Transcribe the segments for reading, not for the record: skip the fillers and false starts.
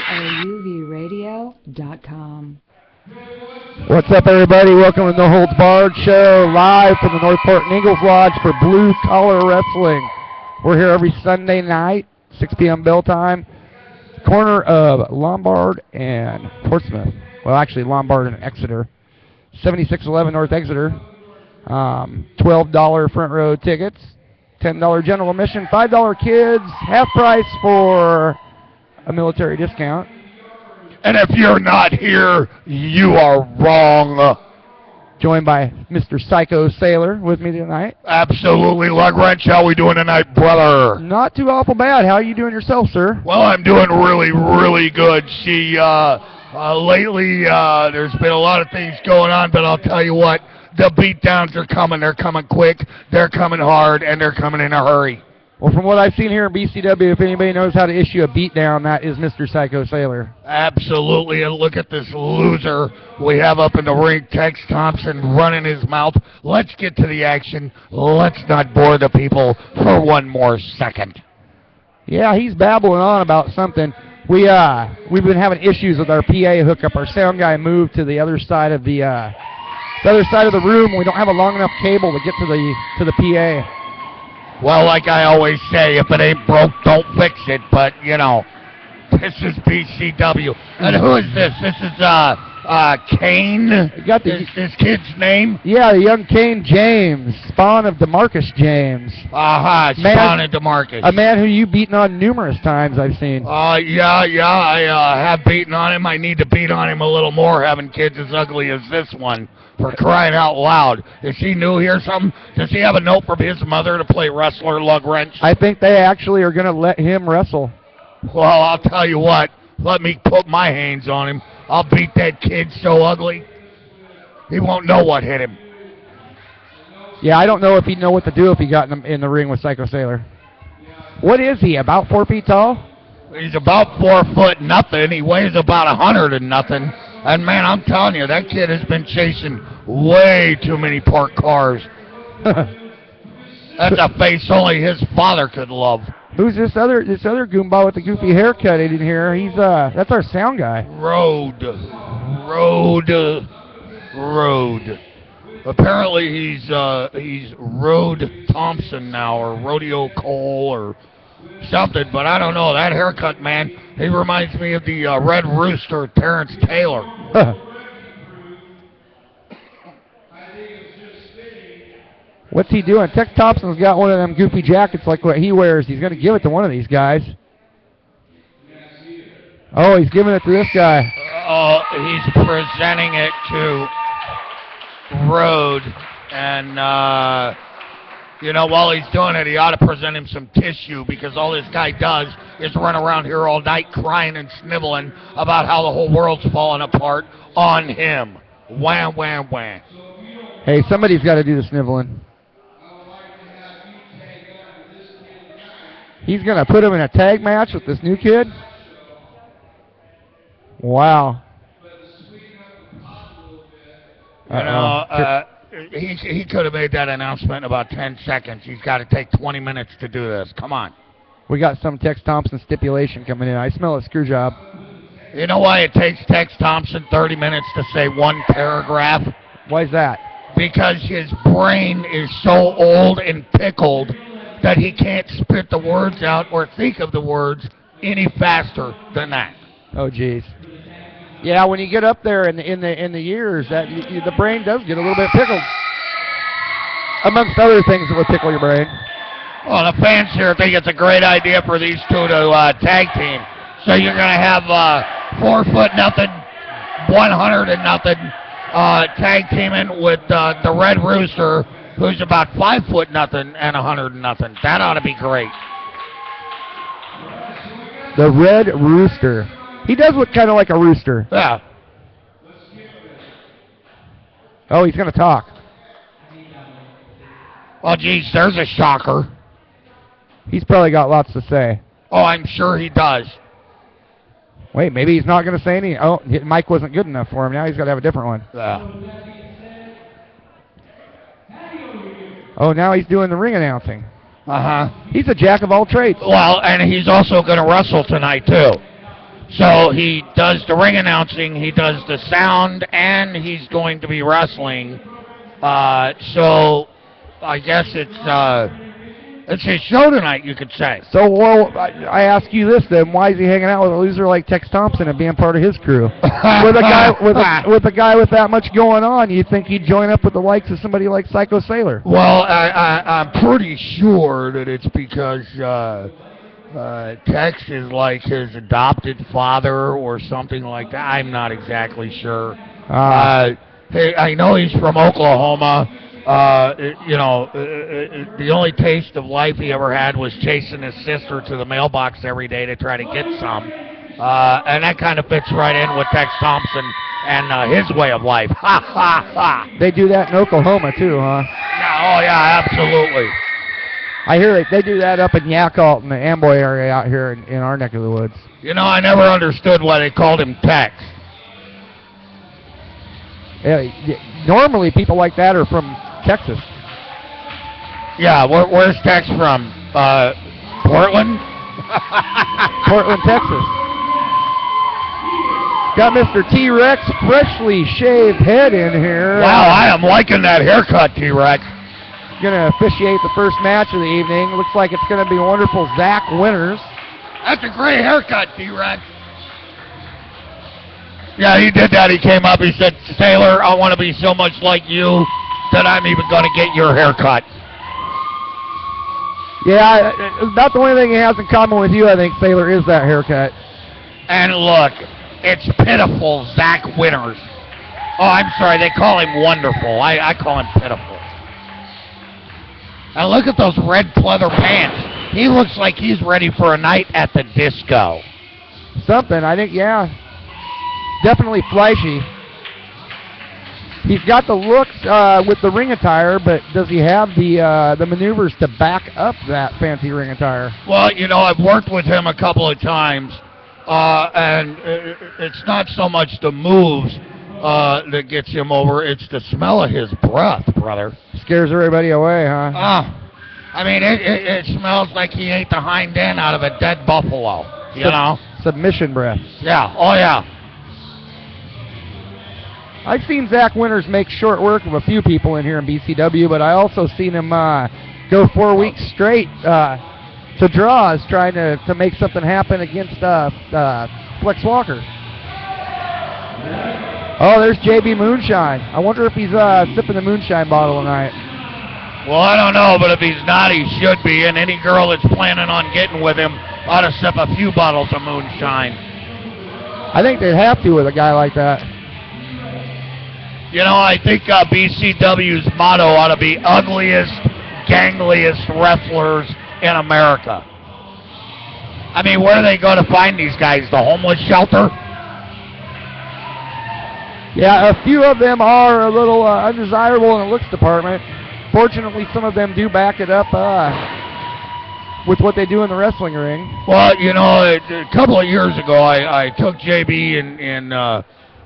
KLOUVradio.com. What's up, everybody? Welcome to No Holds Barred Show, live from the Northport and Ingalls Lodge for Blue Collar Wrestling. We're here every Sunday night, 6 p.m. bell time, corner of Lombard and Portsmouth. Well, actually, Lombard and Exeter. 7611 North Exeter. $12 front row tickets, $10 general admission, $5 kids, half price for a military discount. And if you're not here, you are wrong. Joined by Mr. Psycho Sailor with me tonight. Absolutely, Lug Wrench. How we doing tonight, brother? Not too awful bad. How are you doing yourself, sir? Well, I'm doing really, really good. See, lately there's been a lot of things going on, but I'll tell you what, the beatdowns are coming. They're coming quick, they're coming hard, and they're coming in a hurry. Well, from what I've seen here in BCW, if anybody knows how to issue a beatdown, that is Mr. Psycho Sailor. Absolutely, and look at this loser we have up in the ring, Tex Thompson, running his mouth. Let's get to the action. Let's not bore the people for one more second. Yeah, he's babbling on about something. We've been having issues with our PA hookup. Our sound guy moved to the other side of the room. We don't have a long enough cable to get to the PA. Well, like I always say, if it ain't broke, don't fix it. But, you know, this is BCW. And who is this? This is, Kane? Got this kid's name? Yeah, the young Kane James, spawn of DeMarcus James. Aha, spawn of DeMarcus. A man who you've beaten on numerous times, I've seen. Yeah, I have beaten on him. I need to beat on him a little more, having kids as ugly as this one. For crying out loud. Is he new here something? Does he have a note from his mother to play wrestler, Lug Wrench? I think they actually are going to let him wrestle. Well, I'll tell you what. Let me put my hands on him. I'll beat that kid so ugly, he won't know what hit him. Yeah, I don't know if he'd know what to do if he got in the ring with Psycho Sailor. What is he, about 4 feet tall? He's about 4 foot nothing. He weighs about 100 and nothing. And, man, I'm telling you, that kid has been chasing way too many parked cars. That's a face only his father could love. Who's this other Goomba with the goofy haircut in here? He's that's our sound guy. Road. Apparently he's Road Thompson now, or Rodeo Cole, or something, but I don't know. That haircut, man, he reminds me of the Red Rooster, Terrence Taylor. What's he doing? Tex Thompson's got one of them goofy jackets like what he wears. He's going to give it to one of these guys. Oh, he's giving it to this guy. He's presenting it to Road, and you know, while he's doing it, he ought to present him some tissue, because all this guy does is run around here all night crying and sniveling about how the whole world's falling apart on him. Wham, wham, wham. Hey, somebody's got to do the sniveling. He's going to put him in a tag match with this new kid? Wow. He could have made that announcement in about 10 seconds. He's got to take 20 minutes to do this. Come on. We got some Tex Thompson stipulation coming in. I smell a screw job. You know why it takes Tex Thompson 30 minutes to say one paragraph? Why is that? Because his brain is so old and pickled that he can't spit the words out or think of the words any faster than that. Oh, geez. Yeah, when you get up there in the years, that the brain does get a little bit pickled. Amongst other things that would pickle your brain. Well, the fans here think it's a great idea for these two to tag team. So you're going to have 4 foot nothing, 100 and nothing tag teaming with the Red Rooster, who's about 5 foot nothing and 100 and nothing. That ought to be great. The Red Rooster. He does look kind of like a rooster. Yeah. Oh, he's going to talk. Well, geez, there's a shocker. He's probably got lots to say. Oh, I'm sure he does. Wait, maybe he's not going to say any. Oh, Mike wasn't good enough for him. Now he's got to have a different one. Yeah. Oh, now he's doing the ring announcing. Uh-huh. He's a jack of all trades. Well, and he's also going to wrestle tonight, too. So he does the ring announcing, he does the sound, and he's going to be wrestling. So I guess it's his show tonight, you could say. So, well, I ask you this then: why is he hanging out with a loser like Tex Thompson and being part of his crew? with a guy with that much going on, you think he'd join up with the likes of somebody like Psycho Sailor? Well, I'm pretty sure that it's because Tex is like his adopted father or something like that. I'm not exactly sure. Hey, I know he's from Oklahoma. The only taste of life he ever had was chasing his sister to the mailbox every day to try to get some. And that kind of fits right in with Tex Thompson and his way of life. Ha, ha, ha. They do that in Oklahoma, too, huh? Yeah, oh, yeah, absolutely. I hear they do that up in Yakult in the Amboy area out here in our neck of the woods. You know, I never understood why they called him Tex. Yeah, normally, people like that are from Texas. Yeah, where's Tex from? Portland? Portland, Texas. Got Mr. T-Rex freshly shaved head in here. Wow, I am liking that haircut, T-Rex. Going to officiate the first match of the evening. Looks like it's going to be wonderful Zach Winters. That's a great haircut, T-Rex. Yeah, he did that. He came up, he said, Sailor, I want to be so much like you that I'm even going to get your haircut. Yeah, about the only thing he has in common with you, I think, Sailor, is that haircut. And look, it's pitiful Zach Winters. Oh, I'm sorry, they call him wonderful. I call him pitiful. And look at those red pleather pants. He looks like he's ready for a night at the disco. Something, I think, yeah. Definitely flashy. He's got the looks with the ring attire, but does he have the maneuvers to back up that fancy ring attire? Well, you know, I've worked with him a couple of times, and it's not so much the moves that gets him over, it's the smell of his breath, brother. Scares everybody away, huh? I mean, it smells like he ate the hind end out of a dead buffalo, you know? Submission breath. Yeah, oh yeah. I've seen Zach Winters make short work of a few people in here in BCW, but I also seen him go 4 weeks straight to draws trying to make something happen against Flex Walker. Oh, there's JB Moonshine. I wonder if he's sipping the moonshine bottle tonight. Well, I don't know, but if he's not, he should be, and any girl that's planning on getting with him ought to sip a few bottles of moonshine. I think they'd have to with a guy like that. You know, I think BCW's motto ought to be ugliest, gangliest wrestlers in America. I mean, where do they go to find these guys? The homeless shelter? Yeah, a few of them are a little undesirable in the looks department. Fortunately, some of them do back it up with what they do in the wrestling ring. Well, you know, a couple of years ago, I took JB and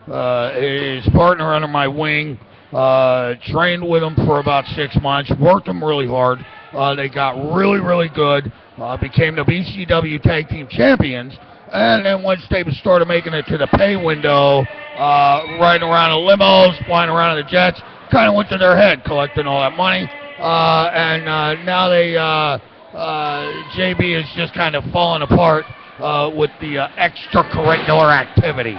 his partner under my wing, trained with him for about 6 months, worked them really hard. They got really, really good, became the BCW Tag Team Champions, and then once they started making it to the pay window, riding around in limos, flying around in the jets, kind of went to their head collecting all that money, and now they, JB is just kind of falling apart with the extracurricular activity.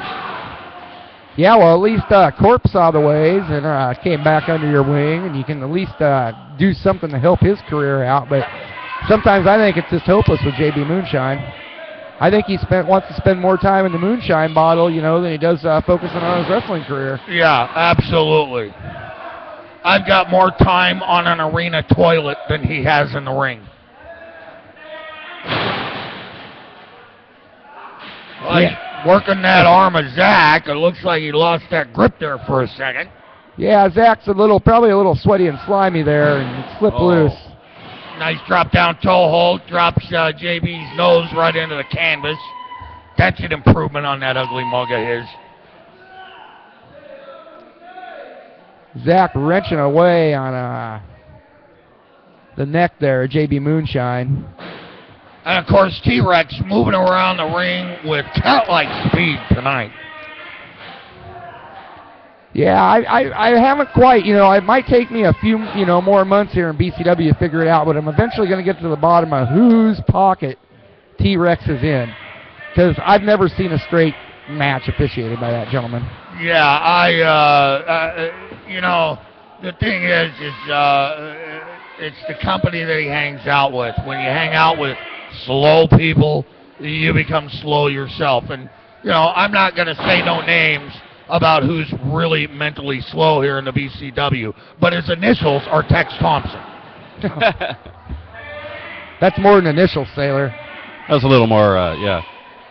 Yeah, well, at least Corp saw the ways and came back under your wing, and you can at least do something to help his career out. But sometimes I think it's just hopeless with JB Moonshine. I think he wants to spend more time in the moonshine bottle, you know, than he does focusing on his wrestling career. Yeah, absolutely. I've got more time on an arena toilet than he has in the ring. Working that arm of Zach, it looks like he lost that grip there for a second. Yeah, Zach's probably a little sweaty and slimy there, and it slipped loose. Nice drop down toe hold, drops JB's nose right into the canvas. That's an improvement on that ugly mug of his. Zach wrenching away on the neck there, JB Moonshine. And, of course, T-Rex moving around the ring with cat-like speed tonight. Yeah, I haven't quite, it might take me a few, more months here in BCW to figure it out, but I'm eventually going to get to the bottom of whose pocket T-Rex is in. Because I've never seen a straight match officiated by that gentleman. Yeah, the thing is it's the company that he hangs out with. When you hang out with slow people, you become slow yourself. And, I'm not going to say no names about who's really mentally slow here in the BCW, but his initials are Tex Thompson. That's more than initials, Sailor. That's a little more, yeah.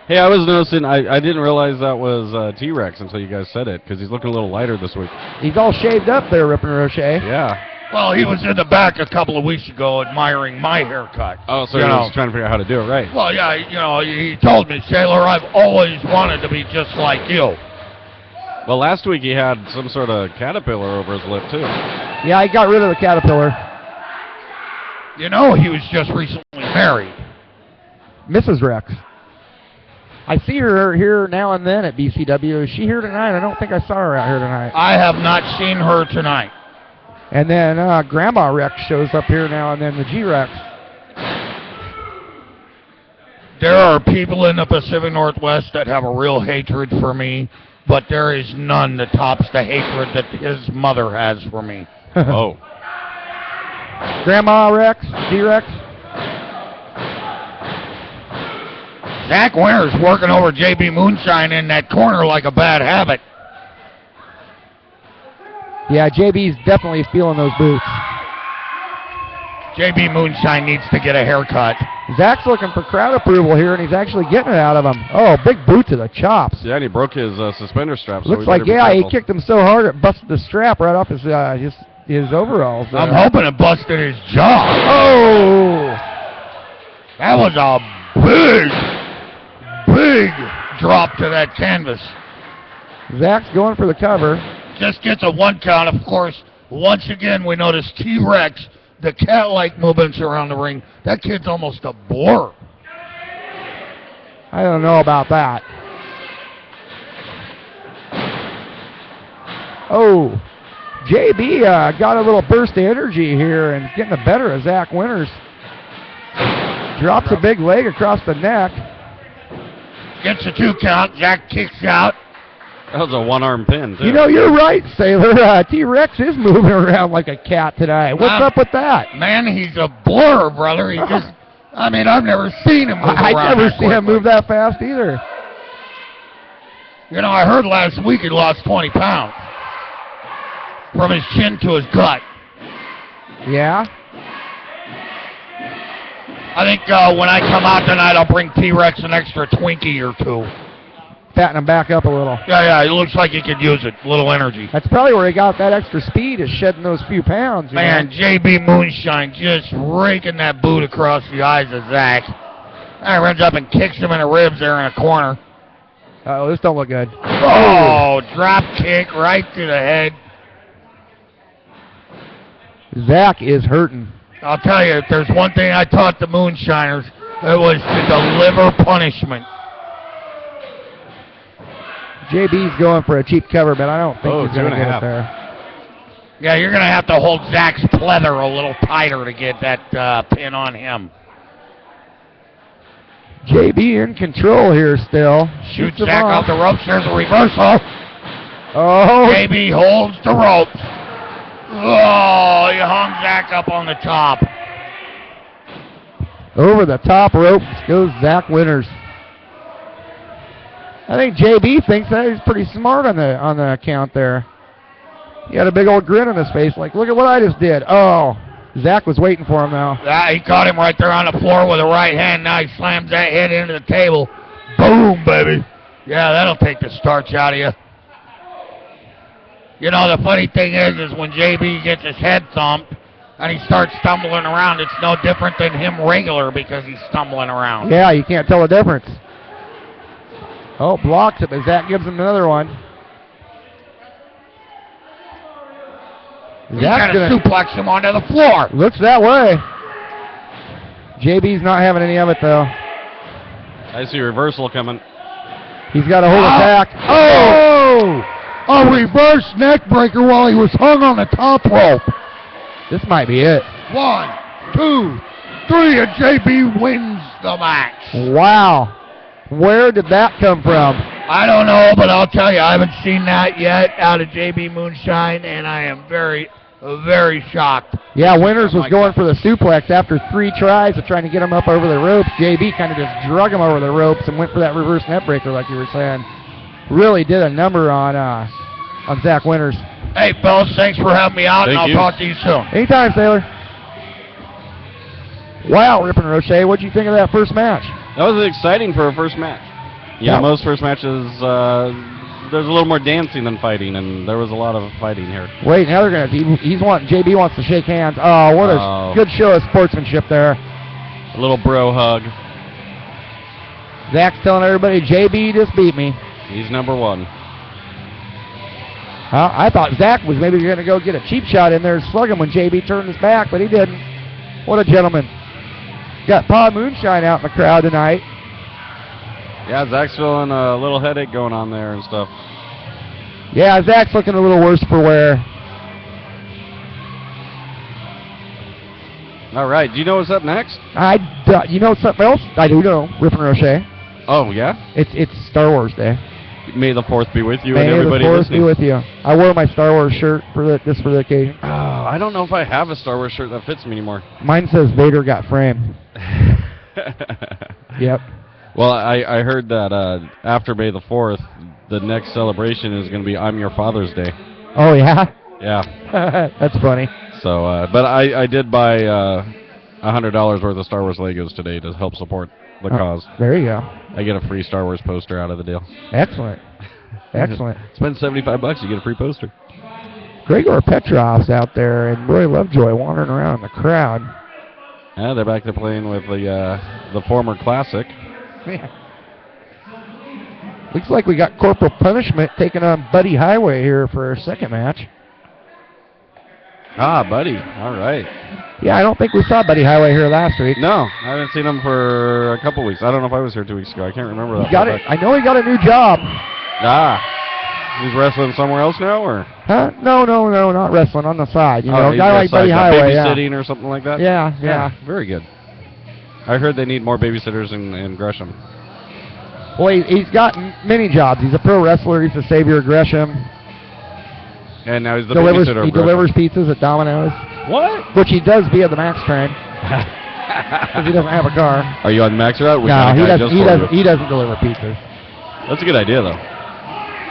Hey, I was noticing, I didn't realize that was T-Rex until you guys said it, because he's looking a little lighter this week. He's all shaved up there, Rip and Rochet. Yeah. Well, he was in the back a couple of weeks ago admiring my haircut. Oh, so he was trying to figure out how to do it right. Well, yeah, he told me, Sailor, I've always wanted to be just like you. Well, last week he had some sort of caterpillar over his lip, too. Yeah, he got rid of the caterpillar. He was just recently married. Mrs. Rex. I see her here now and then at BCW. Is she here tonight? I don't think I saw her out here tonight. I have not seen her tonight. And then Grandma Rex shows up here now and then, the G-Rex. There are people in the Pacific Northwest that have a real hatred for me, but there is none that tops the hatred that his mother has for me. Oh. Grandma Rex, G-Rex. Zach Winter's working over JB Moonshine in that corner like a bad habit. Yeah, JB's definitely feeling those boots. JB Moonshine needs to get a haircut. Zach's looking for crowd approval here, and he's actually getting it out of him. Oh, big boot to the chops. Yeah, and he broke his suspender strap. Looks like, he kicked him so hard it busted the strap right off his overalls. I'm hoping it busted his jaw. Oh! That was a big drop to that canvas. Zach's going for the cover. Just gets a 1 count. Of course, once again, we notice T-Rex, the cat-like movements around the ring. That kid's almost a blur. I don't know about that. Oh, JB got a little burst of energy here and getting the better of Zach Winters. Drops a big leg across the neck. Gets a 2 count. Zach kicks out. That was a one-arm pin, too. You're right, Sailor. T-Rex is moving around like a cat today. What's up with that? Man, he's a blur, brother. He just, I've never seen him move around. I've never seen him move that fast either. I heard last week he lost 20 pounds. From his chin to his gut. Yeah? I think when I come out tonight, I'll bring T-Rex an extra Twinkie or 2. Fatten him back up a little. Yeah, it looks like he could use it. A little energy. That's probably where he got that extra speed, is shedding those few pounds. Man, JB Moonshine just raking that boot across the eyes of Zach. And runs up and kicks him in the ribs there in a corner. Uh-oh, this don't look good. Oh, drop kick right to the head. Zach is hurting. I'll tell you, if there's one thing I taught the Moonshiners, it was to deliver punishment. JB's going for a cheap cover, but I don't think he's going to get it 2.5. there. Yeah, you're going to have to hold Zach's pleather a little tighter to get that pin on him. JB in control here still. Shoots Zach off the ropes. There's a reversal. Oh. JB holds the ropes. Oh, he hung Zach up on the top. Over the top ropes goes Zach Winters. I think JB thinks that he's pretty smart on the account there. He had a big old grin on his face, like, look at what I just did. Oh, Zach was waiting for him now. He caught him right there on the floor with a right hand. Now he slams that head into the table. Boom, baby. Yeah, that'll take the starch out of you. The funny thing is when JB gets his head thumped and he starts stumbling around, it's no different than him regular because he's stumbling around. Yeah, you can't tell the difference. Oh, blocks it, but Zach gives him another one. He's going to suplex him onto the floor. Looks that way. JB's not having any of it, though. I see reversal coming. He's got a hold attack. Oh! A reverse neck breaker while he was hung on the top rope. This might be it. 1, 2, 3, and JB wins the match. Wow. Where did that come from? I don't know, but I'll tell you, I haven't seen that yet out of JB Moonshine, and I am very, very shocked. Yeah, Winters was going for the suplex after 3 tries of trying to get him up over the ropes. JB kind of just drug him over the ropes and went for that reverse net breaker like you were saying. Really did a number on Zach Winters. Hey, fellas, thanks for having me out, and I'll talk to you soon. Anytime, Sailor. Wow, Rip and Roche, what'd you think of that first match? That was exciting for a first match. Yeah, most first matches, there's a little more dancing than fighting, and there was a lot of fighting here. Wait, now they're gonna. JB wants to shake hands. Oh, what a good show of sportsmanship there. A little bro hug. Zach's telling everybody, JB just beat me. He's number 1. I thought Zach was maybe going to go get a cheap shot in there and slug him when JB turned his back, but he didn't. What a gentleman. Got Pa Moonshine out in the crowd tonight. Yeah, Zach's feeling a little headache going on there and stuff. Yeah, Zach's looking a little worse for wear. All right, do you know what's up next? You know something else? I do know, Rip and Roche. Oh, yeah? It's Star Wars Day. May the 4th be with you May and everybody the 4th listening. be with you. I wore my Star Wars shirt just for the occasion. Oh, I don't know if I have a Star Wars shirt that fits me anymore. Mine says Vader got framed. Yep. Well, I heard that after May the 4th, the next celebration is going to be I'm Your Father's Day. Oh, yeah? Yeah. That's funny. So, but I did buy $100 worth of Star Wars Legos today to help support the cause. There you go. I get a free Star Wars poster out of the deal. Excellent. Excellent. Spend $75, you get a free poster. Gregor Petrov's out there and Roy Lovejoy wandering around in the crowd. Yeah, they're back there playing with the former Classic. Yeah. Looks like we got Corporal Punishment taking on Buddy Highway here for our second match. Ah, Buddy. All right. Yeah, I don't think we saw Buddy Highway here last week. No, I haven't seen him for a couple weeks. I don't know if I was here 2 weeks ago. I can't remember that. He got it. I know he got a new job. He's wrestling somewhere else now, or? Huh? No, not wrestling, on the side. You know, a he's guy like Buddy Highway. babysitting or something like that? Yeah. Very good. I heard they need more babysitters in Gresham. Well, he's got many jobs. He's a pro wrestler. He's the savior of Gresham. And now he's the babysitter. He delivers pizzas at Domino's. What? Which he does via the Max train. Because he doesn't have a car. Are you on the Max route? No, he doesn't deliver pizzas. That's a good idea, though.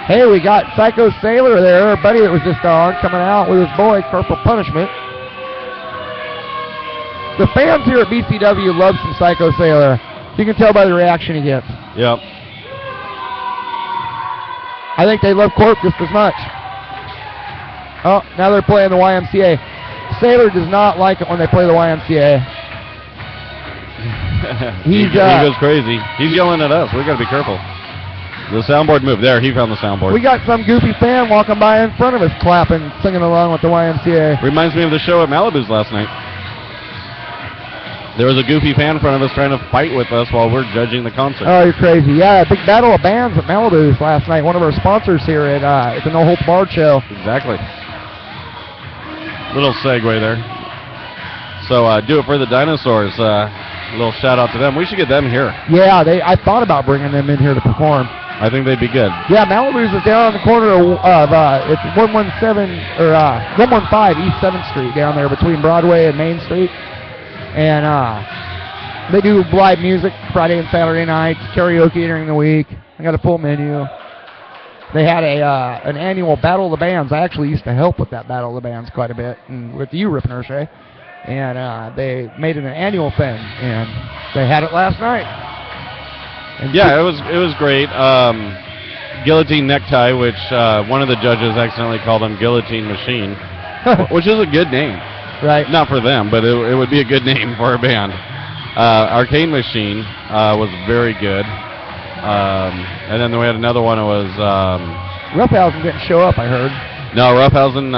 Hey, we got Psycho Sailor there, our buddy that was just on, coming out with his boy, Corporal Punishment. The fans here at BCW love some Psycho Sailor. You can tell by the reaction he gets. Yep. I think they love Corp just as much. Oh, now they're playing the YMCA. Sailor does not like it when they play the YMCA. he goes crazy. He's yelling at us. We got to be careful. The soundboard moved. There, he found the soundboard. We got some goofy fan walking by in front of us clapping, singing along with the YMCA. Reminds me of the show at Malibu's last night. There was a goofy fan in front of us trying to fight with us while we're judging the concert. Oh, you're crazy. Yeah, big battle of bands at Malibu's last night. One of our sponsors here at the No Holds Barred show. Exactly. Little segue there. So do it for the Dinosaurs. A little shout out to them. We should get them here. Yeah, I thought about bringing them in here to perform. I think they'd be good. Yeah, Malibu's is down on the corner of it's 115 East 7th Street down there between Broadway and Main Street. And they do live music Friday and Saturday nights, karaoke during the week. I got a full menu. They had an annual Battle of the Bands. I actually used to help with that Battle of the Bands quite a bit, and with you, Rip and Roche. And they made it an annual thing, and they had it last night. And yeah, it was great. Guillotine Necktie, which one of the judges accidentally called him Guillotine Machine, which is a good name. Right. Not for them, but it would be a good name for a band. Arcade Machine was very good. And then we had another one that was... Roughhausen didn't show up, I heard. No, Roughhausen,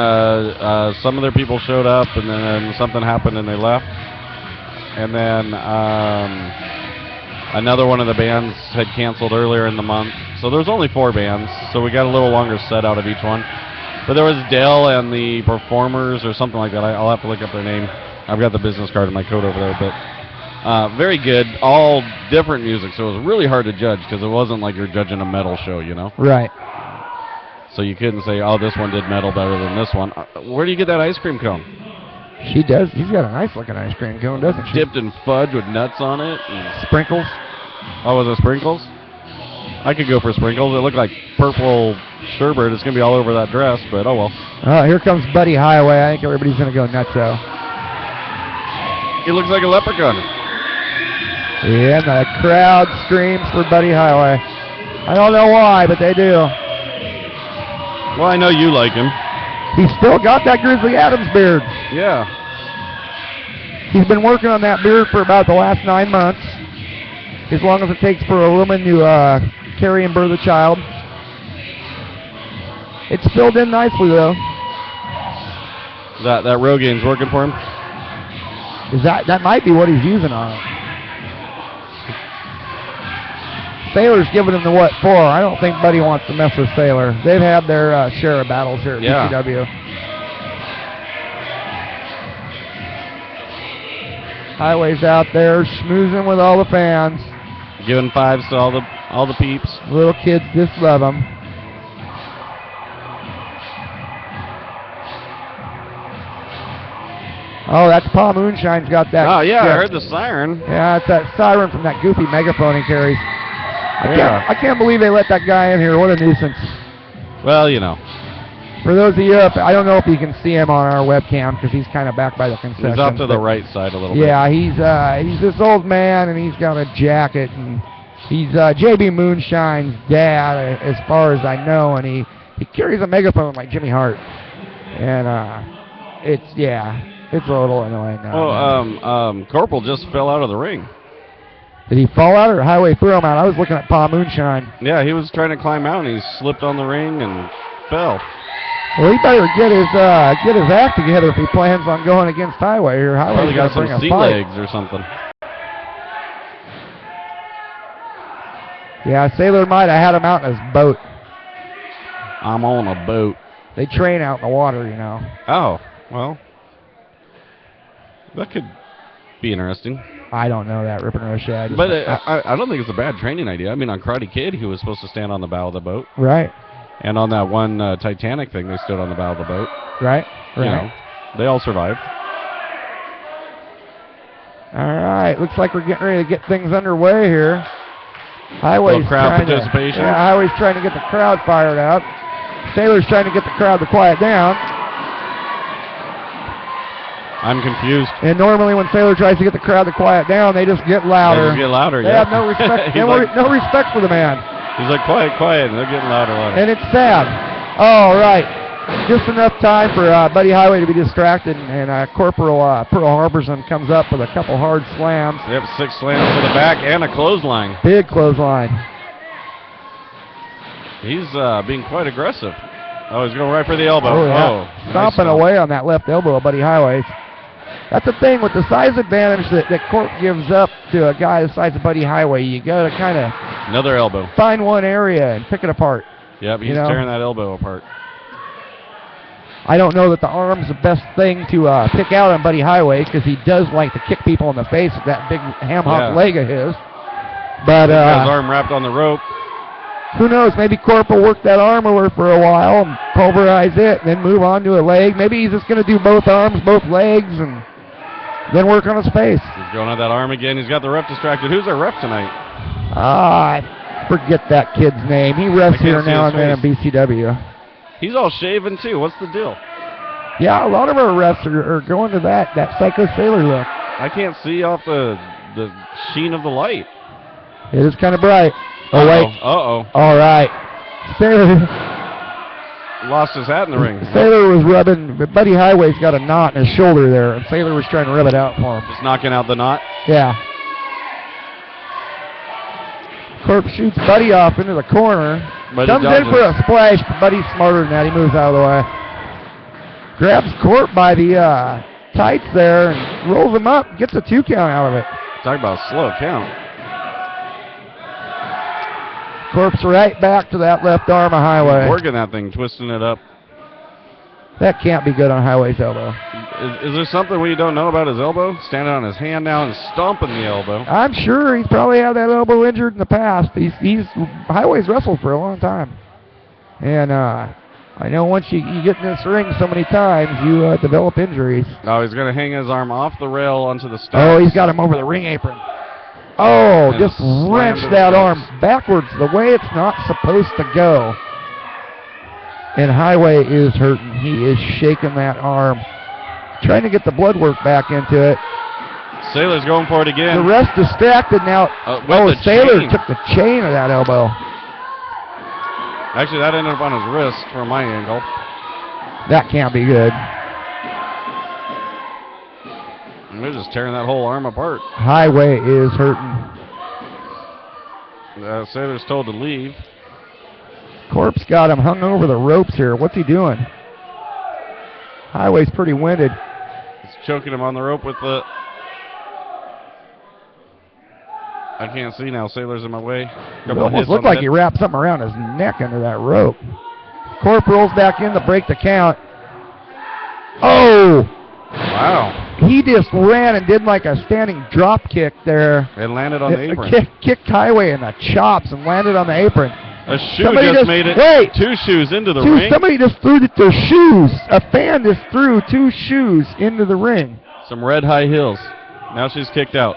some of their people showed up, and then something happened and they left. And then another one of the bands had canceled earlier in the month. So there's only 4 bands, so we got a little longer set out of each one. But there was Dell and the Performers or something like that. I'll have to look up their name. I've got the business card in my coat over there. But very good, all different music. So it was really hard to judge because it wasn't like you're judging a metal show, you know? Right. So you couldn't say, oh, this one did metal better than this one. Where do you get that ice cream cone? She does. She's got a nice looking ice cream cone, doesn't she? Dipped in fudge with nuts on it. And Sprinkles. oh, was it sprinkles? I could go for sprinkles. It looked like purple sherbet. It's going to be all over that dress, but oh well. Here comes Buddy Highway. I think everybody's going to go nuts, though. He looks like a leprechaun. Yeah, and the crowd screams for Buddy Highway. I don't know why, but they do. Well, I know you like him. He's still got that Grizzly Adams beard. Yeah. He's been working on that beard for about the last 9 months. As long as it takes for a woman to carry and birth a child. It's filled in nicely, though. That Rogain's working for him? That might be what he's using on it. Sailor's giving him the what for. I don't think Buddy wants to mess with Sailor. They've had their share of battles here at BCW. Highway's out there schmoozing with all the fans. Giving 5s to all the peeps. Little kids just love him. Oh, that's Pa Moonshine's got that. Oh, yeah, I heard the siren. Yeah, it's that siren from that goofy megaphone he carries. I can't believe they let that guy in here. What a nuisance. Well, you know. For those of you up, I don't know if you can see him on our webcam because he's kind of back by the concession. He's off to the right side a little bit. Yeah, he's this old man, and he's got a jacket, and he's J.B. Moonshine's dad, as far as I know, and he carries a megaphone like Jimmy Hart. And it's a little annoying now. Well, Corporal just fell out of the ring. Did he fall out or Highway threw him out? I was looking at Pa Moonshine. Yeah, he was trying to climb out, and he slipped on the ring and fell. Well, he better get his act together if he plans on going against Highway. Or Highway's Probably got some bring a sea fight. legs or something. Yeah, Sailor might have had him out in his boat. I'm on a boat. They train out in the water, you know. Oh, well. That could be interesting. I don't know that, Rip and Rochelle. But I don't think it's a bad training idea. I mean, on Karate Kid, he was supposed to stand on the bow of the boat. Right. And on that one Titanic thing, they stood on the bow of the boat. Right. You know, they all survived. All right. Looks like we're getting ready to get things underway here. Highway's crowd trying participation. Highway's trying to get the crowd fired up. Sailor's trying to get the crowd to quiet down. I'm confused. And normally when Sailor tries to get the crowd to quiet down, they just get louder. They just get louder, They have no respect. No respect for the man. He's like, quiet, quiet, and they're getting louder, louder. And it's sad. All right. Just enough time for Buddy Highway to be distracted, and Corporal Pearl Harborson comes up with a couple hard slams. Yep, 6 slams to the back and a clothesline. Big clothesline. He's being quite aggressive. Oh, he's going right for the elbow. Oh, yeah. Stomping away on that left elbow of Buddy Highway. That's the thing with the size advantage that Corp gives up to a guy the size of Buddy Highway. You got to kind of another elbow. Find one area and pick it apart. Yep, he's tearing that elbow apart. I don't know that the arm's the best thing to pick out on Buddy Highway because he does like to kick people in the face with that big ham-hock leg of his. But his arm wrapped on the rope. Who knows? Maybe Corp will work that arm over for a while and pulverize it and then move on to a leg. Maybe he's just going to do both arms, both legs, and then work on his face. He's going on that arm again. He's got the ref distracted. Who's our ref tonight? I forget that kid's name. He refs here now and then in BCW. He's all shaven, too. What's the deal? Yeah, a lot of our refs are going to that Psycho Sailor look. I can't see off the sheen of the light. It is kind of bright. Oh, wait. Uh-oh. All right. Sailor lost his hat in the ring. Sailor was rubbing, but Buddy Highway's got a knot in his shoulder there, and Sailor was trying to rub it out for him. Just knocking out the knot? Yeah. Corp shoots Buddy off into the corner. Comes in for a splash, but Buddy's smarter than that. He moves out of the way. Grabs Corp by the tights there and rolls him up, gets a 2 count out of it. Talk about a slow count. Corp's right back to that left arm of Highway. Working that thing, twisting it up. That can't be good on Highway's elbow. Is there something we don't know about his elbow? Standing on his hand now and stomping the elbow. I'm sure he's probably had that elbow injured in the past. He's Highway's wrestled for a long time. And I know once you get in this ring so many times, you develop injuries. Oh, he's going to hang his arm off the rail onto the steps. Oh, he's got him over the ring apron. Oh, And just slammed wrenched to the that steps. arm backwards the way it's not supposed to go. And Highway is hurting. He is shaking that arm, trying to get the blood work back into it. Sailor's going for it again. The rest distracted now. With the Sailor chain. took the chain of that elbow. Actually, that ended up on his wrist from my angle. That can't be good. And they're just tearing that whole arm apart. Highway is hurting. Sailor's told to leave. Corp's got him hung over the ropes here. What's he doing? Highway's pretty winded. He's choking him on the rope with the... I can't see now. Sailor's in my way. It almost looked like he wrapped something around his neck under that rope. Corp rolls back in to break the count. Oh! Wow. He just ran and did like a standing drop kick there. It landed on the apron. Kicked Highway in the chops and landed on the apron. A shoe Somebody just just- made it. wait. 2 shoes into the ring. Somebody just threw their shoes. A fan just threw 2 shoes into the ring. Some red high heels. Now she's kicked out.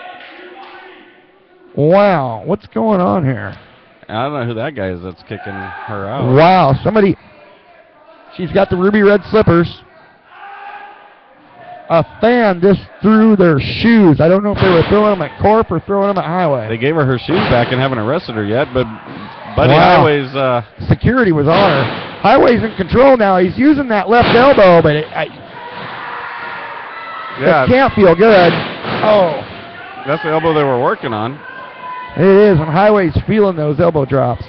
Wow, what's going on here? I don't know who that guy is that's kicking her out. Wow, she's got the ruby red slippers. A fan just threw their shoes. I don't know if they were throwing them at Corp or throwing them at Highway. They gave her her shoes back and haven't arrested her yet, but Buddy Wow. Highway's... Security was on her. Highway's in control now. He's using that left elbow, but it can't feel good. Oh. That's the elbow they were working on. It is, and Highway's feeling those elbow drops.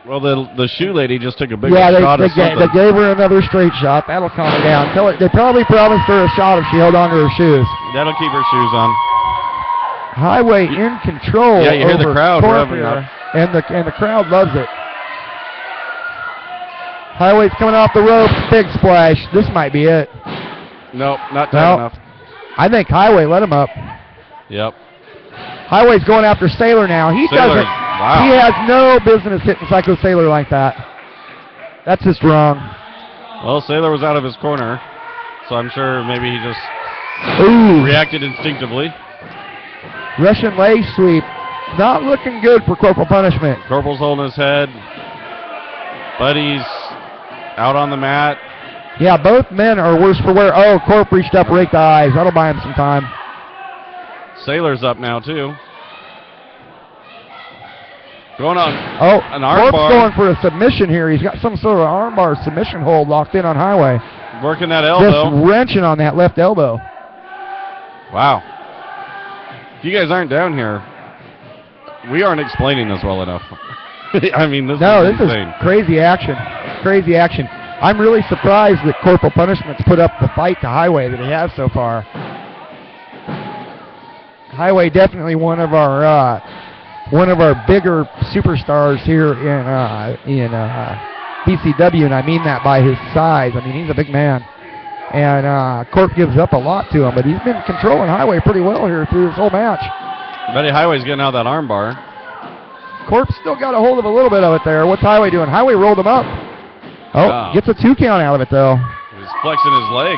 Well, the shoe lady just took a big Yeah, shot they of something. gave her another straight shot. That'll calm her down. They probably promised her a shot if she held on to her shoes. That'll keep her shoes on. Highway in control. Yeah, you hear the over crowd Corp revving here, up. and the crowd loves it. Highway's coming off the ropes. Big splash. This might be it. Nope, not tight enough. I think Highway let him up. Yep. Highway's going after Sailor now. He Sailor, doesn't. wow. He has no business hitting Psycho Sailor like that. That's just wrong. Well, Sailor was out of his corner, so I'm sure maybe he just Ooh. reacted instinctively. Russian leg sweep. Not looking good for Corporal Punishment. Corporal's holding his head. Buddy's out on the mat. Yeah, both men are worse for wear. Oh, Corp reached up, raked the eyes. That'll buy him some time. Sailor's up now, too. Going on an Corp's armbar. going for a submission here. He's got some sort of armbar submission hold locked in on Highway. Working that elbow. Just wrenching on that left elbow. Wow. If you guys aren't down here, we aren't explaining this well enough. I mean, this is insane. Is crazy action. Crazy action. I'm really surprised that Corporal Punishment's put up the fight to Highway that he has so far. Highway definitely one of our bigger superstars here in BCW, and I mean that by his size. I mean, he's a big man. And Corp gives up a lot to him, but he's been controlling Highway pretty well here through this whole match. Buddy Highway's getting out that armbar. Corp's still got a hold of a little bit of it there. What's Highway doing? Highway rolled him up. Oh, Wow. gets a 2 count out of it, though. He's flexing his leg.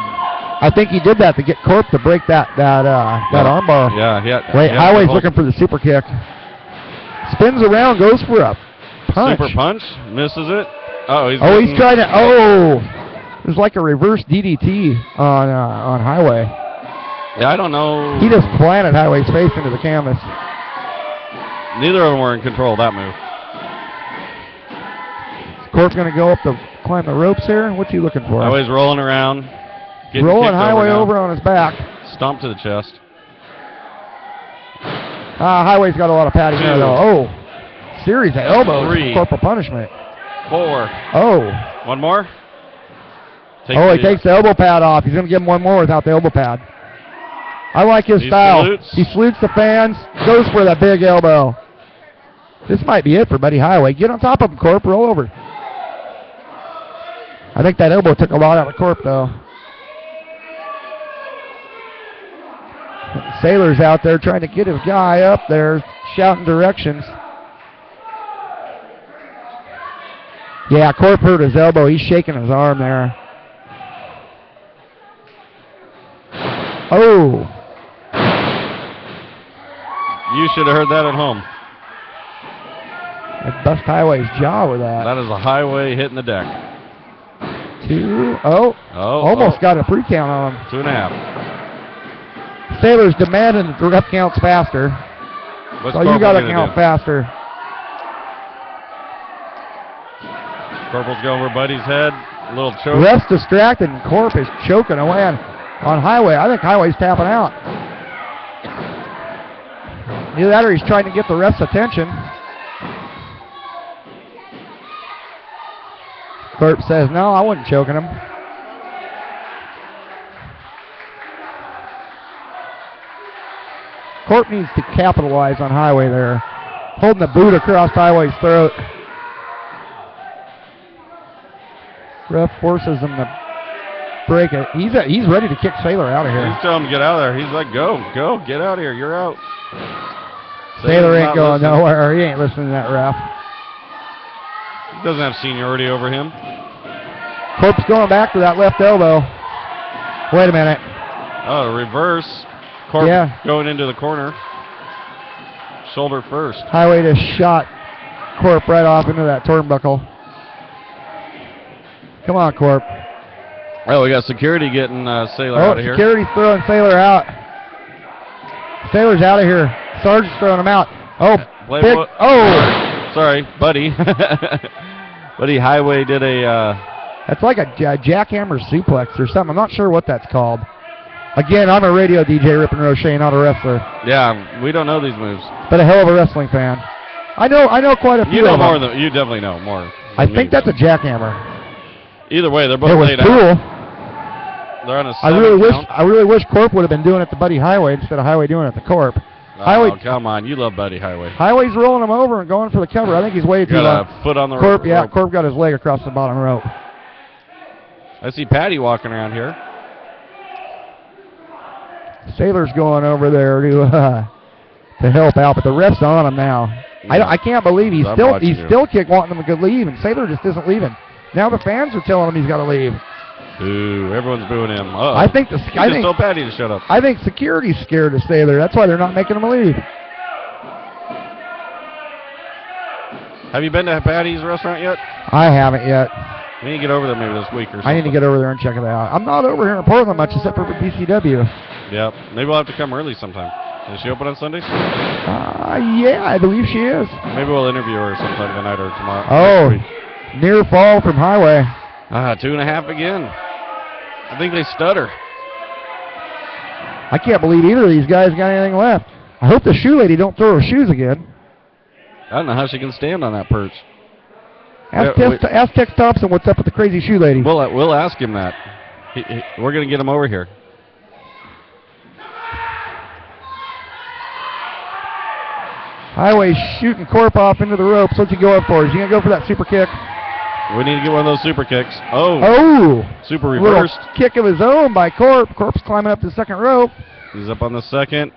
I think he did that to get Corp to break that armbar. Yeah. Wait, Highway's looking for the super kick. Spins around, goes for a punch. Super punch. Misses it. He's trying to. It was like a reverse DDT on Highway. Yeah, I don't know. He just planted Highway's face into the canvas. Neither of them were in control of that move. Corp's going to go up climb the ropes here. What's he looking for? Highway's rolling around. Getting Rolling kicked Highway now. over on his back. Stomp to the chest. Highway's got a lot of padding there, 2. though. Oh, series of elbows. 3. Corporal Punishment. 4. Oh. One more. He takes the elbow pad off. He's going to give him one more without the elbow pad. I like his style. Salutes. He salutes the fans, goes for that big elbow. This might be it for Buddy Highway. Get on top of him, Corp. Roll over. I think that elbow took a lot out of Corp, though. Sailor's out there trying to get his guy up there, shouting directions. Yeah, Corp hurt his elbow. He's shaking his arm there. Oh. You should have heard that at home. It bust Highway's jaw with that. That is a Highway hitting the deck. 2. Almost got a 3 count on him. 2.5. Sailor's demanding that the ref counts faster. What's So you got to Corporal count gonna faster. do? Corporal's going over Buddy's head. A little choke. Ref's distracted and Corp is choking away on Highway. I think Highway's tapping out. Either that or he's trying to get the ref's attention. Corp says, no, I wasn't choking him. Corp needs to capitalize on Highway there. Holding the boot across Highway's throat. Ref forces him to break it. He's ready to kick Sailor out of here. He's telling him to get out of there. He's like, go, get out of here. You're out. Sailor ain't not going listening. nowhere. He ain't listening to that ref. He doesn't have seniority over him. Corp's going back to that left elbow. Wait a minute. Oh, reverse. Corp Yeah. going into the corner. Shoulder first. Highway just shot Corp right off into that turnbuckle. Come on, Corp. Oh, we got security getting Sailor out of here. Security's throwing Sailor out. Sailor's out of here. Sarge's throwing him out. Oh, big. Oh! Sorry, Buddy. Buddy Highway did a... That's like a jackhammer suplex or something. I'm not sure what that's called. Again, I'm a radio DJ, Rip and Roche, not a wrestler, Yeah, we don't know these moves. but a hell of a wrestling fan. I know quite a few You know of them. more than... You definitely know more. I than think me, that's a so. jackhammer. Either way, they're both It was laid cool. out. They're on a I 7 count. really wish Corp would have been doing it to Buddy Highway instead of Highway doing it to Corp. Highway, Oh, come on. You love Buddy Highway. Highway's rolling him over and going for the cover. I think he's way too Got low. a foot on the Corp, rope. yeah, Corp got his leg across the bottom rope. I see Patty walking around here. Sailor's going over there to help out, but the ref's on him now. I can't believe he's I'm still watching you. wanting him to leave, and Sailor just isn't leaving. Now the fans are telling him he's got to leave. Ooh, everyone's booing him. Uh-oh. I think He just told Patty to shut up. I think security's scared of Sailor. That's why they're not making him leave. Have you been to Patty's restaurant yet? I haven't yet. We need to get over there maybe this week or something. I need to get over there and check it out. I'm not over here in Portland much except for BCW. Yep. Maybe we'll have to come early sometime. Is she open on Sundays? Yeah, I believe she is. Maybe we'll interview her sometime tonight or tomorrow. Oh, next week. near fall from Highway. 2.5 again. I think they stutter. I can't believe either of these guys got anything left. I hope the shoe lady don't throw her shoes again. I don't know how she can stand on that perch. Ask, Yeah, ask Tex Thompson what's up with the crazy shoe lady. We'll ask him that. We're going to get him over here. Highway shooting Corp off into the ropes. What's he go up for? Is he going to go for that super kick? We need to get one of those super kicks. Oh, Oh! super Little reversed. kick of his own by Corp. Corp's climbing up the second rope. He's up on the second.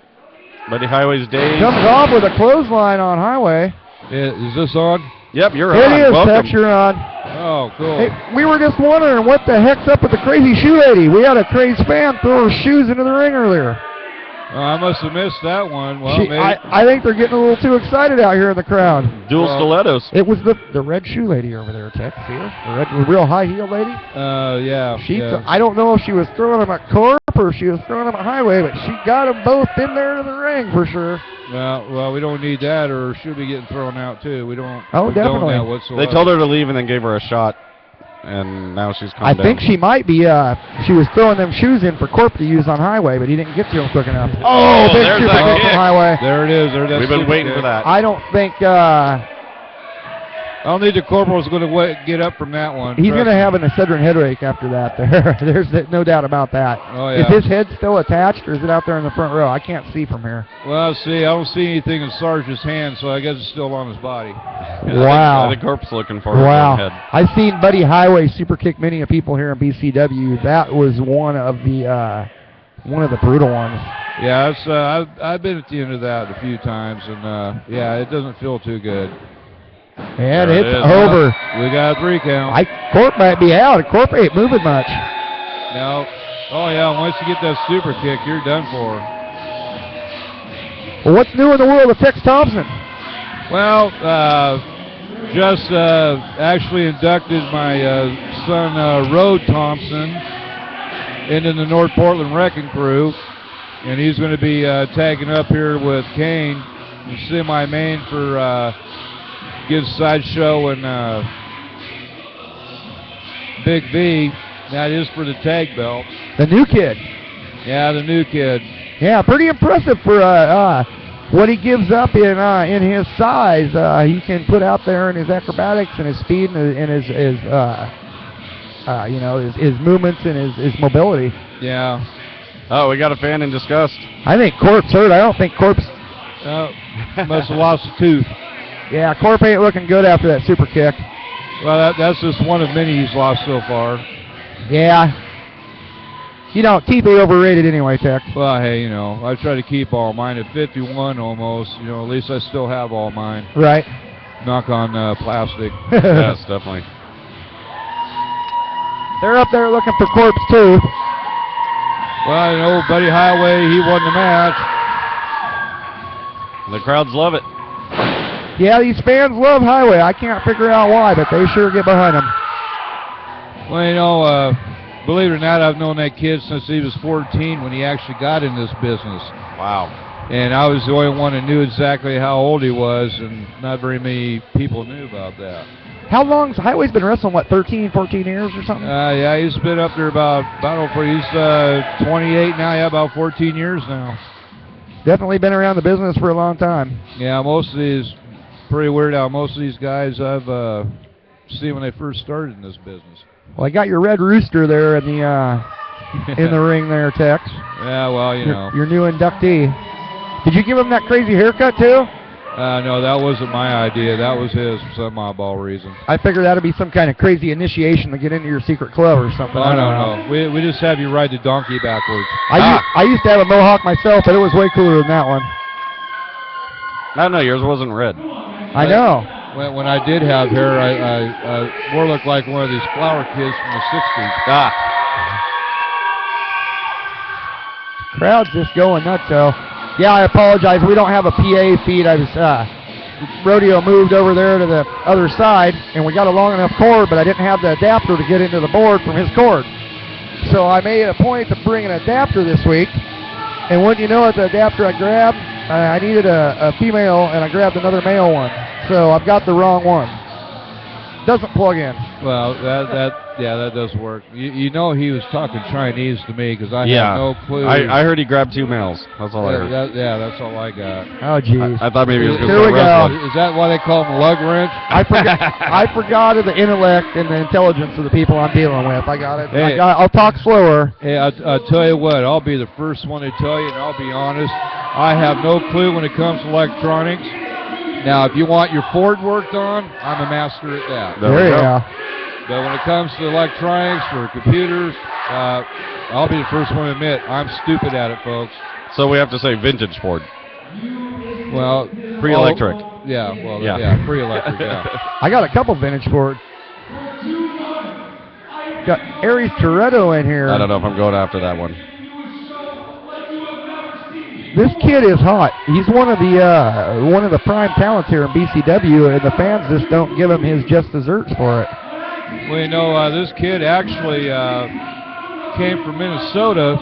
Buddy Highway's dazed. Comes off with a clothesline on Highway. Is this on? Yep, you're It on. is, Welcome. Tex, you're on. Oh, cool. Hey, we were just wondering what the heck's up with the crazy shoe lady. We had a crazed fan throw her shoes into the ring earlier. I must have missed that one. Well, maybe. I think they're getting a little too excited out here in the crowd. Dual stilettos. It was the red shoe lady over there, Tex. See her? The real high heel lady. Yeah. yeah. I don't know if she was throwing them at Corp or if she was throwing them at Highway, but she got them both in there to the ring for sure. Well, we don't need that, or she'll be getting thrown out too. We don't. Oh, condone definitely. that whatsoever. They told her to leave and then gave her a shot, and now she's I calmed think down. she might be. She was throwing them shoes in for Corp to use on Highway, but he didn't get to them quick enough. Oh, big there's super that kick kick. from Highway. There it is. There, that's We've been super waiting kick. for that. I don't think. I don't think the corporal's going to get up from that one. He's going to Trust me. have an Excedrin headache after that. There's no doubt about that. Oh, Is yeah. his head still attached, or is it out there in the front row? I can't see from here. Well, see, I don't see anything in Sarge's hand, so I guess it's still on his body. Wow. I think Corp's looking for his own Wow. head. I've seen Buddy Highway super kick many of people here in BCW. That was one of the brutal ones. Yeah, it's, I've been at the end of that a few times, and yeah, it doesn't feel too good. And There it it's is. over. We got a 3 count. Corp might be out. Corp ain't moving much. No. Oh, yeah, once you get that super kick, you're done for. Well, what's new in the world of Tex Thompson? Well, just actually inducted my son, Rode Thompson, into the North Portland Wrecking Crew, and he's going to be tagging up here with Kane in semi-main for Good Sideshow and Big V. That is for the tag belt. The new kid. Yeah, the new kid. Yeah, pretty impressive for what he gives up in his size. He can put out there in his acrobatics and his speed and his his movements and his mobility. Yeah. Oh, we got a fan in disgust. I think Corp's hurt. I don't think Corp's. Must have lost a tooth. Yeah, Corp ain't looking good after that super kick. Well, that's just one of many he's lost so far. Yeah. You know, teeth are overrated anyway, Tex. Well, hey, you know, I try to keep all mine at 51 almost. You know, at least I still have all mine. Right. Knock on plastic. Yes, definitely. They're up there looking for Corp's tooth. Well, you know, Buddy Highway, he won the match. The crowds love it. Yeah, these fans love Highway. I can't figure out why, but they sure get behind him. Well, you know, believe it or not, I've known that kid since he was 14 when he actually got in this business. Wow. And I was the only one that knew exactly how old he was, and not very many people knew about that. How long's Highway's been wrestling, what, 13, 14 years or something? Yeah, he's been up there about he's 28 now, yeah, about 14 years now. Definitely been around the business for a long time. Yeah, most of these, pretty weird how most of these guys I've seen when they first started in this business. Well, I got your Red Rooster there in the ring there, Tex. Yeah, well, you know. Your new inductee. Did you give him that crazy haircut too? No, that wasn't my idea. That was his for some oddball reason. I figured that'd be some kind of crazy initiation to get into your secret club or something. Oh, I don't no, know. we just have you ride the donkey backwards. I used to have a mohawk myself, but it was way cooler than that one. No, yours wasn't red. I know. When I did have hair, I more looked like one of these flower kids from the 60s. Ah. Crowd's just going nuts, though. Yeah, I apologize. We don't have a PA feed. I was rodeo moved over there to the other side, and we got a long enough cord, but I didn't have the adapter to get into the board from his cord. So I made a point to bring an adapter this week, and wouldn't you know it, the adapter I grabbed, I needed a female, and I grabbed another male one. So I've got the wrong one. Doesn't plug in. Well, that does work. You know he was talking Chinese to me because I Yeah. had no clue. I heard he grabbed 2 males. That's all I heard. That's all I got. Oh, geez. I thought maybe he was going Here to we start go. wrestling. Is that why they call him a lug wrench? I forgot of the intellect and the intelligence of the people I'm dealing with. I got it. Hey. I'll talk slower. Hey, I'll tell you what. I'll be the first one to tell you, and I'll be honest. I have no clue when it comes to electronics. Now, if you want your Ford worked on, I'm a master at that. There we There you go. go. But when it comes to electronics or computers, I'll be the first one to admit I'm stupid at it, folks. So we have to say vintage Ford. Well, Pre-electric. Yeah, well, Yeah. yeah, pre-electric, yeah. I got a couple vintage Ford. Got Aries Toretto in here. I don't know if I'm going after that one. This kid is hot. He's one of the prime talents here in BCW, and the fans just don't give him his just desserts for it. Well, you know, this kid actually came from Minnesota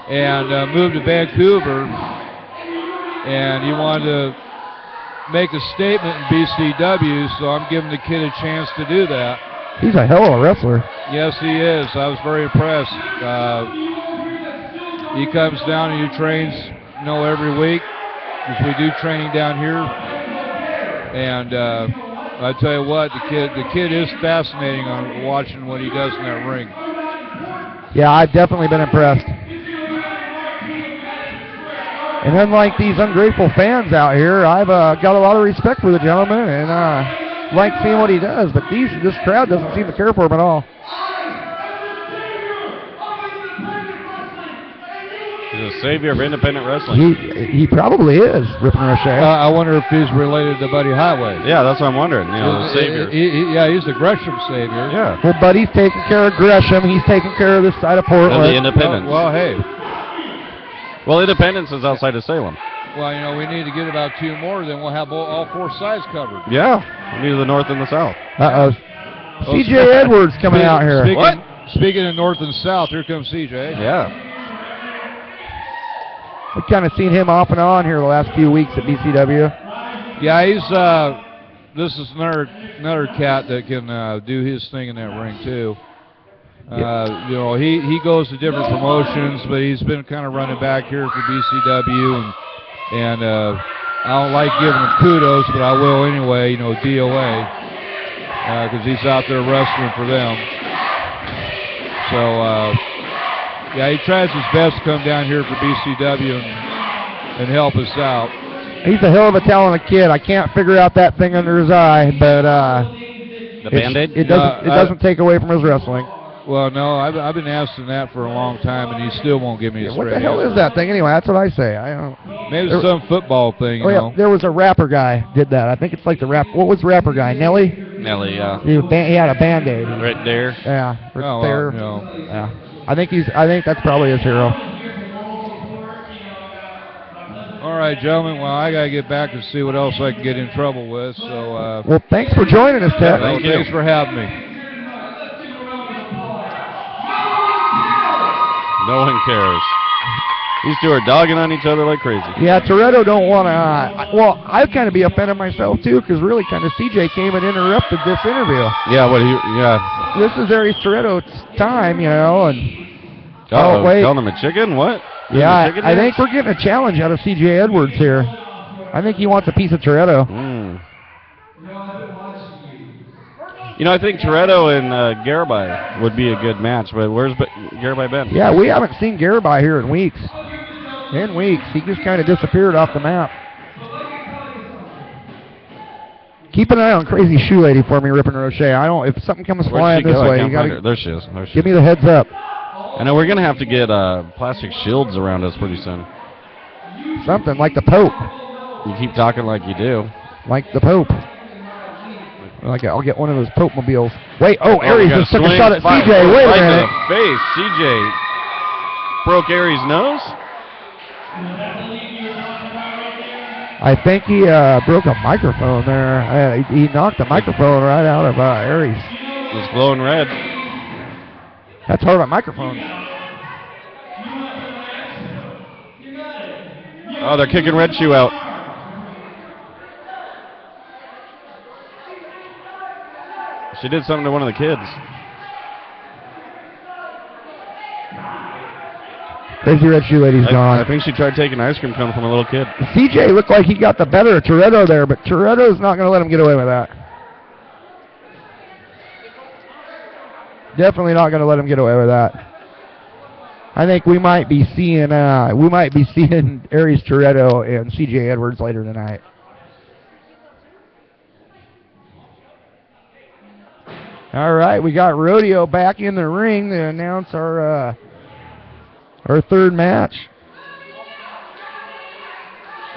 and moved to Vancouver, and he wanted to make a statement in BCW, so I'm giving the kid a chance to do that. He's a hell of a wrestler. Yes, he is. I was very impressed. He comes down and he trains, you know, every week, because we do training down here. And I tell you what, the kid is fascinating on watching what he does in that ring. Yeah, I've definitely been impressed. And unlike these ungrateful fans out here, I've got a lot of respect for the gentleman and like seeing what he does. But this crowd doesn't seem to care for him at all. He's a savior of independent wrestling. He probably is, Rip and Ricochet. I wonder if he's related to Buddy Highway. Yeah, that's what I'm wondering. You know, the savior. Yeah, he's the Gresham savior. Yeah. Well, Buddy's taking care of Gresham. He's taking care of this side of And Portland. the Independence. Well, hey. Well, Independence is outside of Salem. Well, you know, we need to get about 2 more, then we'll have all 4 sides covered. Yeah. We need the north and the south. Uh-oh. C.J. Edwards coming out here. Speaking of north and south, here comes C.J. Yeah. We've kind of seen him off and on here the last few weeks at BCW. Yeah, he's this is another cat that can do his thing in that ring too. You know, he goes to different promotions, but he's been kind of running back here for BCW, and I don't like giving him kudos, but I will anyway. You know, DOA, because he's out there wrestling for them. So. Yeah, he tries his best to come down here for BCW and help us out. He's a hell of a talented kid. I can't figure out that thing under his eye, but the Band-Aid? It doesn't take away from his wrestling. Well, no, I've been asking that for a long time, and he still won't give me a straight What the hell is that thing anyway? That's what I say. I don't. Maybe it's some football thing, you know. There was a rapper guy did that. I think it's like the rap. What was the rapper guy? Nelly? Nelly, yeah. He had a Band-Aid. Right there. Yeah. Right there. No. Yeah. I think that's probably his hero. All right, gentlemen. Well, I gotta get back and see what else I can get in trouble with. So. Well, thanks for joining us, Ted. Thanks for having me. No one cares. These two are dogging on each other like crazy. Yeah, Toretto don't want to. Well, I'd kind of be offended myself too, because really, kind of CJ came and interrupted this interview. Yeah, yeah. This is Aries Toretto's time, you know, and. Oh, wait. Calling him a chicken? What? Yeah, I think we're getting a challenge out of CJ Edwards here. I think he wants a piece of Toretto. You know, I think Toretto and Garibay would be a good match, but where's Garibay been? Yeah, we haven't seen Garibay here in weeks. He just kind of disappeared off the map. Keep an eye on Crazy Shoe Lady for me, Rip and Ricochet. If something comes flying this way, you gotta. There she is. Give me the heads up. I know we're gonna have to get plastic shields around us pretty soon. Something like the Pope. You keep talking like you do. Like the Pope. I'll get one of those Pope mobiles. Wait, Aries just took a shot at CJ. Wait a minute. Right to the face. CJ broke Aries' nose. I think he broke a microphone there. He knocked the microphone right out of Aries. It was glowing red. That's hard on microphone. Oh, they're kicking Red Shoe out. She did something to one of the kids. Crazy Red Shoe Lady's gone. I think she tried taking ice cream cone from a little kid. CJ looked like he got the better of Toretto there, but Toretto's not going to let him get away with that. Definitely not going to let him get away with that. I think we might be seeing Aries Toretto and CJ Edwards later tonight. All right, we got Rodeo back in the ring to announce our third match.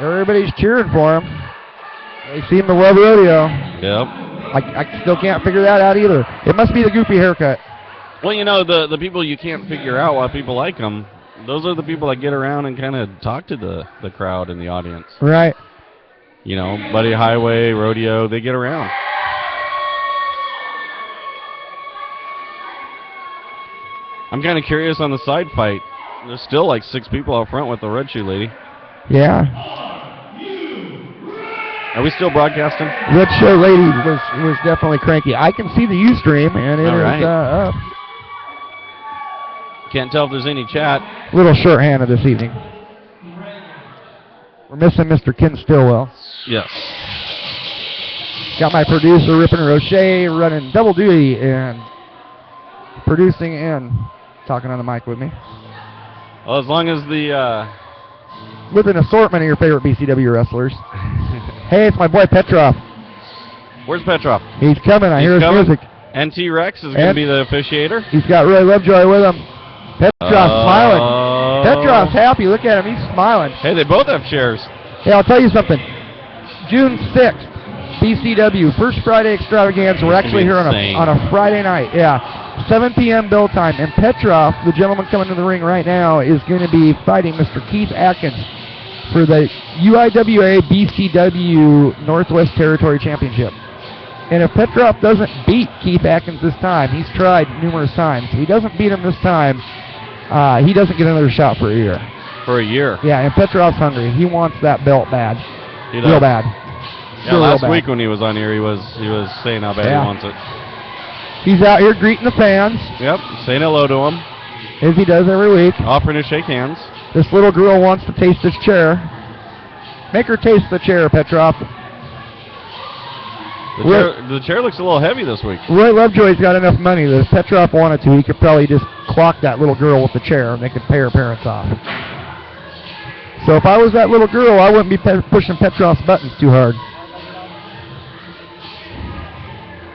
Everybody's cheering for him. They seem to love Rodeo. Yep. I still can't figure that out either. It must be the goofy haircut. Well, you know, the people you can't figure out why people like them, those are the people that get around and kind of talk to the crowd and the audience. Right. You know, Buddy Highway, Rodeo, they get around. I'm kind of curious on the side fight. There's still like 6 people out front with the Red Shoe Lady. Yeah. Are we still broadcasting? Red Shoe Lady was definitely cranky. I can see the Ustream, and it is up. Can't tell if there's any chat. A little shorthanded this evening. We're missing Mr. Ken Stillwell. Yes. Got my producer, Ripon Roche, running double duty and producing and talking on the mic with me. Well, as long as the With an assortment of your favorite BCW wrestlers. Hey, it's my boy Petrov. where's Petrov? He's coming. I He's hear his coming? music. NT Rex is going to be the officiator. He's got Roy Lovejoy with him. Petrov's smiling. Petrov's happy. Look at him. He's smiling. Hey, they both have chairs. Hey, I'll tell you something. June 6th, BCW, First Friday Extravaganza. We're actually here on a Friday night. Yeah, 7 p.m. bill time. And Petrov, the gentleman coming to the ring right now, is going to be fighting Mr. Keith Atkins for the UIWA BCW Northwest Territory Championship. And if Petrov doesn't beat Keith Atkins this time, he's tried numerous times. If he doesn't beat him this time, he doesn't get another shot for a year. For a year. Yeah, and Petrov's hungry. He wants that belt bad. He does. Real bad. Yeah, Real last bad. week when he was on here, he was saying how bad Yeah. he wants it. He's out here greeting the fans, Yep, saying hello to him, as he does every week. offering to shake hands. This little girl wants to taste this chair. Make her taste the chair, Petrov. The chair looks a little heavy this week. Roy Lovejoy's got enough money that if Petrov wanted to, he could probably just clock that little girl with the chair and they could pay her parents off. So if I was that little girl, I wouldn't be pushing Petrov's buttons too hard.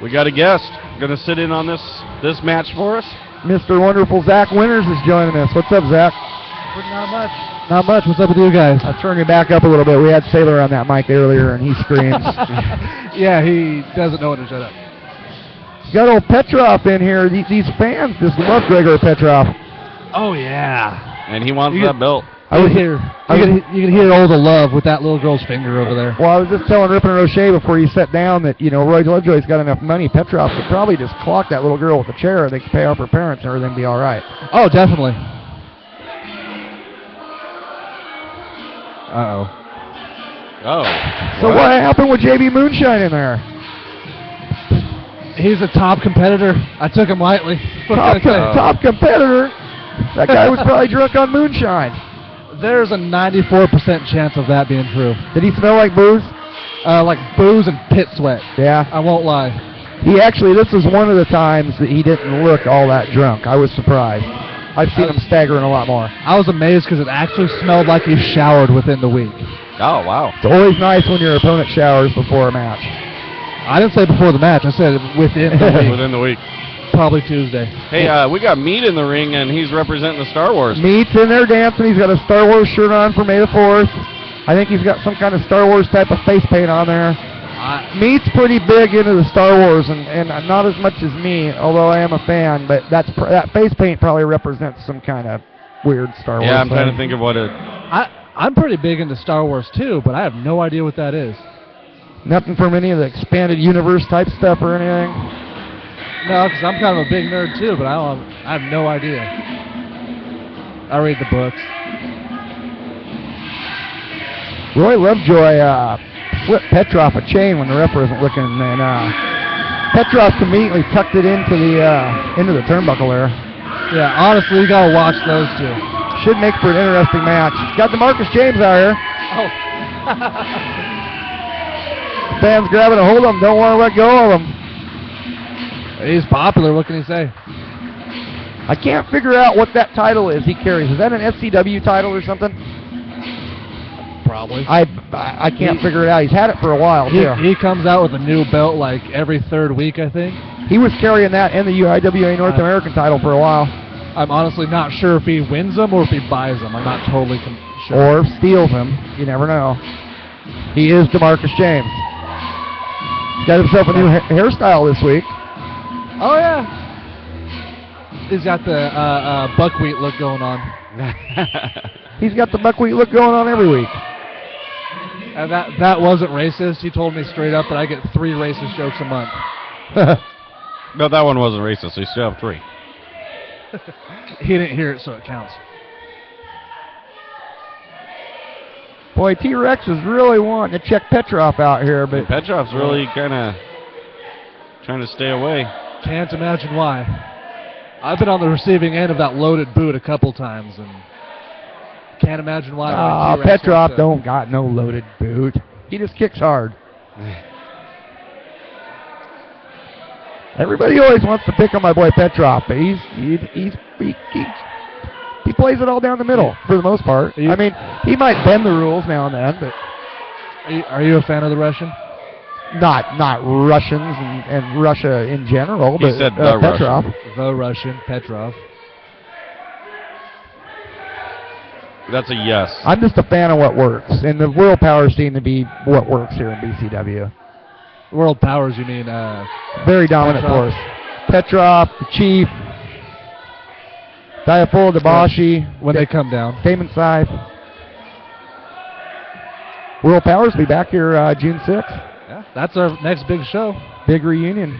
We got a guest going to sit in on this match for us. Mr. Wonderful Zach Winters is joining us. What's up, Zach? Not much. Not much. What's up with you guys? I'll turn you back up a little bit. We had Sailor on that mic earlier, and he screams. Yeah, he doesn't know when to shut up. Got old Petrov in here. These fans just love Gregor Petrov. Oh, yeah. And he wants You that get- belt. You can hear all the love with that little girl's finger over there. Well, I was just telling Ripon Roche before he sat down that, Roy Lovejoy's got enough money. Petrov could probably just clock that little girl with the chair. They could pay off her parents and everything would be all right. Oh, definitely. Uh-oh. Oh. So what happened with JB Moonshine in there? He's a top competitor. I took him lightly. What Top, can I say? top competitor. That guy was probably drunk on moonshine. There's a 94% chance of that being true. Did he smell like booze? Like booze and pit sweat. Yeah. I won't lie. This was one of the times that he didn't look all that drunk. I was surprised. I've seen him staggering a lot more. I was amazed because it actually smelled like he showered within the week. Oh, wow. It's always nice when your opponent showers before a match. I didn't say before the match. I said within the week. Within the week. Probably Tuesday. Hey, we got Meat in the ring, and he's representing the Star Wars. Meat's in there dancing. He's got a Star Wars shirt on for May the 4th. I think he's got some kind of Star Wars type of face paint on there. Meat's pretty big into the Star Wars, and not as much as me, although I am a fan, but that face paint probably represents some kind of weird Star Wars Yeah, I'm thing. trying to think of what it... I'm pretty big into Star Wars too, but I have no idea what that is. Nothing from any of the expanded universe type stuff or anything? No, because I'm kind of a big nerd too, but I have no idea. I read the books. Roy Lovejoy flipped Petrov a chain when the ref wasn't looking, and Petrov immediately tucked it into the turnbuckle there. Yeah, honestly, you gotta watch those two. Should make for an interesting match. Got DeMarcus James out here. Oh. Fans grabbing a hold of him, don't want to let go of him. He's popular, what can you say? I can't figure out what that title is he carries. Is that an SCW title or something? Probably. I can't figure it out. He's had it for a while, too. He comes out with a new belt like every third week, I think. He was carrying that and the UIWA North American title for a while. I'm honestly not sure if he wins them or if he buys them. I'm not totally sure. Or steals them. You never know. He is DeMarcus James. He's got himself a new hairstyle this week. Oh, yeah. He's got the buckwheat look going on. He's got the buckwheat look going on every week. And that wasn't racist. He told me straight up that I get 3 racist jokes a month. No, that one wasn't racist, so you still have 3. He didn't hear it, so it counts. Boy, T-Rex is really wanting to check Petrov out here, but Petrov's really kind of trying to stay away. Can't imagine why. I've been on the receiving end of that loaded boot a couple times, and can't imagine why. Petrov don't got no loaded boot. He just kicks hard. Everybody always wants to pick on my boy Petrov, but he plays it all down the middle for the most part. I mean, he might bend the rules now and then, but Are you a fan of the Russian? not Russians and Russia in general, He but said the Petrov. The Russian, Petrov. That's a yes. I'm just a fan of what works, and the world powers seem to be what works here in BCW. World powers, you mean? Very dominant Petrov. force. Petrov, the Chief, Diafola, Dabashi, When they come down. Damon Scythe. World Powers will be back here June 6th. Yeah, that's our next big show. Big reunion.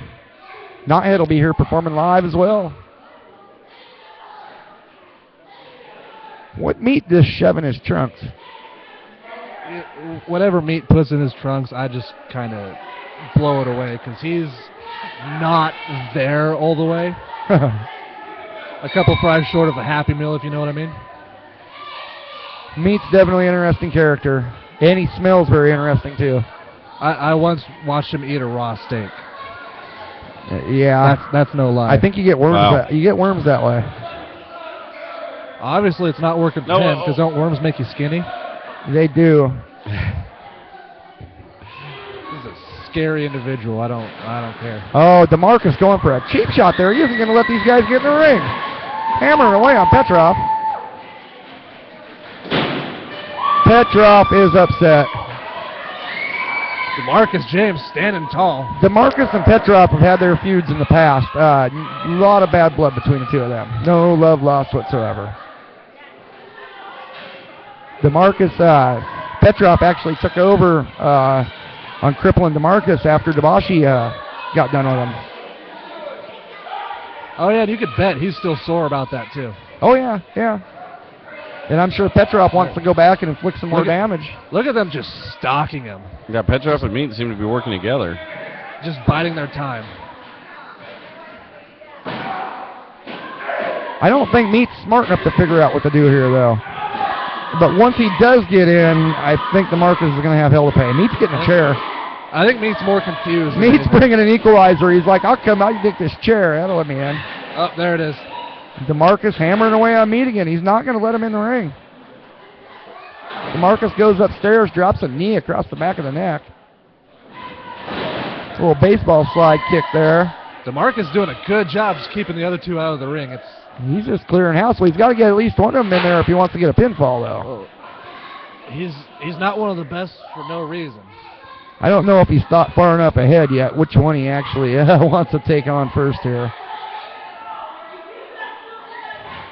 Knothead will be here performing live as well. What meat does shove in his trunks? Whatever meat puts in his trunks, I just kind of blow it away because he's not there all the way. A couple fries short of a Happy Meal, if you know what I mean. Meat's definitely an interesting character. And he smells very interesting too. I once watched him eat a raw steak. Yeah. That's no lie. I think you get worms. Wow. You get worms that way. Obviously, it's not working for No, him because don't worms make you skinny? They do. He's a scary individual. I don't care. Oh, DeMarcus going for a cheap shot there. He isn't going to let these guys get in the ring. Hammering away on Petrov. Petrov is upset. DeMarcus James standing tall. DeMarcus and Petrov have had their feuds in the past. A lot of bad blood between the two of them. No love lost whatsoever. DeMarcus, Petrov actually took over on crippling DeMarcus after Dabashi got done with him. Oh, yeah, and you could bet he's still sore about that, too. Oh, yeah, yeah. And I'm sure Petrov wants to go back and inflict some more damage. Look at them just stalking him. Yeah, Petrov and Meat seem to be working together. Just biding their time. I don't think Meat's smart enough to figure out what to do here, though. But once he does get in, I think DeMarcus is going to have hell to pay. Meat's getting a chair. I think Meat's more confused. than Meat's anything. bringing an equalizer. He's like, I'll come out, you take this chair. That'll let me in. Oh, there it is. DeMarcus hammering away on Meat again. He's not going to let him in the ring. DeMarcus goes upstairs, drops a knee across the back of the neck. A little baseball slide kick there. DeMarcus doing a good job just keeping the other two out of the ring. He's just clearing house. Well, he's got to get at least one of them in there if he wants to get a pinfall, though. He's not one of the best for no reason. I don't know if he's thought far enough ahead yet which one he actually wants to take on first here.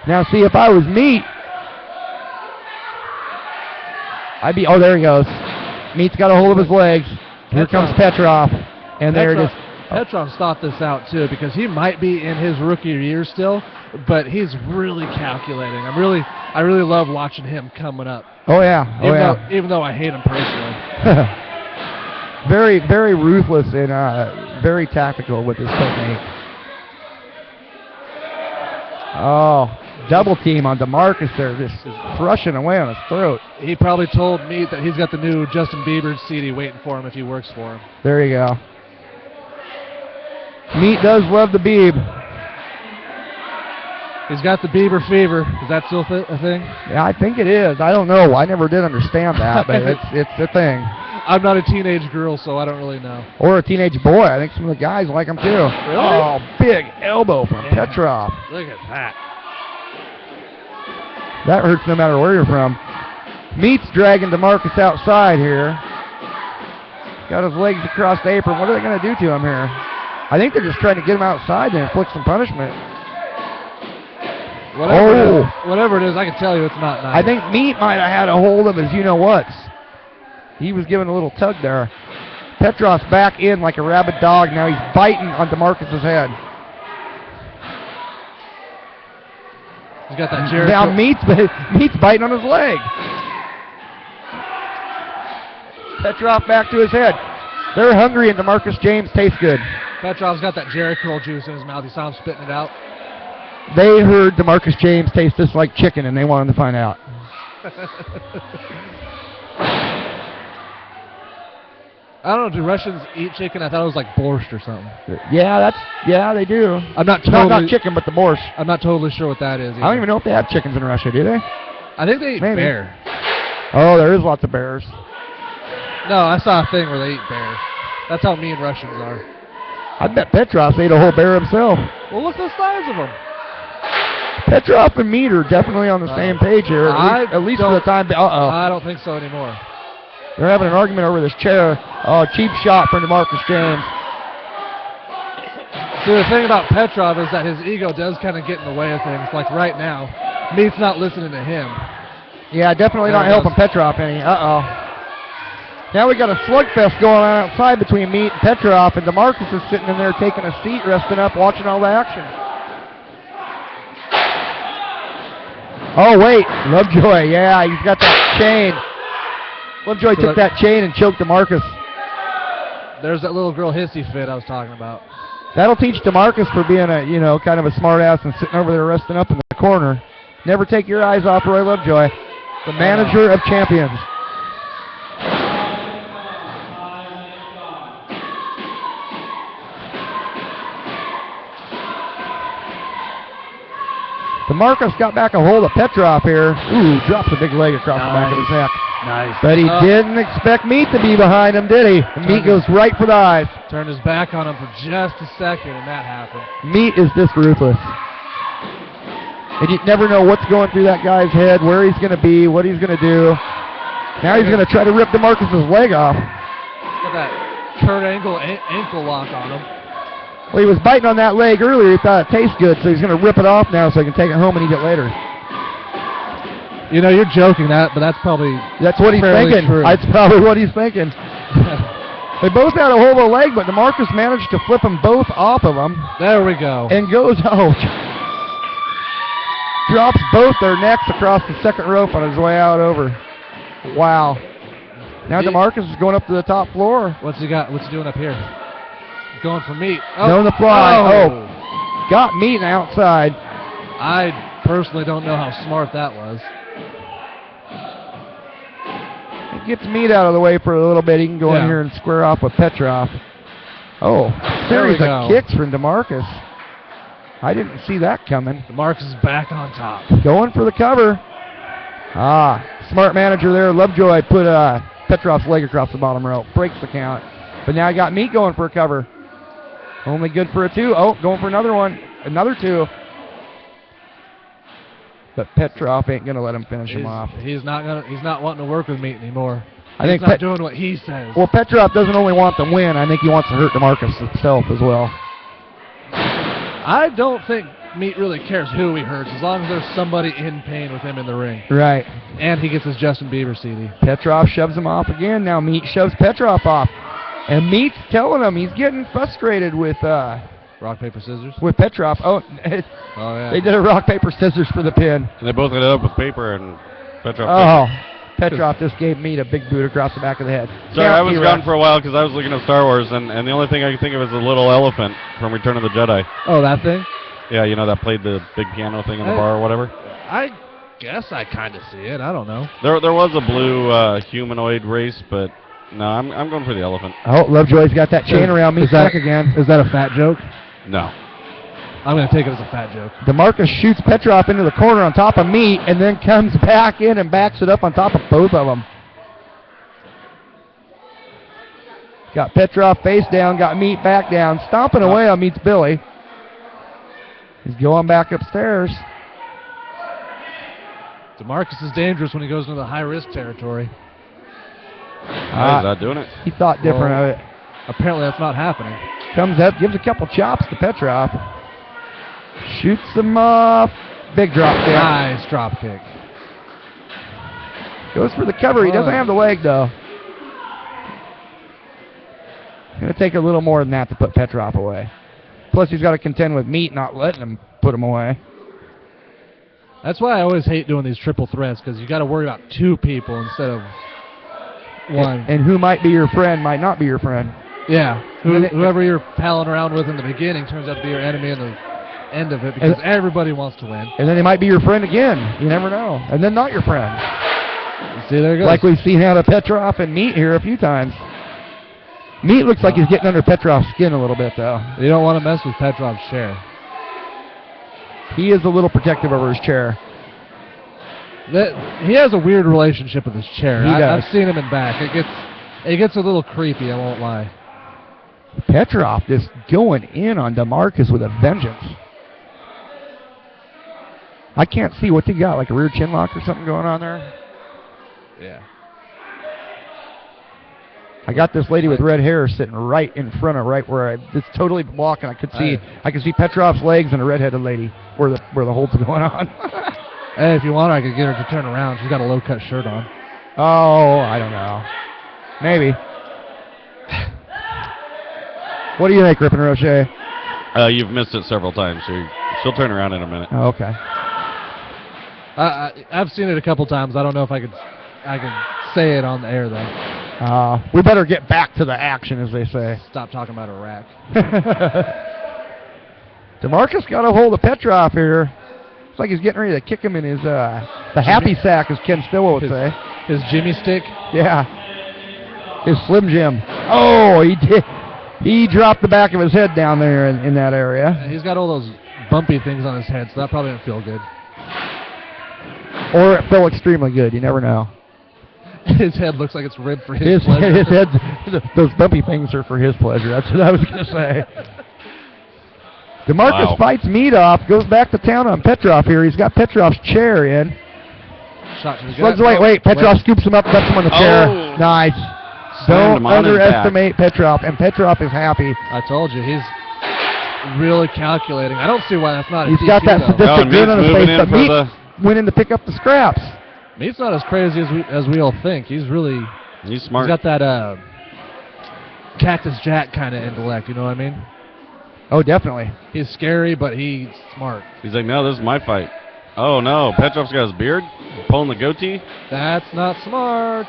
Now, see, if I was Meat, I'd be... Oh, there he goes. Meat's got a hold of his legs. Here comes Petrov. And there it is. Petrov's thought this out, too, because he might be in his rookie year still, but he's really calculating. I really love watching him coming up. Oh, yeah. Even though I hate him personally. Very, very ruthless and very tactical with his technique. Oh, double team on DeMarcus there, just crushing away on his throat. He probably told me that he's got the new Justin Bieber CD waiting for him if he works for him. There you go. Meat does love the Beeb. He's got the Bieber fever. Is that still a thing? Yeah, I think it is. I don't know. I never did understand that, but it's a thing. I'm not a teenage girl, so I don't really know. Or a teenage boy. I think some of the guys like him too. Really? Oh, big elbow from Petrov. Look at that. That hurts no matter where you're from. Meat's dragging DeMarcus outside here. Got his legs across the apron. What are they going to do to him here? I think they're just trying to get him outside and inflict some punishment. Whatever it is, I can tell you it's not nice. I think Meat might have had a hold of his you-know-whats. He was giving a little tug there. Petrov's back in like a rabid dog. Now he's biting on DeMarcus' head. He's got that Jericho. Now Meat's biting on his leg. Petrov back to his head. They're hungry and DeMarcus James tastes good. Petrov's got that Jericho juice in his mouth. He saw him spitting it out. They heard DeMarcus James tastes just like chicken and they wanted to find out. I don't know. Do Russians eat chicken? I thought it was like borscht or something. Yeah, they do. I'm not Not totally. chicken, but the borscht. I'm not totally sure what that is. I don't even know if they have chickens in Russia, do they? I think they eat Maybe. bear. Oh, there is lots of bears. No, I saw a thing where they eat bear. That's how mean Russians are. I bet Petrov ate a whole bear himself. Well, look at the size of them. Petrov and Meat are definitely on the same page here. At least for the time. Uh-oh. I don't think so anymore. They're having an argument over this chair. Oh, cheap shot from DeMarcus James. See, the thing about Petrov is that his ego does kind of get in the way of things. Like right now, Meat's not listening to him. Yeah, definitely There not it helping goes. Petrov any. Uh-oh. Now we got a slugfest going on outside between Meat and Petrov, and DeMarcus is sitting in there taking a seat, resting up, watching all the action. Oh, wait. Lovejoy, yeah, he's got that chain. Lovejoy So took that chain and choked DeMarcus. There's that little girl hissy fit I was talking about. That'll teach DeMarcus for being a, kind of a smart ass and sitting over there resting up in the corner. Never take your eyes off Roy Lovejoy, the manager of champions. DeMarcus got back a hold of Petrov here. Ooh, drops a big leg across the back of his neck. Nice. But he didn't expect Meat to be behind him, did he? And Meat goes right for the eyes. Turned his back on him for just a second, and that happened. Meat is this ruthless. And you never know what's going through that guy's head, where he's going to be, what he's going to do. Now he's going to try to rip DeMarcus' leg off. Got that Kurt Angle ankle lock on him. Well, he was biting on that leg earlier. He thought it tastes good, so he's going to rip it off now so he can take it home and eat it later. You know, you're joking that, but that's probably That's what he's fairly thinking. true. That's probably what he's thinking. They both had a hold of the leg, but DeMarcus managed to flip them both off of him There we go. and goes out. Drops both their necks across the second rope on his way out over. Wow. Now DeMarcus is going up to the top floor. What's he got? What's he doing up here? Going for Meat. No, the fly. Oh. Got Meat outside. I personally don't know how smart that was. He gets Meat out of the way for a little bit. He can go in Yeah. here and square off with Petrov. Oh, There we series go. of kicks from DeMarcus. I didn't see that coming. DeMarcus is back on top. Going for the cover. Ah, smart manager there. Lovejoy put Petrov's leg across the bottom rope. Breaks the count. But now I got Meat going for a cover. Only good for a 2. Oh, going for another one. Another 2. But Petrov ain't going to let him finish him off. He's not wanting to work with Meat anymore. I think He's not doing what he says. Well, Petrov doesn't only want the win. I think he wants to hurt DeMarcus himself as well. I don't think Meat really cares who he hurts, as long as there's somebody in pain with him in the ring. Right. And he gets his Justin Bieber CD. Petrov shoves him off again. Now Meat shoves Petrov off. And Meat's telling him he's getting frustrated with Rock, paper, scissors. Petrov. Oh, Oh, yeah. they did a rock, paper, scissors for the pin. And they both ended up with paper and Petrov. Oh, Petrov just gave Meat a big boot across the back of the head. Sorry, I was Count, gone T-Rex. for a while because I was looking at Star Wars, and the only thing I could think of is the little elephant from Return of the Jedi. Oh, that thing? Yeah, you know, that played the big piano thing in the Hey. bar or whatever. I guess I kind of see it. I don't know. There was a blue humanoid race, but no, I'm going for the elephant. Oh, Lovejoy's got that chain around Meat's neck again. Is that a fat joke? No. I'm going to take it as a fat joke. DeMarcus shoots Petrov into the corner on top of Meat and then comes back in and backs it up on top of both of them. Got Petrov face down, got Meat back down, stomping away on Meat's Billy. He's going back upstairs. DeMarcus is dangerous when he goes into the high-risk territory. He's not doing it. He thought different of it. Apparently that's not happening. Comes up, gives a couple chops to Petrov. Shoots him off. Big drop kick. Nice drop kick. Goes for the cover. He doesn't have the leg, though. Going to take a little more than that to put Petrov away. Plus, he's got to contend with Meat not letting him put him away. That's why I always hate doing these triple threats, because you got to worry about 2 people instead of 1. And who might be your friend might not be your friend. Yeah. And then- Whoever you're palling around with in the beginning turns out to be your enemy in the end of it, because everybody wants to win. And then they might be your friend again. You never know. And then not your friend. You see, there it goes. Like we've seen out of Petrov and Meat here a few times. Meat looks like he's getting under Petrov's skin a little bit, though. You don't want to mess with Petrov's chair. He is a little protective over his chair. He has a weird relationship with his chair. He does. I've seen him in back. It gets a little creepy, I won't lie. Petrov just going in on DeMarcus with a vengeance. I can't see what's he got, like a rear chin lock or something going on there. Yeah. I got this lady with red hair sitting right in front of where it's totally blocking. I could see Petrov's legs and a redheaded lady where the hold's going on. Hey, if you want, I could get her to turn around. She's got a low-cut shirt on. Oh, I don't know. Maybe. What do you think, Ripon Roche? You've missed it several times, so she'll turn around in a minute. Oh, okay. I've seen it a couple times. I don't know if I could say it on the air, though. We better get back to the action, as they say. Stop talking about Iraq. DeMarcus got a hold of Petrov here. It's like he's getting ready to kick him in his the happy sack, as Ken Stillwell would say. His Jimmy stick? Yeah. His Slim Jim. Oh, he did. He dropped the back of his head down there in that area. He's got all those bumpy things on his head, so that probably didn't feel good. Or it felt extremely good. You never know. His head looks like it's ribbed for his pleasure. His head, those bumpy things are for his pleasure. That's what I was going to say. DeMarcus fights Meat off, goes back to town on Petrov here. He's got Petrov's chair in. Shot to the gut. Wait. Petrov scoops him up, ducks him on the chair. Nice. Don't underestimate Petrov, and Petrov is happy. I told you, he's really calculating. I don't see why that's not. He's got that sadistic grin on his face, but Meat went in to pick up the scraps. Meat's not as crazy as we all think. He's smart. He's got that Cactus Jack kind of intellect. You know what I mean? Oh, definitely. He's scary, but he's smart. He's like, no, this is my fight. Oh no, Petrov's got his beard, pulling the goatee. That's not smart.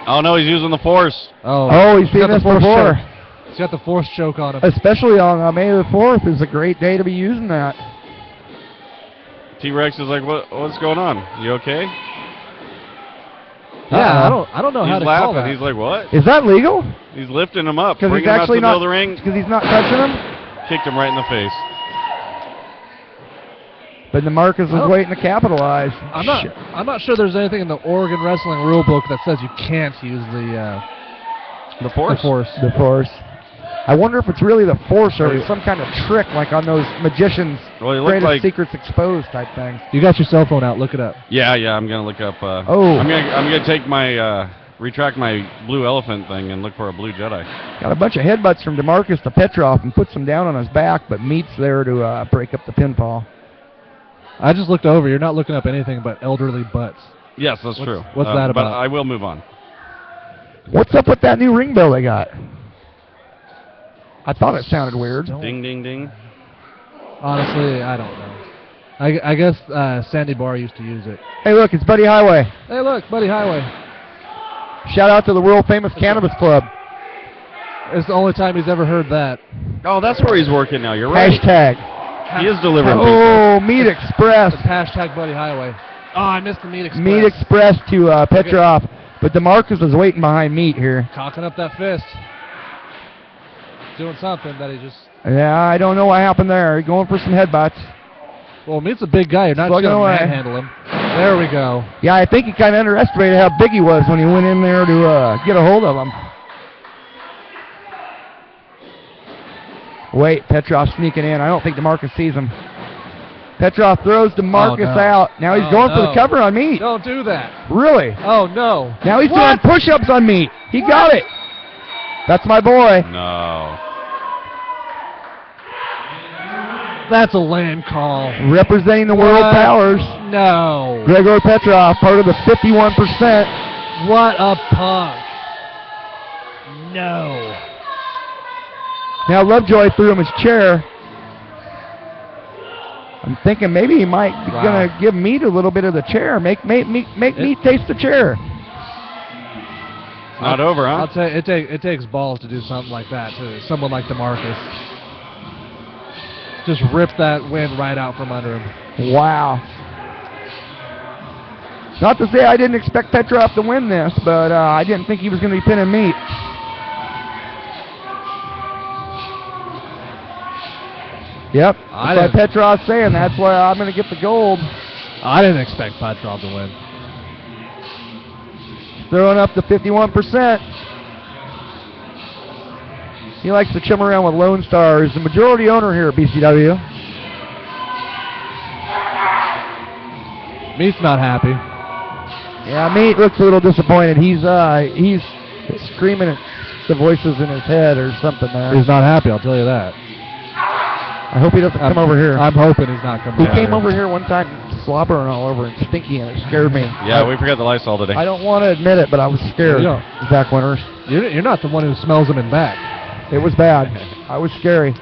Oh no, he's using the force. Oh, he's seen this before. He's got the force choke on him. Especially on May the 4th is a great day to be using that. T-Rex is like, what's going on? You okay? Yeah, I don't know how to call that. He's like, what? Is that legal? He's lifting him up, Because bringing he's him out to actually the middle of the ring. Because he's not touching him. Kicked him right in the face. But DeMarcus was waiting to capitalize. I'm not sure there's anything in the Oregon Wrestling Rule Book that says you can't use the force. The force. I wonder if it's really the force or it's some kind of trick, like on those magicians' greatest secrets exposed type things. You got your cell phone out. Look it up. Yeah, I'm gonna look up. I'm gonna take my retract my blue elephant thing and look for a blue Jedi. Got a bunch of headbutts from DeMarcus to Petrov and puts him down on his back, but Meat's there to break up the pinfall. I just looked over. You're not looking up anything but elderly butts. Yes, that's true. What's that about? But I will move on. What's up with that new ring bell they got? I thought it sounded weird. Ding, ding, ding. Honestly, I don't know. I guess Sandy Barr used to use it. Hey, look, it's Buddy Highway. Hey, look, Buddy Highway. Shout out to the world-famous Cannabis Club. It's the only time he's ever heard that. Oh, that's where he's working now. You're right. Hashtag. He is delivering Oh, Meat Express. It's hashtag Buddy Highway. Oh, I missed the Meat Express. Meat Express to Petrov. But DeMarcus was waiting behind Meat here. Cocking up that fist. Doing something that he just... Yeah, I don't know what happened there. Going for some headbutts. Well, Meat's a big guy. You're not just going to manhandle him. There we go. Yeah, I think he kind of underestimated how big he was when he went in there to get a hold of him. Wait, Petrov sneaking in. I don't think DeMarcus sees him. Petrov throws DeMarcus out. Now he's going for the cover on Meat. Don't do that. Really? Oh, no. Now he's doing push-ups on Meat. He got it. That's my boy. No. That's a lame call. Representing the world powers. No. Grigor Petrov, part of the 51%. What a punk. No. Now Lovejoy threw him his chair. I'm thinking maybe he might be going to give Meat a little bit of the chair. Make Meat taste the chair. It's not over, huh? I'll tell you, it takes balls to do something like that to someone like DeMarcus. Just rip that wind right out from under him. Wow. Not to say I didn't expect Petrov to win this, but I didn't think he was going to be pinning Meat. Yep. I That's didn't- what Petrov's saying. That's why I'm going to get the gold. I didn't expect Petrov to win. Throwing up to 51%. He likes to chum around with Lone Star. He's the majority owner here at BCW. Meat's not happy. Yeah, Meat looks a little disappointed. He's screaming at the voices in his head or something there. He's not happy, I'll tell you that. I hope he doesn't come over here. I'm hoping he's not coming He over came here. over here one time slobbering all over and stinky, and it scared me. Yeah, we forgot the Lysol today. I don't want to admit it, but I was scared. You don't. Zach Winters. You're not the one who smells them in back. It was bad. I was scary.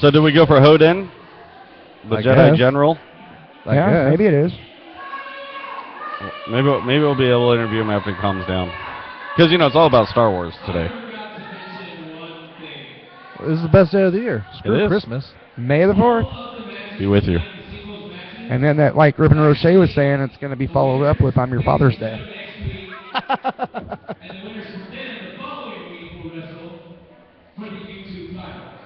So did we go for Hoden, the I Jedi guess. General? I Yeah, guess. maybe it is. Maybe we'll be able to interview him after he calms down. Because, it's all about Star Wars today. This is the best day of the year. It Screw is. Christmas. May the 4th. Be with you. And then that, like Ribbon Roche was saying, it's going to be followed up with I'm Your Father's Day.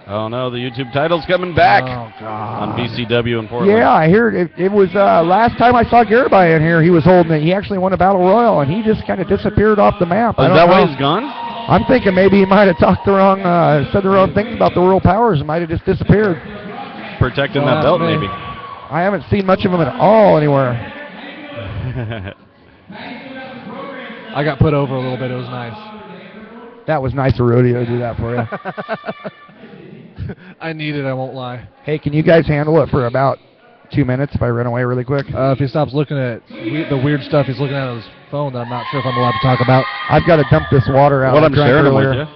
Oh, no, the YouTube title's coming back Oh, God. on BCW in Portland. Yeah, I heard it was last time I saw Garibay in here, he was holding it. He actually won a Battle Royal, and he just kind of disappeared off the map. I Is don't that why know. he's gone? I'm thinking maybe he might have talked the wrong, said the wrong things about the World Powers and might have just disappeared. Protecting Well, that belt, maybe. maybe. I haven't seen much of him at all anywhere. I got put over a little bit. It was nice. That was nice of Rodeo to do that for you. I need it, I won't lie. Hey, can you guys handle it for about 2 minutes if I run away really quick? If he stops looking at the weird stuff he's looking at on his phone that I'm not sure if I'm allowed to talk about. I've got to dump this water out. What I I'm drank sharing them earlier. with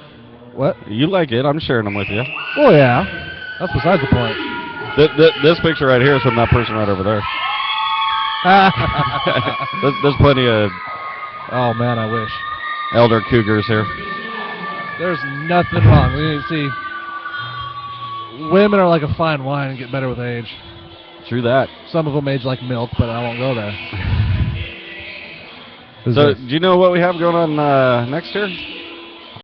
you. What? You like it, I'm sharing them with you. Oh, yeah. That's besides the point. This picture right here is from that person right over there. There's plenty of Oh, man, I wish. elder cougars here. There's nothing wrong. We see, women are like a fine wine and get better with age. True that. Some of them age like milk, but I won't go there. So, do you know what we have going on next year?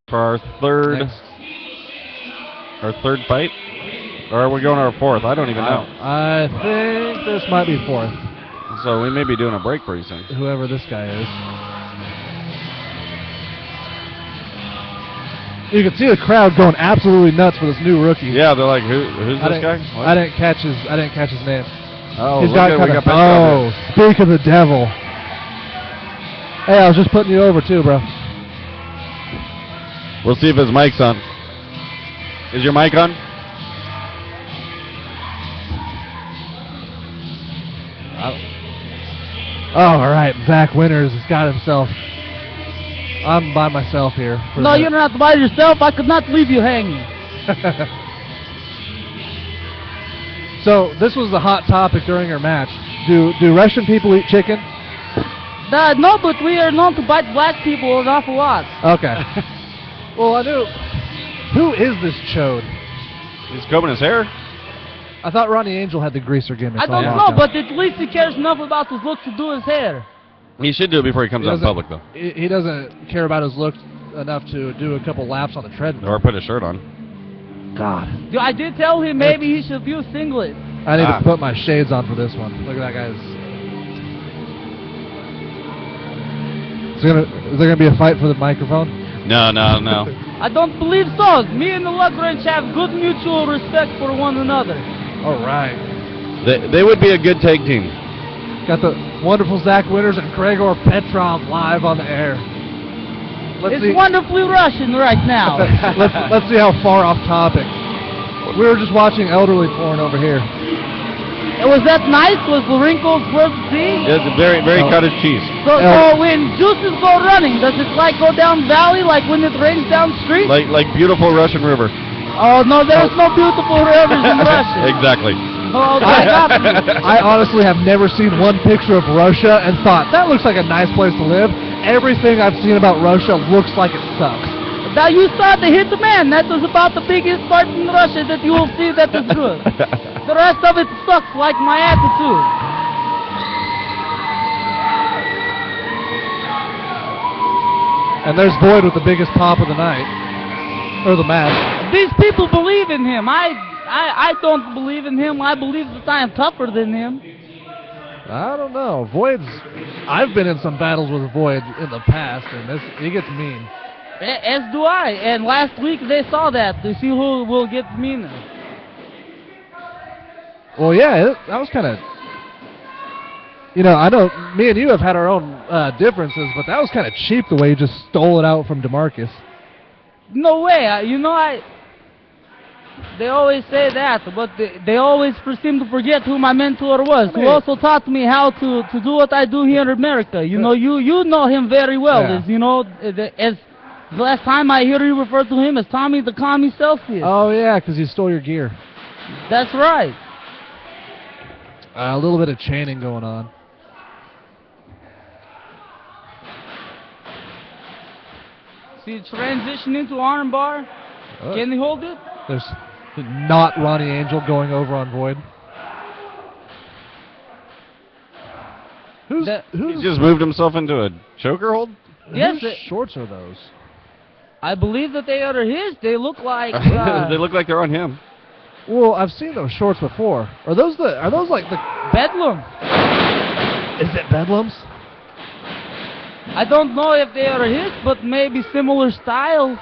For our third fight? Or are we going our fourth? I don't even know. I think this might be fourth. So we may be doing a break pretty soon. Whoever this guy is. You can see the crowd going absolutely nuts for this new rookie. Yeah, they're like, who's I this guy? didn't, What? I didn't catch his name. Oh, He's look got at- kind we of. got Petrov Oh, speak of the devil. Hey, I was just putting you over too, bro. here. We'll see if his mic's on. Is your mic on? All right, Zach Winters has got himself. I'm by myself here. for No, the- you're not by yourself. I could not leave you hanging. So this was the hot topic during our match. Do Russian people eat chicken? No, but we are known to bite black people an awful lot. Okay. Well, I knew. Who is this chode? He's combing his hair. I thought Ronnie Angel had the greaser gimmick. I don't all know, locked but down. at least he cares enough about his looks to do his hair. He should do it before he comes He out in doesn't- public, though. He doesn't care about his looks enough to do a couple laps on the treadmill. Or put a shirt on. God. I did tell him maybe he should use singlet. I need Ah. to put my shades on for this one. Look at that guy's. Is there gonna be a fight for the microphone? No, no, no. I don't believe so. Me and the Lugrange have good mutual respect for one another. All right. They would be a good tag team. Got the wonderful Zach Winters and Gregor Petrov live on the air. Let's It's see. wonderfully Russian right now. let's see how far off topic. We were just watching elderly porn over here. Was that nice? Was the wrinkles worth seeing? It's very, very Oh. cottage cheese. So when juices go running, does it like go down valley like when it rains down street? Like beautiful Russian river. Oh no, there's no beautiful rivers in Russia. Exactly. Oh, I got you. I honestly have never seen one picture of Russia and thought, that looks like a nice place to live. Everything I've seen about Russia looks like it sucks. Now you saw the hit man. That was about the biggest part in Russia that you will see that is good. The rest of it sucks like my attitude. And there's Boyd with the biggest pop of the night. Or the match. These people believe in him. I I don't believe in him. I believe that I am tougher than him. I don't know. Void's. I've been in some battles with Void in the past, and he gets mean. As do I. And last week they saw that. They see who will get meaner. Well, yeah, that was kind of. I know me and you have had our own differences, but that was kind of cheap the way you just stole it out from DeMarcus. No way. They always say that, but they always seem to forget who my mentor was, who also taught me how to do what I do here in America. You know him very well. Yeah. As the last time I hear you refer to him as Tommy the Commie Celsius. Oh, yeah, because he stole your gear. That's right. A little bit of chaining going on. See, transition into armbar. Can he hold it? There's not Ronnie Angel going over on Void. He just moved himself into a choker hold? Yes. Whose shorts are those? I believe that they are his. They look like... They look like they're on him. Well, I've seen those shorts before. Are those like the... Bedlam. Is it Bedlam's? I don't know if they are his, but maybe similar style.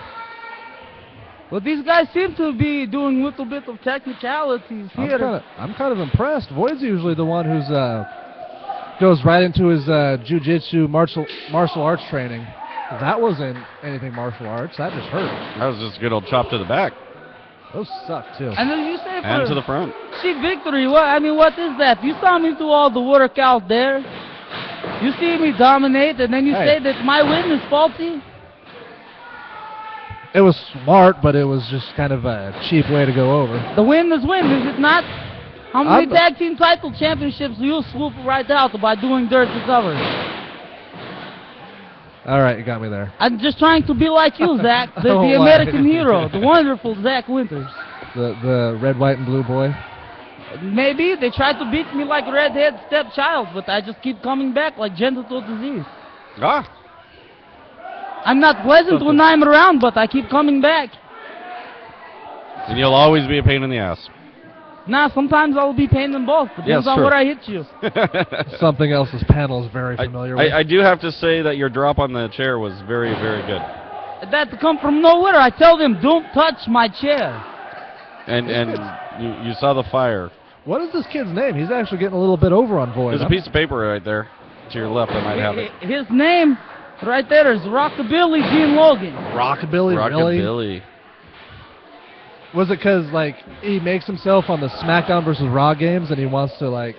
But these guys seem to be doing a little bit of technicalities here. I'm kind of impressed. Void's usually the one who's goes right into his jiu-jitsu martial arts training. That wasn't anything martial arts. That just hurt. That was just a good old chop to the back. Those suck, too. And then you say And to the front. See, victory, what is that? You saw me do all the work out there. You see me dominate, and then you say that my win is faulty? It was smart, but it was just kind of a cheap way to go over. The win is it not? How many tag team title championships do you swoop right out by doing dirty covers? All right, you got me there. I'm just trying to be like you, Zach, the American hero, the wonderful Zach Winters. The red, white, and blue boy. Maybe they tried to beat me like a redhead stepchild, but I just keep coming back like genital disease. I'm not pleasant when I'm around, but I keep coming back. And you'll always be a pain in the ass. Nah, sometimes I'll be pain in both. Depends on where I hit you. Something else this panel is very familiar with. I do have to say that your drop on the chair was very, very good. That come from nowhere. I tell them, don't touch my chair. And you saw the fire. What is this kid's name? He's actually getting a little bit over on Void. There's a piece of paper right there. To your left, I might have it. His name right there is Rockabilly Dean Logan. Rockabilly, really? Rockabilly. Was it because, he makes himself on the SmackDown versus Raw games and he wants to,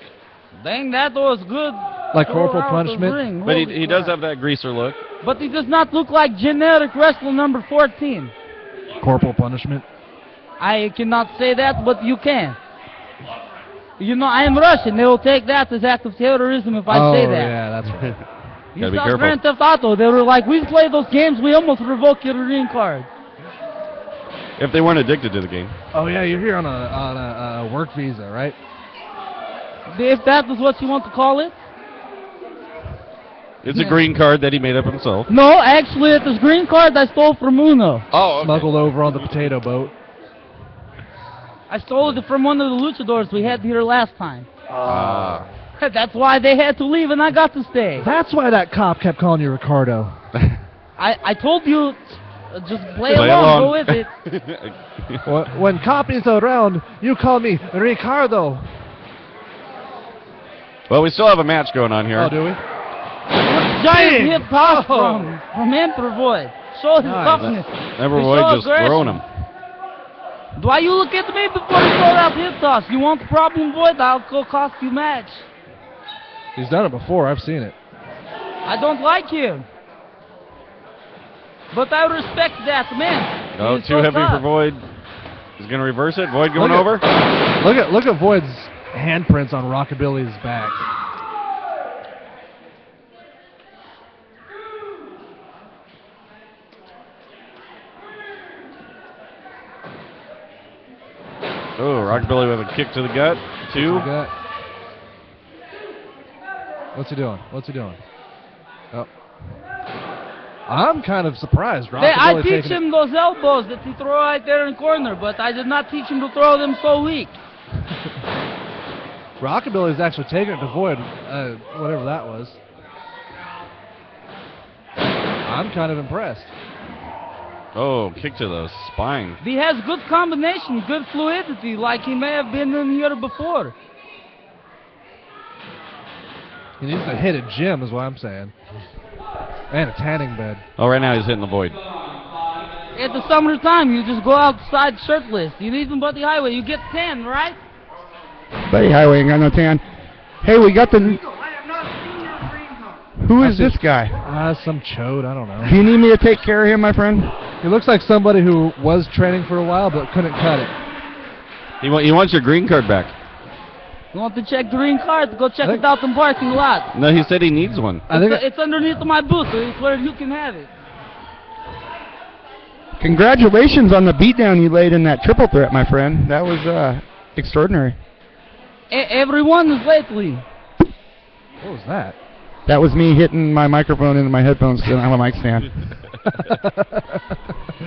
Dang, that was good. Like corporal punishment? But he does have that greaser look. But he does not look like generic wrestler number 14. Corporal punishment? I cannot say that, but you can. I am Russian. They will take that as act of terrorism if I say that. Oh, yeah, that's right. You saw Grand Theft Auto. They were like, we play those games, we almost revoke your green card. If they weren't addicted to the game. Oh, yeah, you're here on a work visa, right? If that is what you want to call it. It's a green card that he made up himself. No, actually, it's a green card I stole from Uno. Oh, okay. Smuggled over on the potato boat. I stole it from one of the luchadors we had here last time. That's why they had to leave and I got to stay. That's why that cop kept calling you Ricardo. I told you, just play along, go with it. When cop is around, you call me Ricardo. Well, we still have a match going on here. Oh, do we? Giant hip toss from Emperor Void. Show his toughness. Emperor Void just throwing him. Why you look at me before you throw that hip toss? You want the problem, Void? I'll go cost you match. He's done it before. I've seen it. I don't like him. But I respect that man. Oh, too heavy for Void. He's going to reverse it. Void going over. Look at Void's handprints on Rockabilly's back. Oh, Rockabilly with a kick to the gut. 2. What's he doing? What's he doing? Oh. I'm kind of surprised. I Rockabilly teach taking him those elbows that he throw right there in the corner, but I did not teach him to throw them so weak. Rockabilly's actually taking it to Void, whatever that was. I'm kind of impressed. Oh, kick to the spine. He has good combination, good fluidity, like he may have been in here before. He needs to hit a gym, is what I'm saying. And a tanning bed. Oh, right now he's hitting the void. At the summertime, you just go outside shirtless. You leave him Buddy Highway, you get tan, right? Buddy Highway ain't got no tan. Hey, we got the... Who is this guy? Some chode, I don't know. Do you need me to take care of him, my friend? He looks like somebody who was training for a while but couldn't cut it. He wants your green card back. You want to check green card? Go check it out in parking lot. No, he said he needs one. It's underneath my boot, so it's where you can have it. Congratulations on the beatdown you laid in that triple threat, my friend. That was extraordinary. Everyone is lately. What was that? That was me hitting my microphone into my headphones because I don't have a mic stand.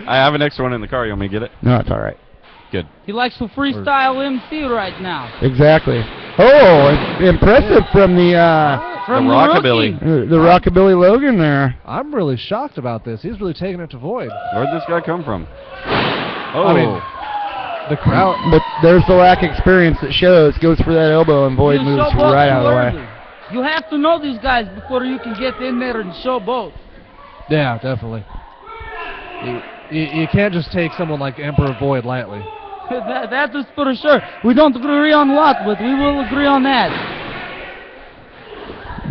I have an extra one in the car. You want me to get it? No, it's all right. Good. He likes to freestyle MC right now. Exactly. Oh, impressive from the Rockabilly. The Rockabilly Logan there. I'm really shocked about this. He's really taking it to Void. Where'd this guy come from? Oh. I mean, the crowd. But there's the lack of experience that shows. Goes for that elbow and Void You moves show both right out of the too way. early. You have to know these guys before you can get in there and show both. Yeah, definitely. You can't just take someone like Emperor Void lightly. That is for sure. We don't agree on a lot, but we will agree on that.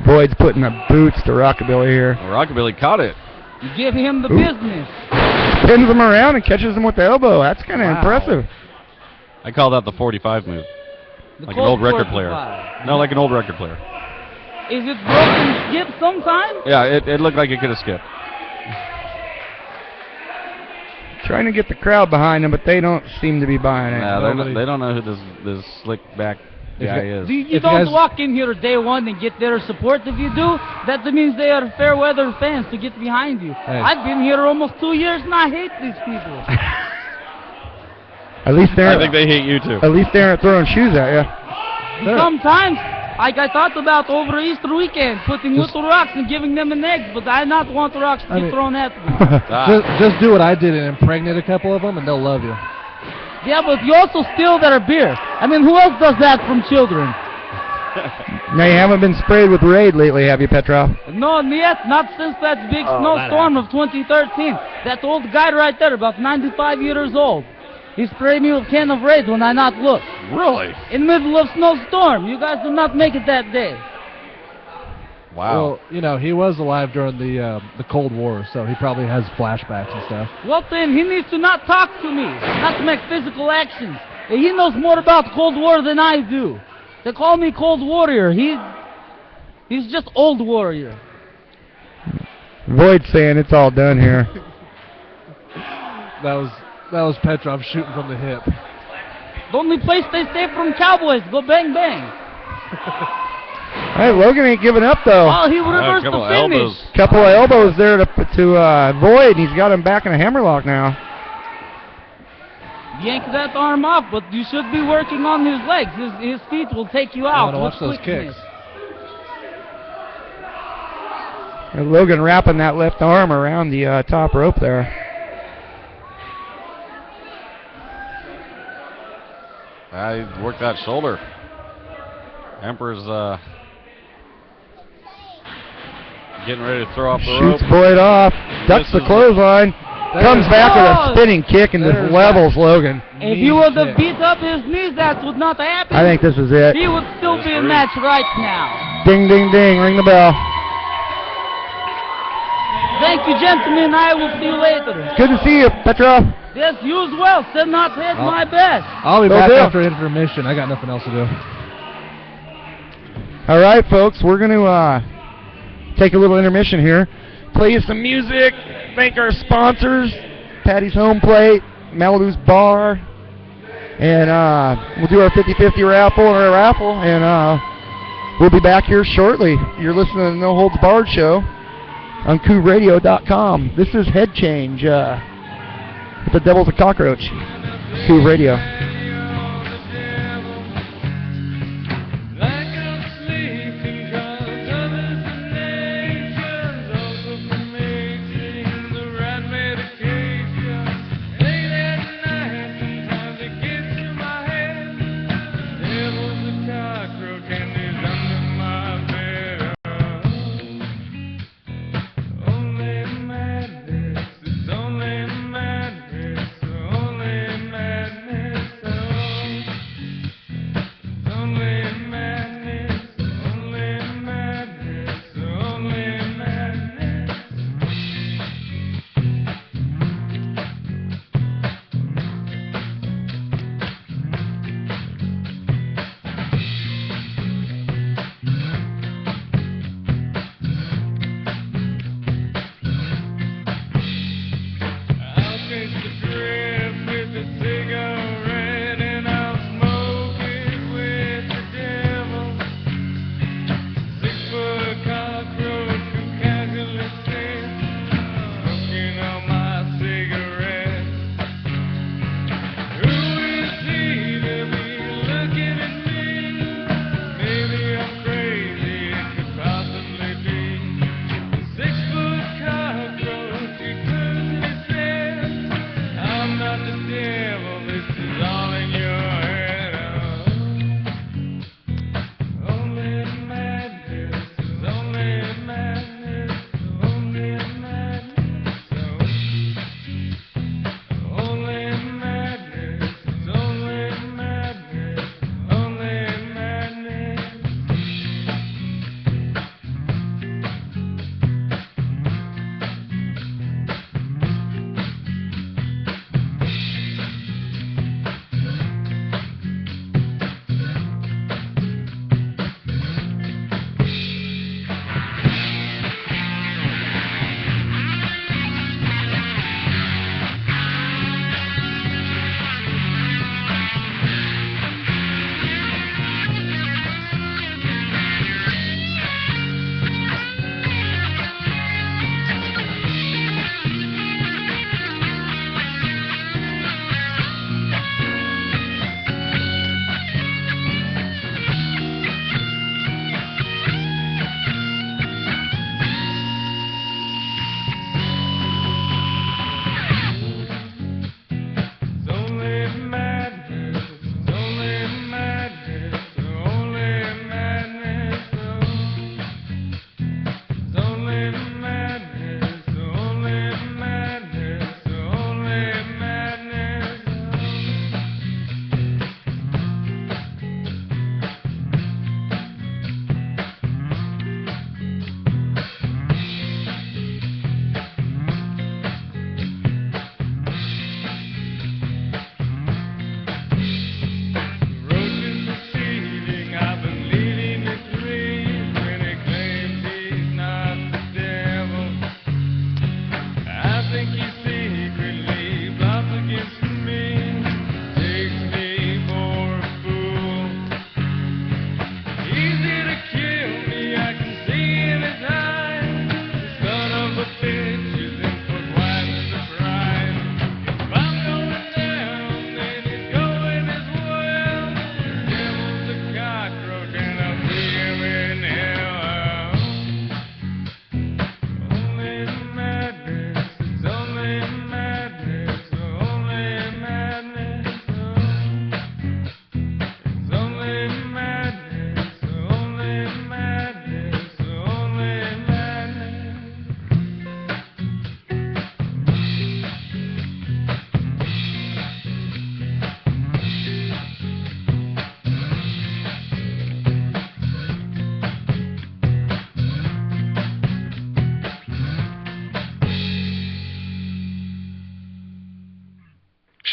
Void's putting the boots to Rockabilly here. Rockabilly caught it. You give him the business. Spins him around and catches him with the elbow. That's kind of impressive. I call that the 45 move. The Like an old Colt record 45. player. No, like an old record player. Is it broken skip sometime? Yeah, it looked like it could have skipped. Trying to get the crowd behind him, but they don't seem to be buying it. Nah, they don't know who this slick back guy is. You don't walk in here day one and get their support. If you do, that means they are fair weather fans to get behind you. Hey. I've been here almost 2 years and I hate these people. At least I think they hate you too. At least they aren't throwing shoes at you. Sometimes, like I thought about over Easter weekend, putting little rocks and giving them an egg, but I not want the rocks to get thrown at me. Just do what I did and impregnate a couple of them, and they'll love you. Yeah, but you also steal their beer. I mean, who else does that from children? Now, you haven't been sprayed with Raid lately, have you, Petrov? No, yet, not since that big snowstorm of 2013. That old guy right there, about 95 years old. He sprayed me with a can of Raid when I not look. Really? In the middle of snowstorm. You guys did not make it that day. Wow. Well, you know, he was alive during the Cold War, so he probably has flashbacks and stuff. Well, then, he needs to not talk to me, not to make physical actions. He knows more about Cold War than I do. They call me Cold Warrior. He's just Old Warrior. Void saying it's all done here. That was Petrov shooting from the hip. The only place they stay from Cowboys, go bang bang. Hey, Logan ain't giving up though. Oh, he reversed the finish. Couple of elbows there to Void, and he's got him back in a hammerlock now. Yank that arm off, but you should be working on his legs. His feet will take you out. I want to watch those quickness. kicks. And Logan wrapping that left arm around the top rope there. I worked that shoulder. Emperor's getting ready to throw off the rope. Shoots Void off, ducks the clothesline, comes back with a spinning kick and just levels Logan. If he would have beat up his knees, that would not happen. I think this is it. He would still be in match right now. Ding, ding, ding, ring the bell. Thank you, gentlemen. I will see you later. Good to see you, Petrov. Yes, you as well. Send not had my best. I'll be Will back do. after intermission. I got nothing else to do. All right, folks, we're going to take a little intermission here. Play you some music. Thank our sponsors, Patty's Home Plate, Malibu's Bar, and we'll do our 50-50 raffle, and we'll be back here shortly. You're listening to the No Holds Barred Show on CoolRadio.com. This is Head Change with the Devil's a Cockroach. Cool Radio.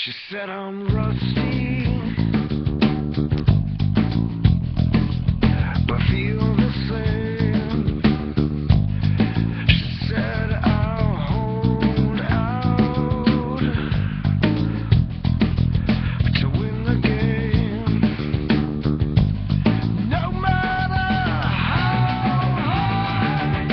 She said I'm rusty, but feel the same. She said I'll hold out to win the game, no matter how hard,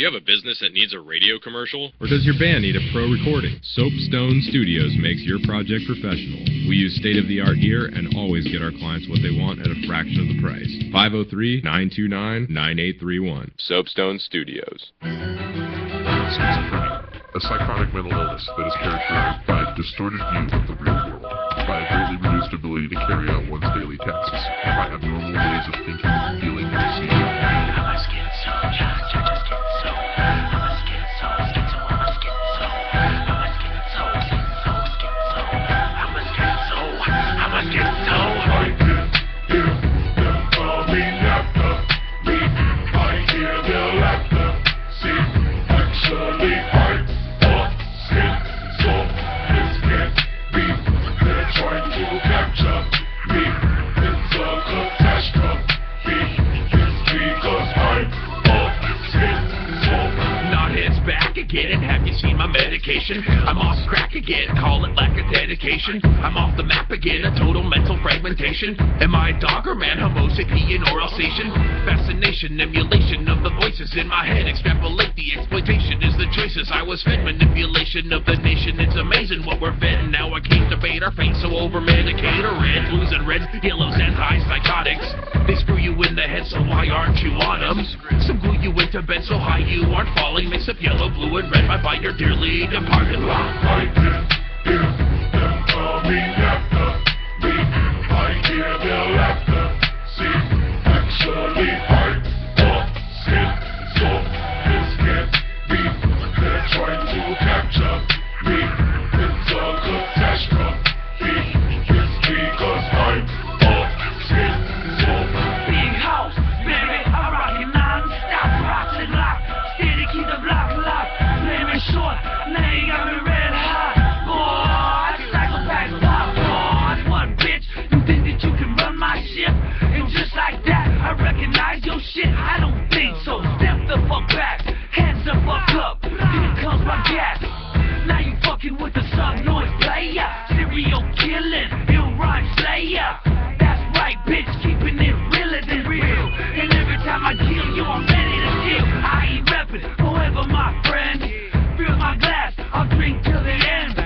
Do you have a business that needs a radio commercial? Or does your band need a pro recording? Soapstone Studios makes your project professional. We use state-of-the-art gear and always get our clients what they want at a fraction of the price. 503-929-9831. Soapstone Studios. Schizophrenia, a psychotic mental illness that is characterized by a distorted view of the real world, by a greatly reduced ability to carry out one's daily tasks, by abnormal ways of thinking, feeling, and seeing. I'm a schizo, just a schizo. I'm a schizo, schizo, I'm a schizo. I'm a schizo, schizo, schizo. I'm a schizo, I'm a schizo. I can hear them coming after me. I hear their laughter. See, actually, I'm a schizo. This can't be. They're trying to capture me. It's a catastrophe. It's because I'm a schizo. Knothead's back again. Have you seen my medication? I'm off crack again. Call it lack of dedication. I'm off the map again. A total mental fragmentation. Am I a dog or man? Homo sapien or Alsatian? Fascination, emulation of the voices in my head. Extrapolate the exploitation is the choices I was fed. Manipulation of the nation. It's amazing what we're fed. And now I can't debate our fate. So over medicate or red, blues and reds, yellows, antipsychotics. They screw you in the head, so why aren't you on them? Some glue you into bed so high you aren't falling. Mix up yellow, blue, and red. Bye-bye your dearly departed. I can hear them coming after me. I hear their laughter. See, actually, I'm a schizo. This can't be. They're trying to capture me. It's a catastrophe. It's because I'm a schizo. Big house, baby, I rock it non-stop. Rocks and lock, steady keep the block locked. Play me short, now you got me red hot. Boy, psychopath pop, boy. What bitch, you think that you can run my ship? And just like that, I recognize your shit. I don't think so. Step the fuck back, hands the fuck up. Here comes my gas. Now you fucking with the sub noise player. Serial killing, ill rhyme slayer. That's right, bitch, keeping it realer than real. And every time I kill you, I'm ready to deal. I ain't reppin', forever my friend. Fill my glass, I'll drink till the end.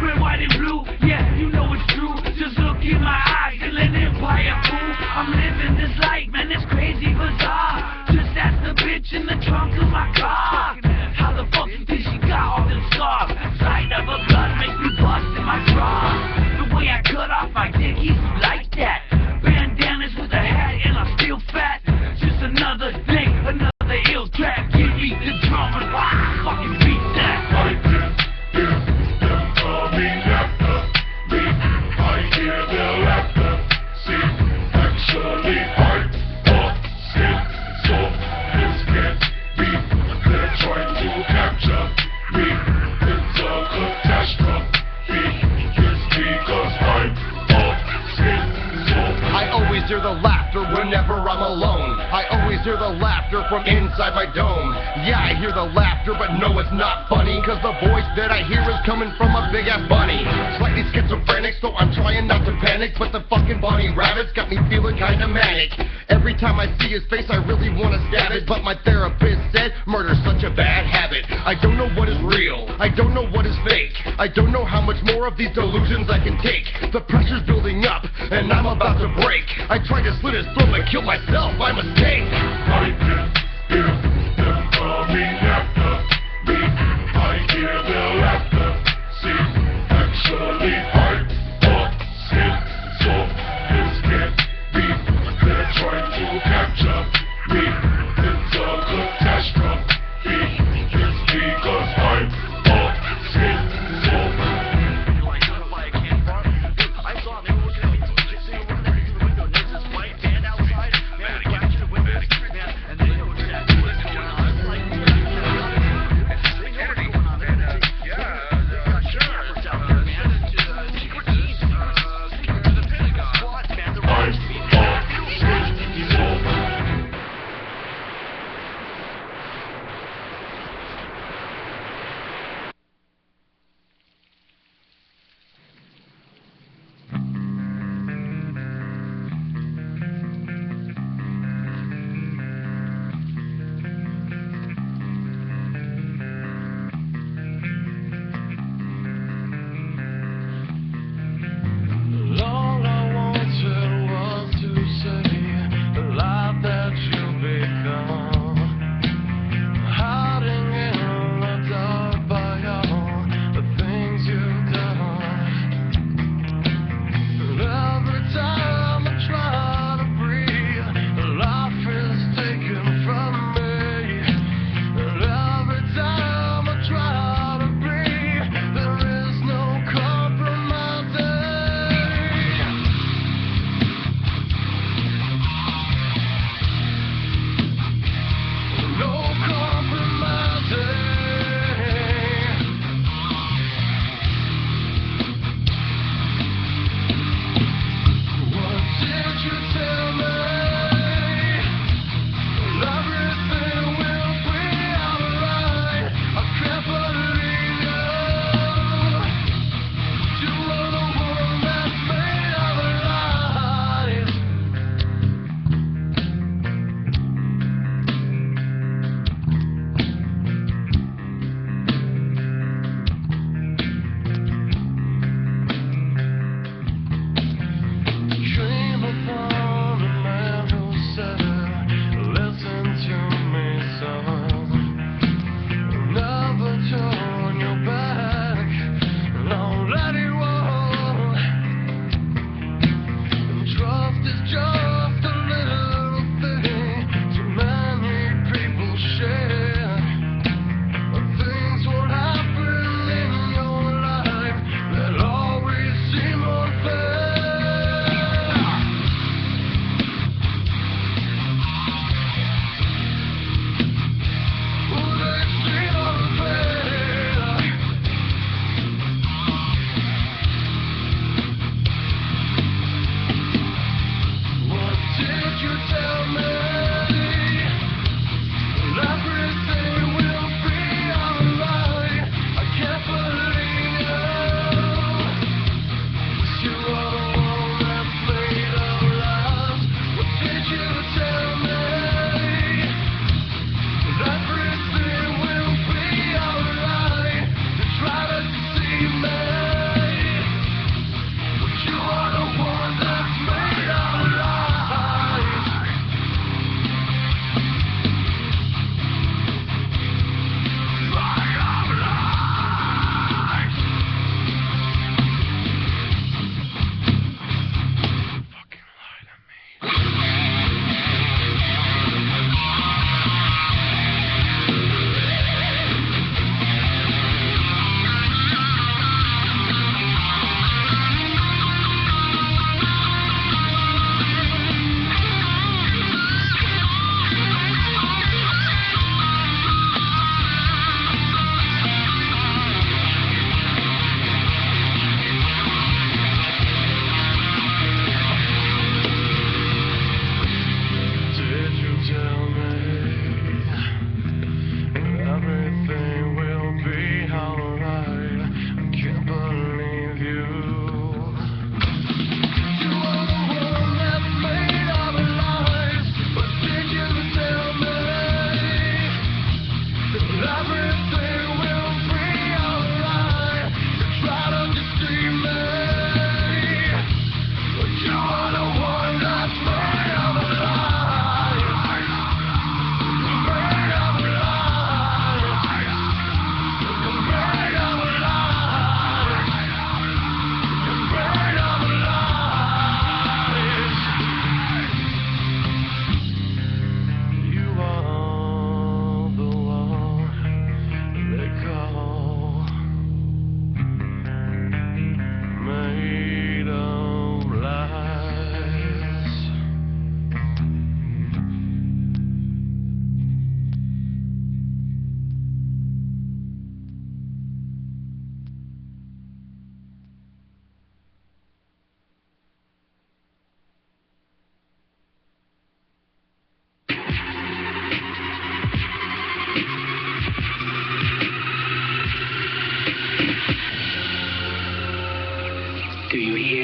Red, white, and blue, yeah, you know it's true. Just look in my eyes and let empire fool. I'm living this life, man, it's crazy bizarre. Just ask the bitch in the trunk of my car. How the fuck you think she got all them scars? Sight of a gun makes me bust in my bra. The way I cut off my dick, he's like that. Bandanas with a hat and I'm still fat. Just another day, another ill track. Give me the drum and fucking beat that. I can hear them coming after me. I hear their laughter. See, actually, I'm a schizo. This can't be. They're trying to capture me. It's a catastrophe. It's because I'm a schizo. I always hear the laughter whenever I'm alone. I always hear the laughter from inside my dome. Yeah, I hear the laughter, but no, it's not funny. Cause the voice that I hear is coming from a big ass bunny. Slightly schizophrenic, so I'm trying not to panic. But the fucking bunny rabbits got me feeling kinda manic. Every time I see his face, I really wanna stab it. But my therapist said murder's such a bad habit. I don't know what is real, I don't know what is fake. I don't know how much more of these delusions I can take. The pressure's building up, and I'm about to break. I tried to slit his throat but killed myself by mistake. I can hear them coming after me. I hear their laughter. See, actually, I'm a schizo. This can't be. They're trying to capture me. It's a catastrophe. It's because I'm a schizo.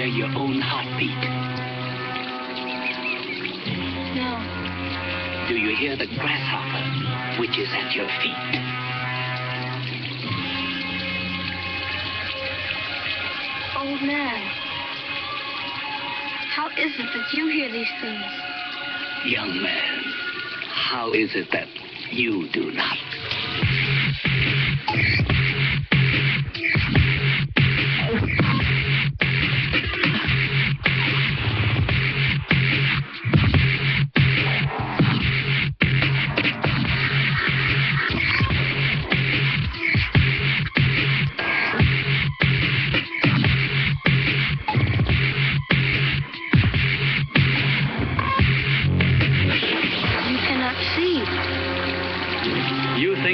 hear your own heartbeat? No. Do you hear the grasshopper, which is at your feet? Old man, how is it that you hear these things? Young man, how is it that you do not?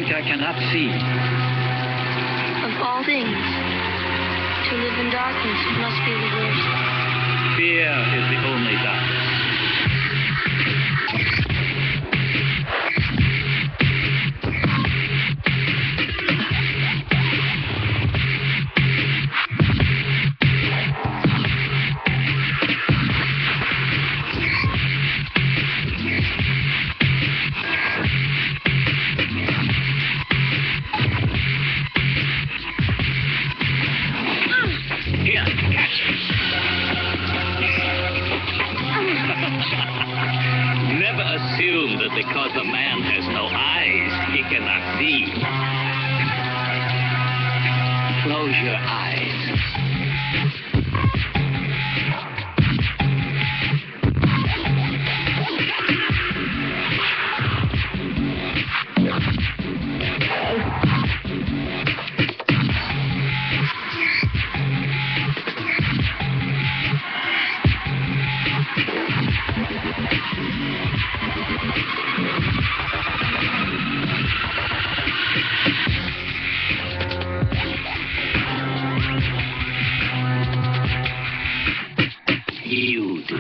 I cannot see. Of all things, to live in darkness must be the worst. Fear is the only darkness. Never assume that because a man has no eyes, he cannot see. Close your eyes. You do.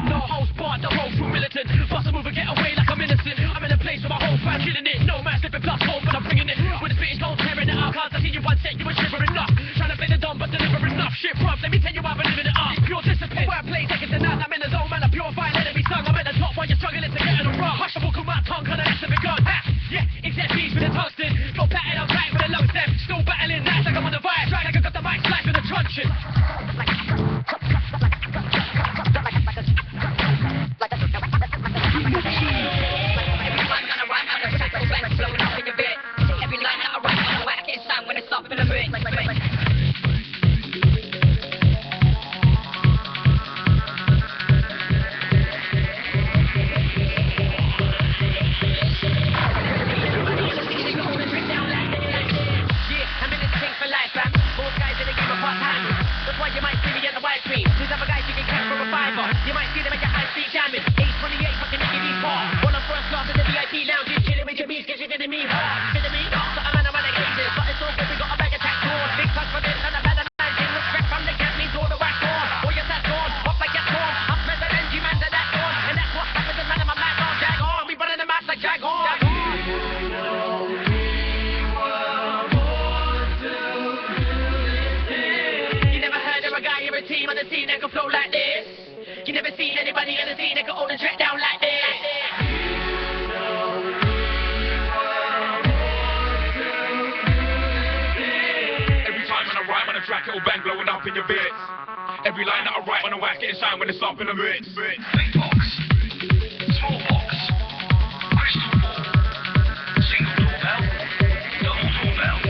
No holds barred, the whole crew militant. Bust a move and get away like I'm innocent. I'm in a place where my whole fan killing it. No man slipping plus home, but I'm bringing it. With the spitting gold, tearing it out. Cause I see you one set, you were shivering enough. Trying to play the dumb, but deliver enough. Shit, bruv, let me tell you I've been living it up. Pure discipline. Where I play second to none. I'm in the zone, man. I'm pure fire, let it be sung. I'm at the top while you're struggling to get in the run. Hush the book of my tongue, kinda less of a gun. Ha! Yeah, it's that beast with a tungsten. Got battered, I'm back with a lung stem. Still battling, nice like I'm on the vibe. Try like I got the mic slice with a truncheon. Every line that I write on a wax getting shine when it's up in the mix. Big box, small box, crystal ball, single doorbell, double doorbell.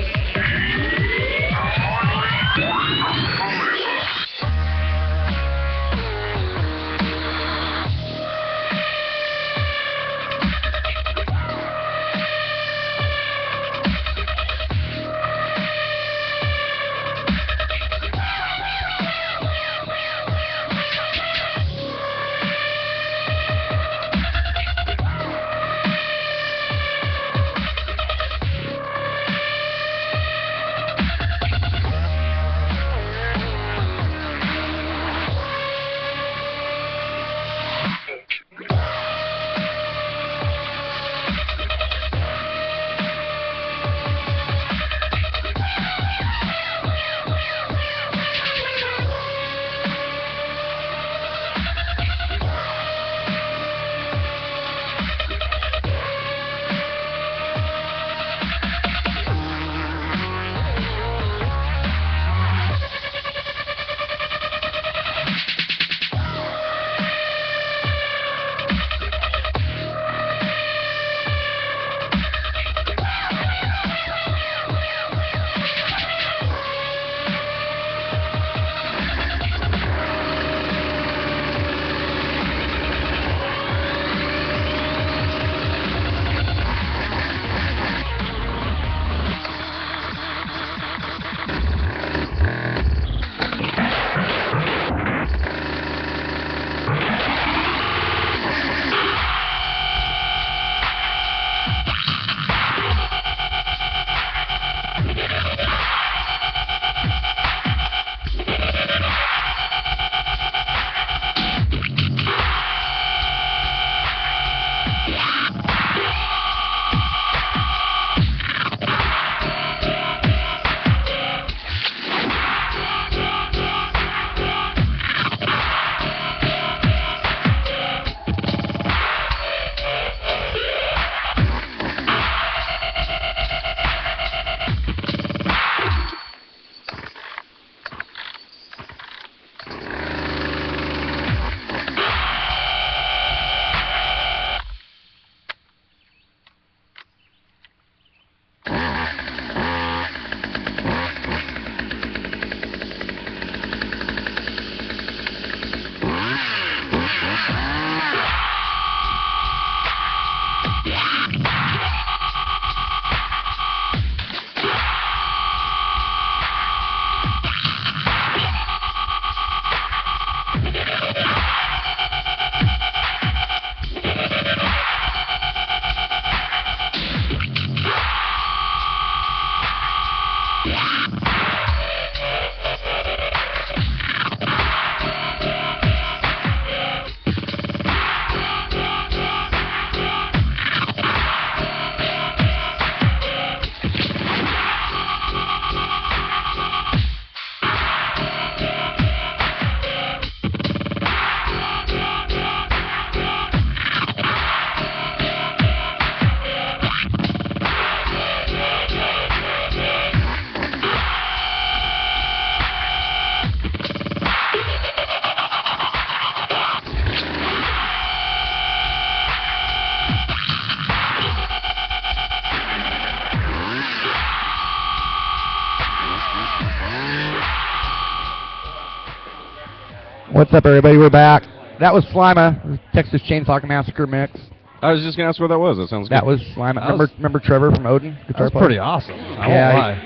What's up, everybody? We're back. That was Slima, Texas Chainsaw Massacre mix. I was just going to ask what that was. That sounds good. That was Slima. Remember Trevor from Odin? That was pretty awesome.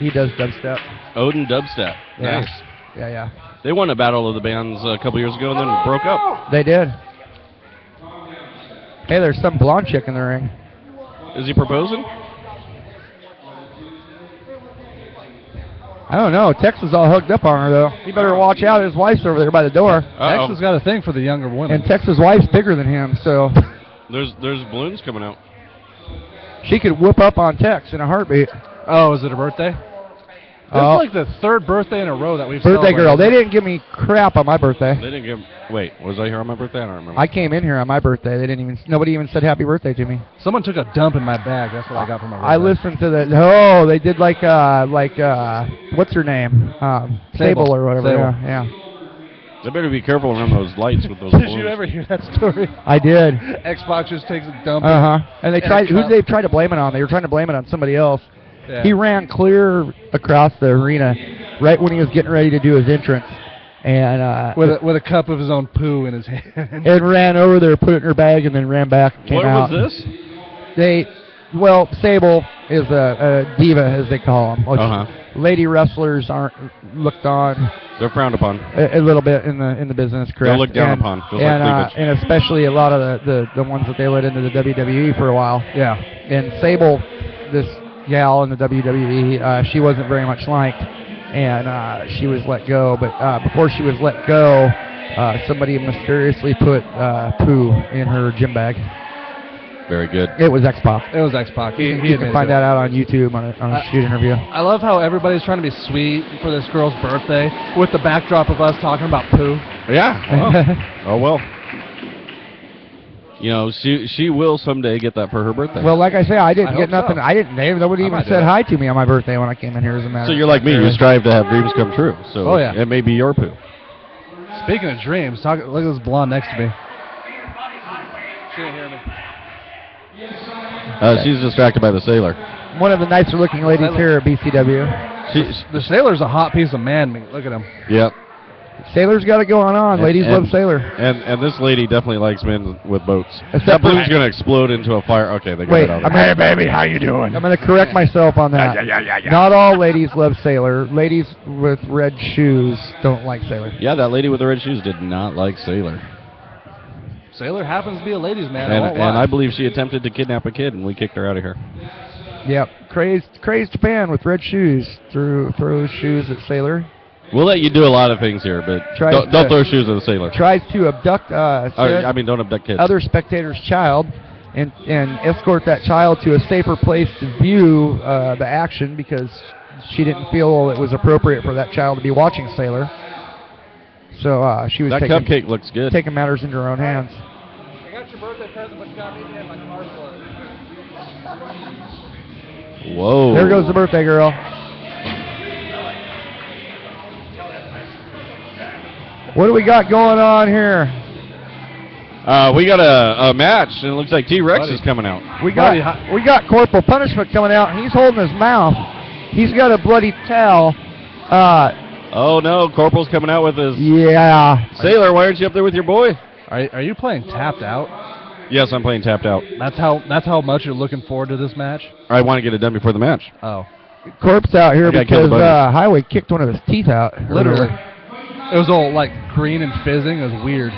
He does dubstep. Odin Dubstep. Yeah. Nice. Yeah. They won a battle of the bands a couple years ago and then broke up. They did. Hey, there's some blonde chick in the ring. Is he proposing? I don't know. Tex is all hooked up on her, though. He better watch out. His wife's over there by the door. Tex has got a thing for the younger women. And Tex's wife's bigger than him, so... There's balloons coming out. She could whoop up on Tex in a heartbeat. Oh, is it her birthday? It's like the third birthday in a row that we've Birthday celebrated. girl. They didn't give me crap on my birthday. They didn't give... Wait, was I here on my birthday? I don't remember. I came in here on my birthday. Nobody even said happy birthday to me. Someone took a dump in my bag. That's what I got for my birthday. I listened to the... Oh, they did like what's her name? Sable or whatever. Sable. Yeah. They better be careful around those lights with those Did balloons. you ever hear that story? I did. Xbox just takes a dump. And they tried... Who did they try to blame it on? They were trying to blame it on somebody else. Yeah. He ran clear across the arena right when he was getting ready to do his entrance. And with a cup of his own poo in his hand. And ran over there, put it in her bag, and then ran back and came out. What was this? Sable is a diva, as they call them. Lady wrestlers aren't looked on. They're frowned upon. A little bit in the business, correct? They're looked down upon, just like cleavage. And especially a lot of the ones that they let into the WWE for a while. Yeah. And Sable, this gal in the WWE, she wasn't very much liked, and she was let go. But before she was let go, somebody mysteriously put poo in her gym bag. Very good. It was X-Pac. It was X-Pac. You can find that out on YouTube on a shoot interview. I love how everybody's trying to be sweet for this girl's birthday with the backdrop of us talking about poo. Yeah. Oh, well. You know, she will someday get that for her birthday. Well, like I say, I didn't get hope nothing. so. I didn't. Nobody even said hi to me on my birthday when I came in here. As a matter. So you're like me. You strive to have dreams come true. So it may be your poo. Speaking of dreams, look at this blonde next to me. She didn't hear me. She's distracted by the sailor. One of the nicer looking ladies here at BCW. The Sailor's a hot piece of man meat. Look at him. Yep. Sailor's got it going on. Ladies love Sailor. And this lady definitely likes men with boats. Except That for- balloon's going to explode into a fire. Okay, they got Wait, it out. hey baby, how you doing? I'm going to correct myself on that. Yeah. Not all ladies love Sailor. Ladies with red shoes don't like Sailor. Yeah, that lady with the red shoes did not like Sailor. Sailor happens to be a ladies' man. And I believe she attempted to kidnap a kid, and we kicked her out of here. Yep, crazed fan with red shoes throws shoes at Sailor. We'll let you do a lot of things here, but don't throw shoes at a sailor. Tries to abduct don't abduct kids. other spectator's child and escort that child to a safer place to view the action because she didn't feel it was appropriate for that child to be watching Sailor. So she was that cupcake looks good. Taking matters into her own hands. I got your birthday present, but you got me in my car for it. Whoa. There goes the birthday girl. What do we got going on here? We got a match, and it looks like T-Rex is coming out. We got Corporal Punishment coming out, and he's holding his mouth. He's got a bloody towel. Oh no, Corporal's coming out with his... Yeah. Sailor, why aren't you up there with your boy? Are you playing Tapped Out? Yes, I'm playing Tapped Out. That's how much you're looking forward to this match? I want to get it done before the match. Oh. Corpse out here because Highway kicked one of his teeth out. Literally. It was all like green and fizzing. It was weird.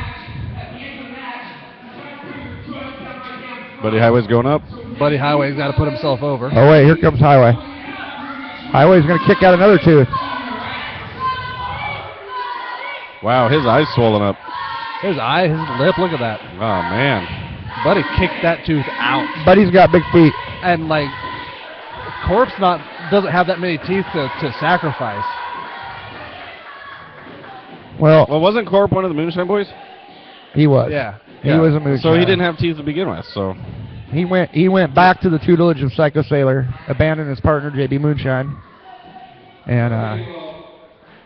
Buddy Highway's going up. Buddy Highway's got to put himself over. Oh, wait, here comes Highway. Highway's going to kick out another tooth. Wow, his eye's swollen up. His eye, his lip, look at that. Oh, man. Buddy kicked that tooth out. Buddy's got big feet. And, like, Corpse doesn't have that many teeth to sacrifice. Well, wasn't Corp one of the Moonshine Boys? He was. Yeah. He was a moonshine. So he didn't have teeth to begin with, so... He went back to the tutelage of Psycho Sailor, abandoned his partner, JB Moonshine, and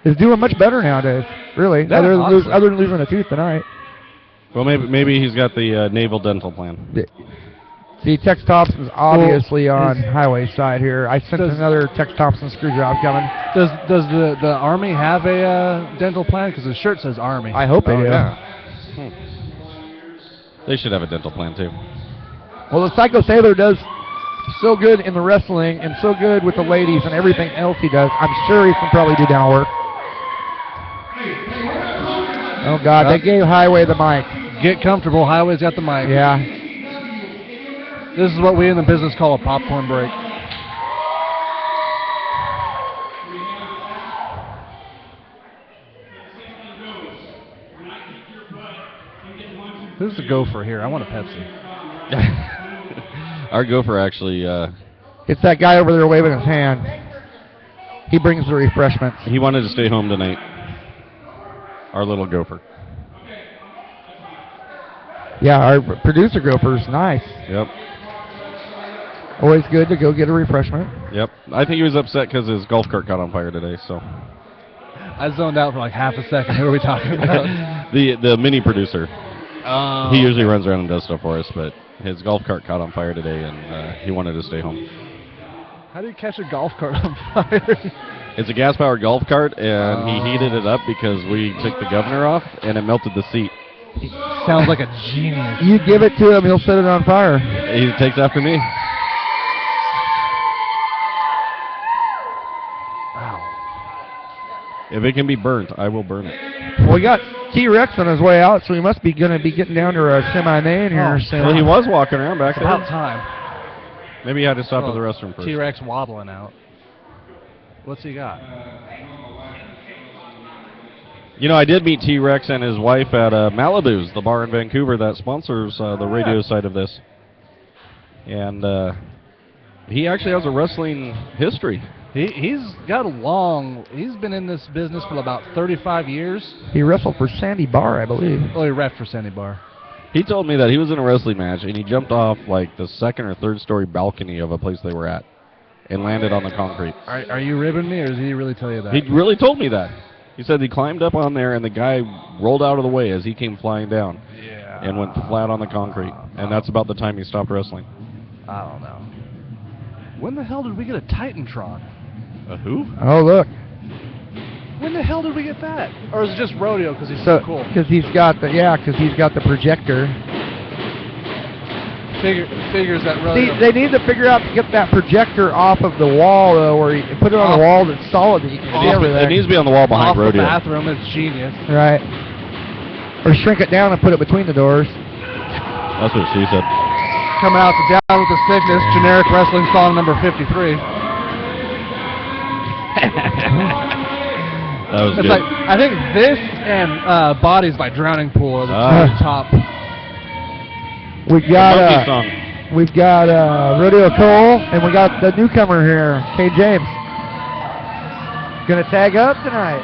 is doing much better nowadays, really, other than losing a tooth tonight. Well, maybe he's got the naval dental plan. See, Tex Thompson's obviously on highway side here. I sent another Tex Thompson screw job coming. Does the Army have a dental plan? Because the shirt says Army. I hope they do. Yeah. They should have a dental plan, too. Well, the Psycho Sailor does so good in the wrestling and so good with the ladies and everything else he does. I'm sure he can probably do dental work. Oh, God, they gave Highway the mic. Get comfortable. Highway's got the mic. Yeah. This is what we in the business call a popcorn break. Who's the gopher here? I want a Pepsi. Our gopher actually... it's that guy over there waving his hand. He brings the refreshments. He wanted to stay home tonight. Our little gopher. Yeah, our producer gopher's nice. Yep. Always good to go get a refreshment. Yep. I think he was upset because his golf cart caught on fire today, so... I zoned out for like half a second. Who are we talking about? the mini producer. Oh. He usually runs around and does stuff for us, but his golf cart caught on fire today, and he wanted to stay home. How do you catch a golf cart on fire? It's a gas-powered golf cart, and he heated it up because we took the governor off, and it melted the seat. He sounds like a genius. You give it to him, he'll set it on fire. He takes after me. Wow. If it can be burnt, I will burn it. Well, we got T-Rex on his way out, so he must be going to be getting down to a semi-main here soon. Well, he was walking around back It's there. about time. Maybe he had to stop at the restroom first. T-Rex waddling out. What's he got? You know, I did meet T-Rex and his wife at Malibu's, the bar in Vancouver that sponsors the radio side of this. And he actually has a wrestling history. He's been in this business for about 35 years. He wrestled for Sandy Bar, I believe. Oh, he reffed for Sandy Bar. He told me that he was in a wrestling match and he jumped off like the second or third story balcony of a place they were at and landed on the concrete. Are you ribbing me, or did he really tell you that? He really told me that. He said he climbed up on there and the guy rolled out of the way as he came flying down and went flat on the concrete. And that's about the time he stopped wrestling. I don't know. When the hell did we get a Titantron? A who? Oh, look. When the hell did we get that? Or is it just rodeo because he's so cool? Because he's got the projector. Figures that rodeo. See, they need to figure out to get that projector off of the wall, though, or you put it on a wall that's solid that you can see everything. It needs to be on the wall behind off rodeo. The bathroom, it's genius. Right. Or shrink it down and put it between the doors. That's what she said. Coming out to Down with the Sickness, generic wrestling song number 53. That was it's good. like, I think this and Bodies by Drowning Pool are the two top. We've got Rodeo Cole, and we got the newcomer here, Kay James. Gonna tag up tonight.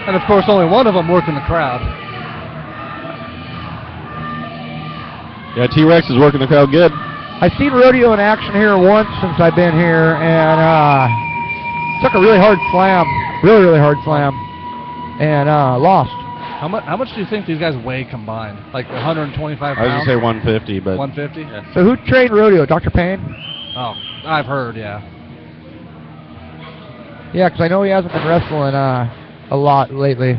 And of course, only one of them working the crowd. Yeah, T-Rex is working the crowd good. I've seen rodeo in action here once since I've been here, and took a really hard slam, really hard slam, and lost. How much do you think these guys weigh combined? Like 125 pounds? I was going to say 150, but... 150? Yeah. So who trained rodeo? Dr. Payne? Oh, I've heard, yeah. Yeah, because I know he hasn't been wrestling a lot lately.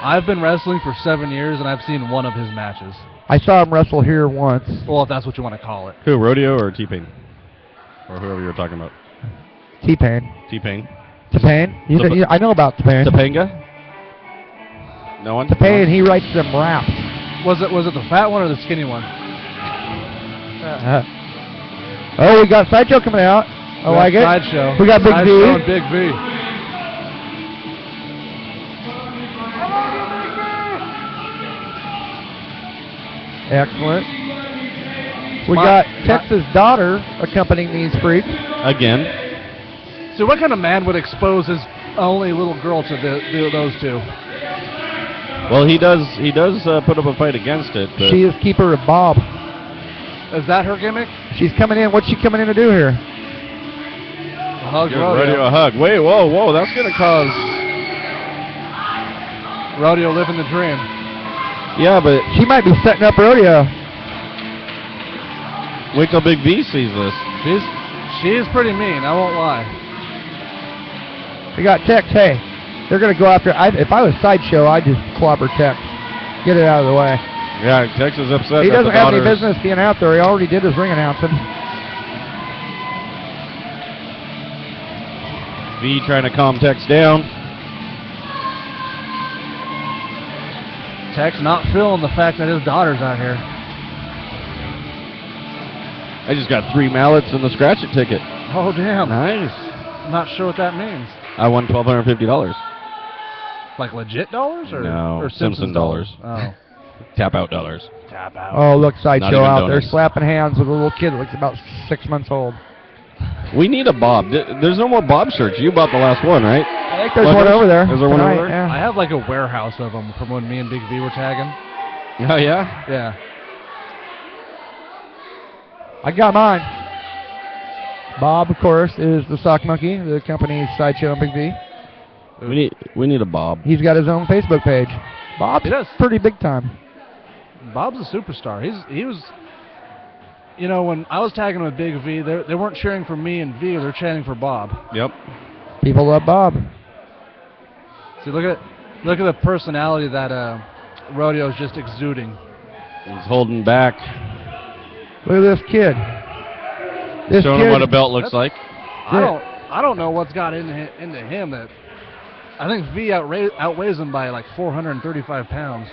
I've been wrestling for 7 years, and I've seen one of his matches. I saw him wrestle here once. Well, if that's what you want to call it. Who, Rodeo or T-Pain? Or whoever you were talking about? T-Pain. T-Pain? T-Pain? I know about T-Pain. Topanga? No one? T-Pain, he writes them raps. Was it the fat one or the skinny one? Oh, we got Sideshow coming out. I like it. Sideshow. We got Big V. Sideshow and Big V. Excellent. We got Texas Daughter accompanying these freaks. Again. So what kind of man would expose his only little girl to those two? Well, he does put up a fight against it. But she is keeper of Bob. Is that her gimmick? She's coming in. What's she coming in to do here? Hug Give Rodeo. Rodeo a hug. Wait, whoa, that's going to cause... Rodeo living the dream. Yeah, but... She might be setting up Rodeo. Wait till Big V sees this. She is pretty mean, I won't lie. We got Tex. Hey, they're going to go after. If I was Sideshow, I'd just clobber Tex. Get it out of the way. Yeah, Tex is upset. He that doesn't the have any daughters- business being out there. He already did his ring announcing. V trying to calm Tex down. Tex not feeling the fact that his daughter's out here. I just got 3 mallets and the scratch-it ticket. Oh, damn. Nice. I'm not sure what that means. I won $1,250. Like legit dollars? No, or Simpson dollars. Oh. Tap out dollars. Tap out. Oh, look, Sideshow even out there donuts. slapping hands with a little kid that looks about 6 months old. We need a Bob. There's no more Bob shirts. You bought the last one, right? I think there's one over there. Is there one tonight, over there? I have like a warehouse of them from when me and Big V were tagging. Oh, yeah? Yeah. I got mine. Bob, of course, is the sock monkey, the company's Sideshow and Big V. We need a Bob. He's got his own Facebook page. Bob's He does. pretty big time. Bob's a superstar. He was, you know, when I was tagging with Big V, they weren't cheering for me and V, they were chanting for Bob. Yep. People love Bob. See, look at the personality that Rodeo's just exuding. He's holding back. Look at this kid. Showing him what a belt looks like. I don't know what's got into him that I think V outweighs him by like 435 pounds.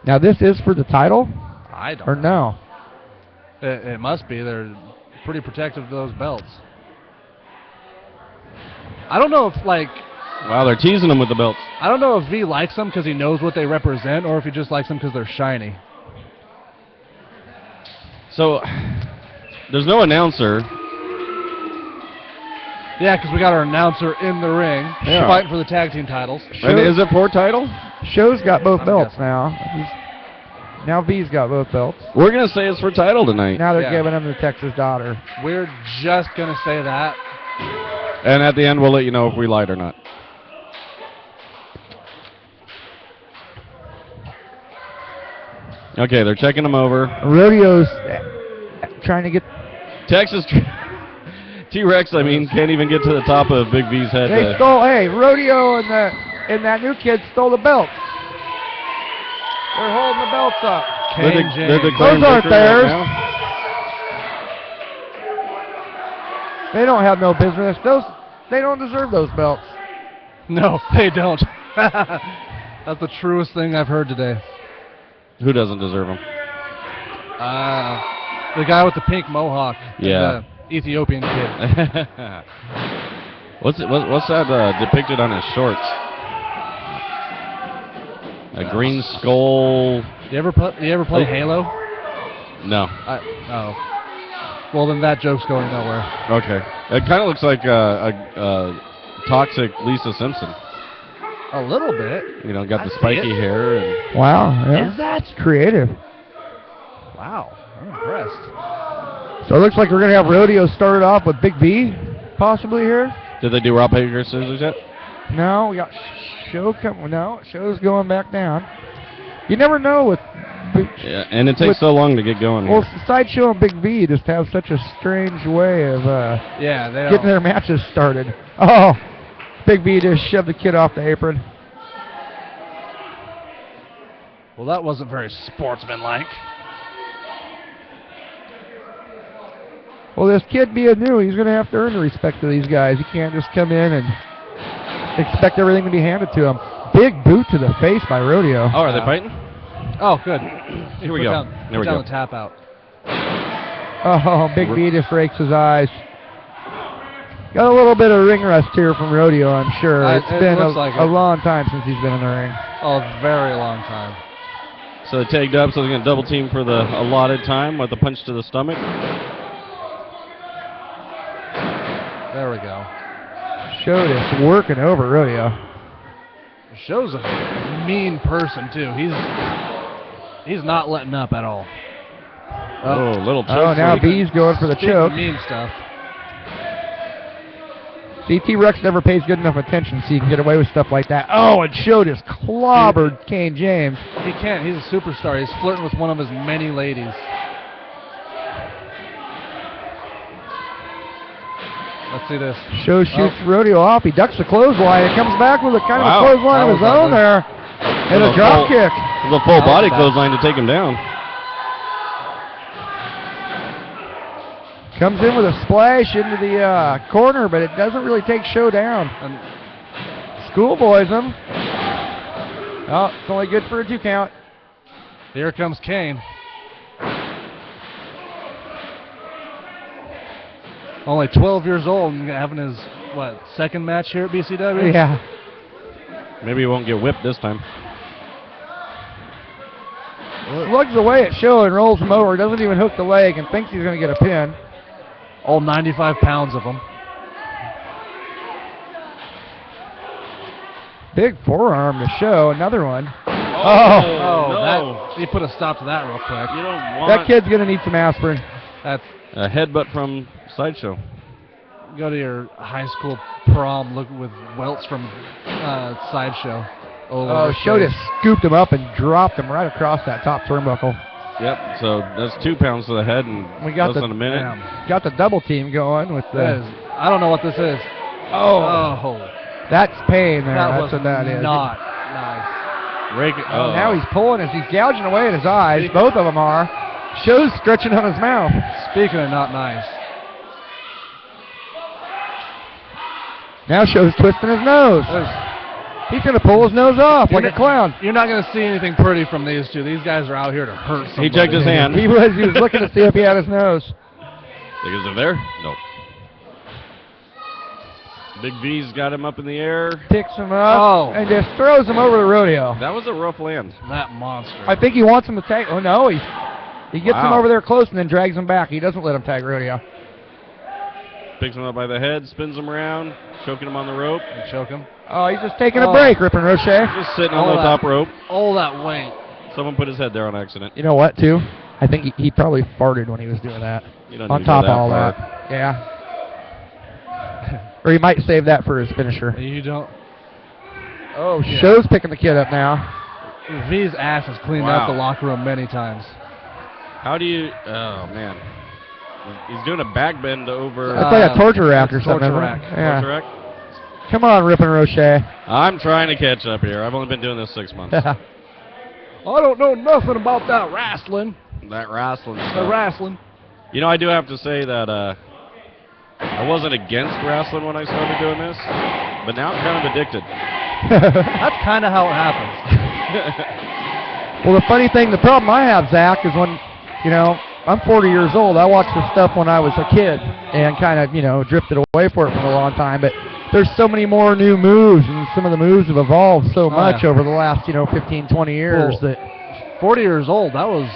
Now, this is for the title? I don't Or no? It must be. They're pretty protective of those belts. I don't know if, like... Wow, they're teasing him with the belts. I don't know if V likes them because he knows what they represent or if he just likes them because they're shiny. So, there's no announcer. Yeah, because we got our announcer in the ring Yeah. fighting for the tag team titles. And is it for title? Show's got both I'm belts guessing. now. Now V's got both belts. We're going to say it's for title tonight. Now they're Yeah. giving him the Texas daughter. We're just going to say that. And at the end, we'll let you know if we lied or not. Okay, they're checking him over. Rodeo's trying to get... Texas T-Rex, I mean, can't even get to the top of Big V's head. They stole... Hey, Rodeo and that new kid stole the belts. They're holding the belts up. They're declaring Those aren't victory right theirs. now. They don't have no business. They don't deserve those belts. No, they don't. That's the truest thing I've heard today. Who doesn't deserve them? The guy with the pink mohawk. Yeah. The Ethiopian kid. What's that depicted on his shorts? A green skull. You ever play Halo? No. Oh. Well, then that joke's going nowhere. Okay. It kind of looks like a toxic Lisa Simpson. A little bit. You know, got I the see spiky it. hair. And Wow. Yeah. Is that? It's creative. Wow. I'm impressed. So it looks like we're going to have Rodeo started off with Big V, possibly here. did they do rock, paper, scissors yet? No, we got Show coming. No, Show's going back down. You never know with... Yeah, and it takes so long to get going. Well, here. Sideshow and Big V just have such a strange way of Yeah, they getting their matches started. Oh, Big V just shoved the kid off the apron. Well, that wasn't very sportsmanlike. Well, this kid being new, he's going to have to earn the respect of these guys. He can't just come in and expect everything to be handed to him. Big boot to the face by Rodeo. Oh, are they fighting? Oh, good. Here we go. There we go. The tap out. Oh, Big V just rakes his eyes. Got a little bit of ring rust here from Rodeo, I'm sure. It's it been looks like a it. long time since he's been in the ring. Oh, a very long time. So they tagged up, so they're going to double team for the allotted time with a punch to the stomach. There we go. Show just working over Rodeo. Show's a mean person too. He's not letting up at all. Oh, little choke. Oh, now for- B's going for the Speaking choke. of mean stuff. CT Rex never pays good enough attention so you can get away with stuff like that. Oh, and Show just clobbered Kane James. He can't. He's a superstar. He's flirting with one of his many ladies. Let's see this. Show shoots Rodeo off. He ducks the clothesline. He comes back with a kind of a Wow. clothesline of That his was own ugly. there. And a With drop full- kick. with a full That body was bad. clothesline to take him down. Comes in with a splash into the corner, but it doesn't really take Show down. And Schoolboys him. Oh, it's only good for a 2 count. here comes Kane. Only 12 years old and having his, second match here at BCW? Yeah. Maybe he won't get whipped this time. Slugs away at Show and rolls him over. Doesn't even hook the leg and thinks he's going to get a pin. All 95 pounds of him. Big forearm to Show. Another one. Oh, he put a stop to that real quick. You don't want That kid's going to need some aspirin. That's a headbutt from Sideshow. go to your high school prom look with welts from Sideshow. Oh, Show just scooped him up and dropped him right across that top turnbuckle. Yep, so that's 2 pounds to the head in We got less the than a minute. got the double team going with That the. is, I don't know what this is. Oh, that's pain there. That That's was what that is. not nice. Oh, now he's pulling as he's gouging away at his eyes. Both of them are. Show's stretching on his mouth. Speaking of not nice. Now Show's twisting his nose. He's going to pull his nose off like a clown. You're not going to see anything pretty from these two. These guys are out here to hurt somebody. He checked his hand. He was looking to see if he had his nose. Think is it there? Nope. Big V's got him up in the air. Picks him up and just throws him over the rodeo. That was a rough land. That monster. I think he wants him to tag. Oh, no. He gets him Wow. over there close and then drags him back. He doesn't let him tag rodeo. Picks him up by the head, spins him around, choking him on the rope. And choke him. Oh, he's just taking a break, Rippin' Rochet. Just sitting on the top rope. All that weight. Someone put his head there on accident. You know what, too? I think he probably farted when he was doing that. You don't On need to go top of that all far. that. Yeah. Or he might save that for his finisher. You don't. Oh, Show's picking the kid up now. V's ass has cleaned out the locker room many times. How do you... Oh, man. He's doing a back bend over... That's like a torture rack or it's something. torture isn't it? rack. Yeah. Torture rack? Come on, Rippin' Rochet. I'm trying to catch up here. I've only been doing this 6 months. I don't know nothing about that wrestling. That wrestling The stuff. wrestling. You know, I do have to say that I wasn't against wrestling when I started doing this, but now I'm kind of addicted. That's kind of how it happens. Well, the funny thing, the problem I have, Zach, is when, I'm 40 years old. I watched this stuff when I was a kid and kind of, drifted away for it for a long time. But there's so many more new moves, and some of the moves have evolved so much over the last, 15, 20 years that 40 years old, that was...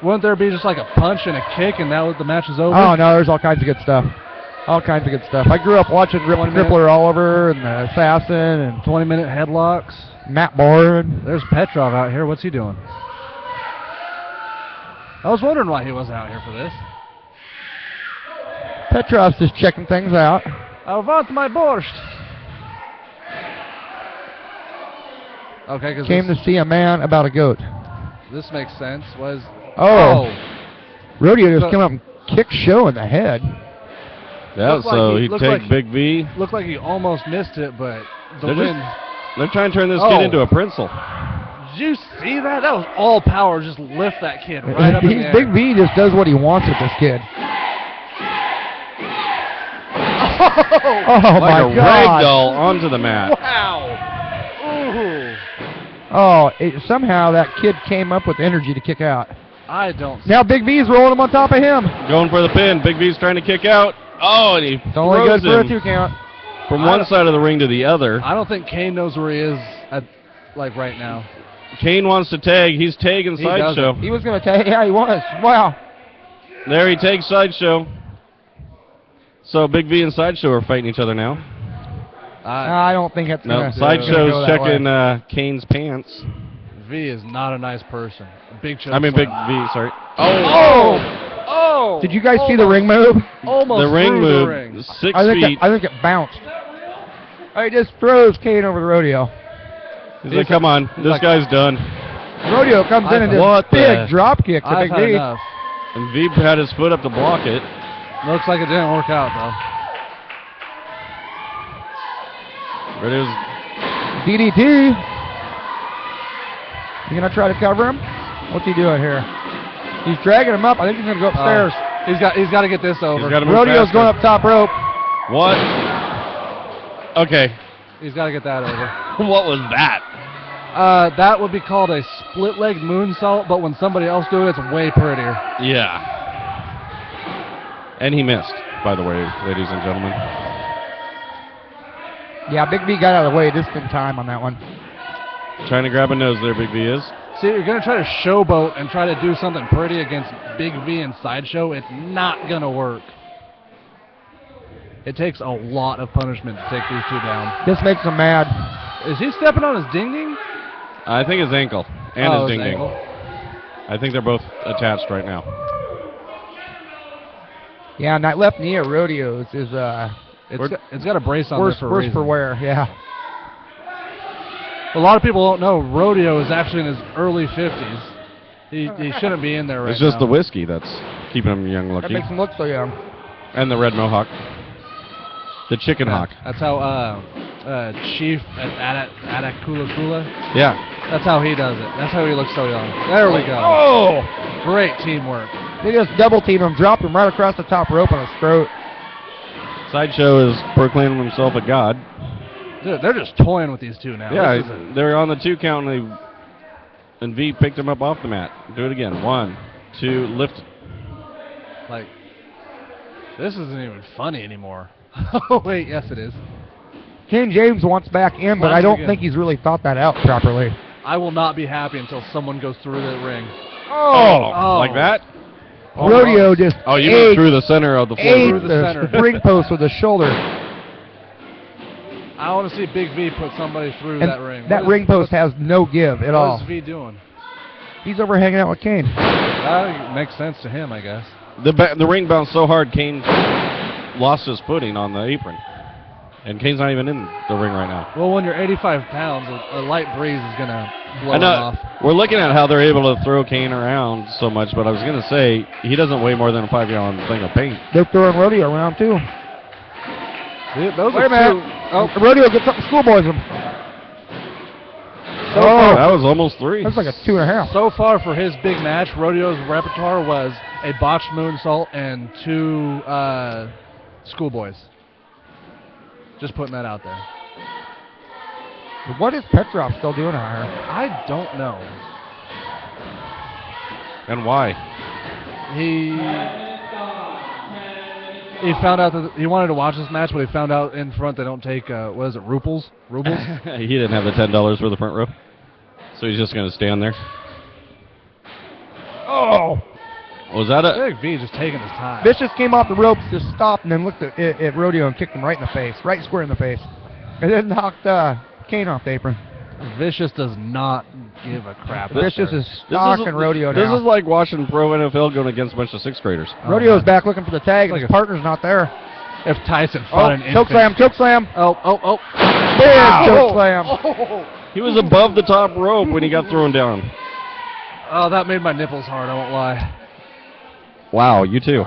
Wouldn't there be just like a punch and a kick and now the match is over? Oh, no, there's all kinds of good stuff. All kinds of good stuff. I grew up watching Rippler Oliver and the Assassin and 20-minute headlocks. Matt Bourne. There's Petrov out here. What's he doing? I was wondering why he wasn't out here for this. Petrov's just checking things out. I want my borscht. Okay, because Came to see a man about a goat. this makes sense. Rodeo just came up and kicked Show in the head. Yeah, Looked like so he- he'd looked take like- Big V. Looked like he almost missed it, but the They're wind. They're trying to turn this Oh. kid into a Prinzel. Did you see that? That was all power. Just lift that kid right up in the air. Big V just does what he wants with this kid. Oh, Like my a God. ragdoll onto the mat. Wow. Ooh. Oh, somehow that kid came up with energy to kick out. I don't. Now Big V's rolling him on top of him. Going for the pin. Big V's trying to kick out. Oh, and he It's only good throws for a him 2 count. from one side of the ring to the other. I don't think Kane knows where he is at, right now. Kane wants to tag. He's tagging He Sideshow. He was going to take. Yeah, he was. Wow. There he takes Sideshow. So Big V and Sideshow are fighting each other now. I don't think it's No, going to Sideshow's go that way. checking Kane's pants. V is not a nice person. Big choke I mean, Big slam. V, sorry. Oh! Did you guys see the ring move? Almost The ring through move, the ring. 6 feet. I think it bounced. He just throws Kane over the Rodeo. He's like, come on, this like- guy's done. Rodeo comes in and What just the- big drop kick to I've Big had V. enough. And V had his foot up to block it. Looks like it didn't work out, though. But it was DDT. You gonna try to cover him? What's he doing here? He's dragging him up. I think he's gonna go upstairs. He's got to get this over. He's gotta move Rodeo's faster. going up top rope. What? Okay. He's got to get that over. What was that? That would be called a split-leg moonsault, but when somebody else do it, it's way prettier. Yeah. And he missed, by the way, ladies and gentlemen. Yeah, Big V got out of the way just in time on that one. Trying to grab a nose there, Big V is. See, you're going to try to showboat and try to do something pretty against Big V and Sideshow. It's not going to work. It takes a lot of punishment to take these two down. This makes him mad. Is he stepping on his ding-ding? I think his ankle and Oh, his his ding-ding. ankle. I think they're both attached right now. Yeah, and that left knee at Rodeo's is It's got a brace on worse there for a worse reason. for wear. Yeah. A lot of people don't know Rodeo is actually in his early 50s. He shouldn't be in there right now. It's just the whiskey that's keeping him young That looking. makes him look so young. And the red mohawk. The chicken hawk. That's how Chief at Atakula. Yeah. That's how he does it. That's how he looks so young. There we go. Oh! Great teamwork. They just double team him, dropped him right across the top rope on his throat. Sideshow is proclaiming himself a god. Dude, they're just toying with these two now. Yeah, This is they're on the 2 count and V picked him up off the mat. Do it again. 1, 2, lift. like, this isn't even funny anymore. Oh, wait, yes it is. King James wants back in, but Once I don't again. think he's really thought that out properly. I will not be happy until someone goes through the ring. Oh, like that? Rodeo just Oh, you mean through the center of the floor. ate Through the center. the ring post with his shoulder. I want to see Big V put somebody through And that ring. that ring post has no give at all. What is V doing? He's over hanging out with Kane. That makes sense to him, I guess. The ring bounced so hard, Kane lost his footing on the apron. And Kane's not even in the ring right now. Well, when you're 85 pounds, a light breeze is going to blow I him know off. we're looking at how they're able to throw Kane around so much, but I was going to say he doesn't weigh more than a 5-gallon thing of paint. They're throwing Rodeo around too. See, those Wait are a minute. two. Rodeo gets up and schoolboys him. That was almost 3. That's like a 2.5. So far for his big match, Rodeo's repertoire was a botched moonsault and 2 schoolboys. Just putting that out there. What is Petrov still doing out here? I don't know. And why? He found out that he wanted to watch this match, but he found out in front they don't take what is it, Rubles? Rubles? He didn't have the $10 for the front row, so he's just going to stand there. Oh! Was that a? Big V just taking his time. Vicious came off the ropes, just stopped, and then looked at Rodeo and kicked him right in the face, right square in the face. And then knocked Kane off the apron. Vicious does not give a crap. Vicious is stalking Rodeo This now. is like watching pro NFL going against a bunch of 6th graders. Rodeo's back looking for the tag, and Like his a- partner's not there. If Tyson fought an choke infant. slam. Oh. Big Wow. choke slam. He was above the top rope when he got thrown down. Oh, that made my nipples hard, I won't lie. Wow, you too.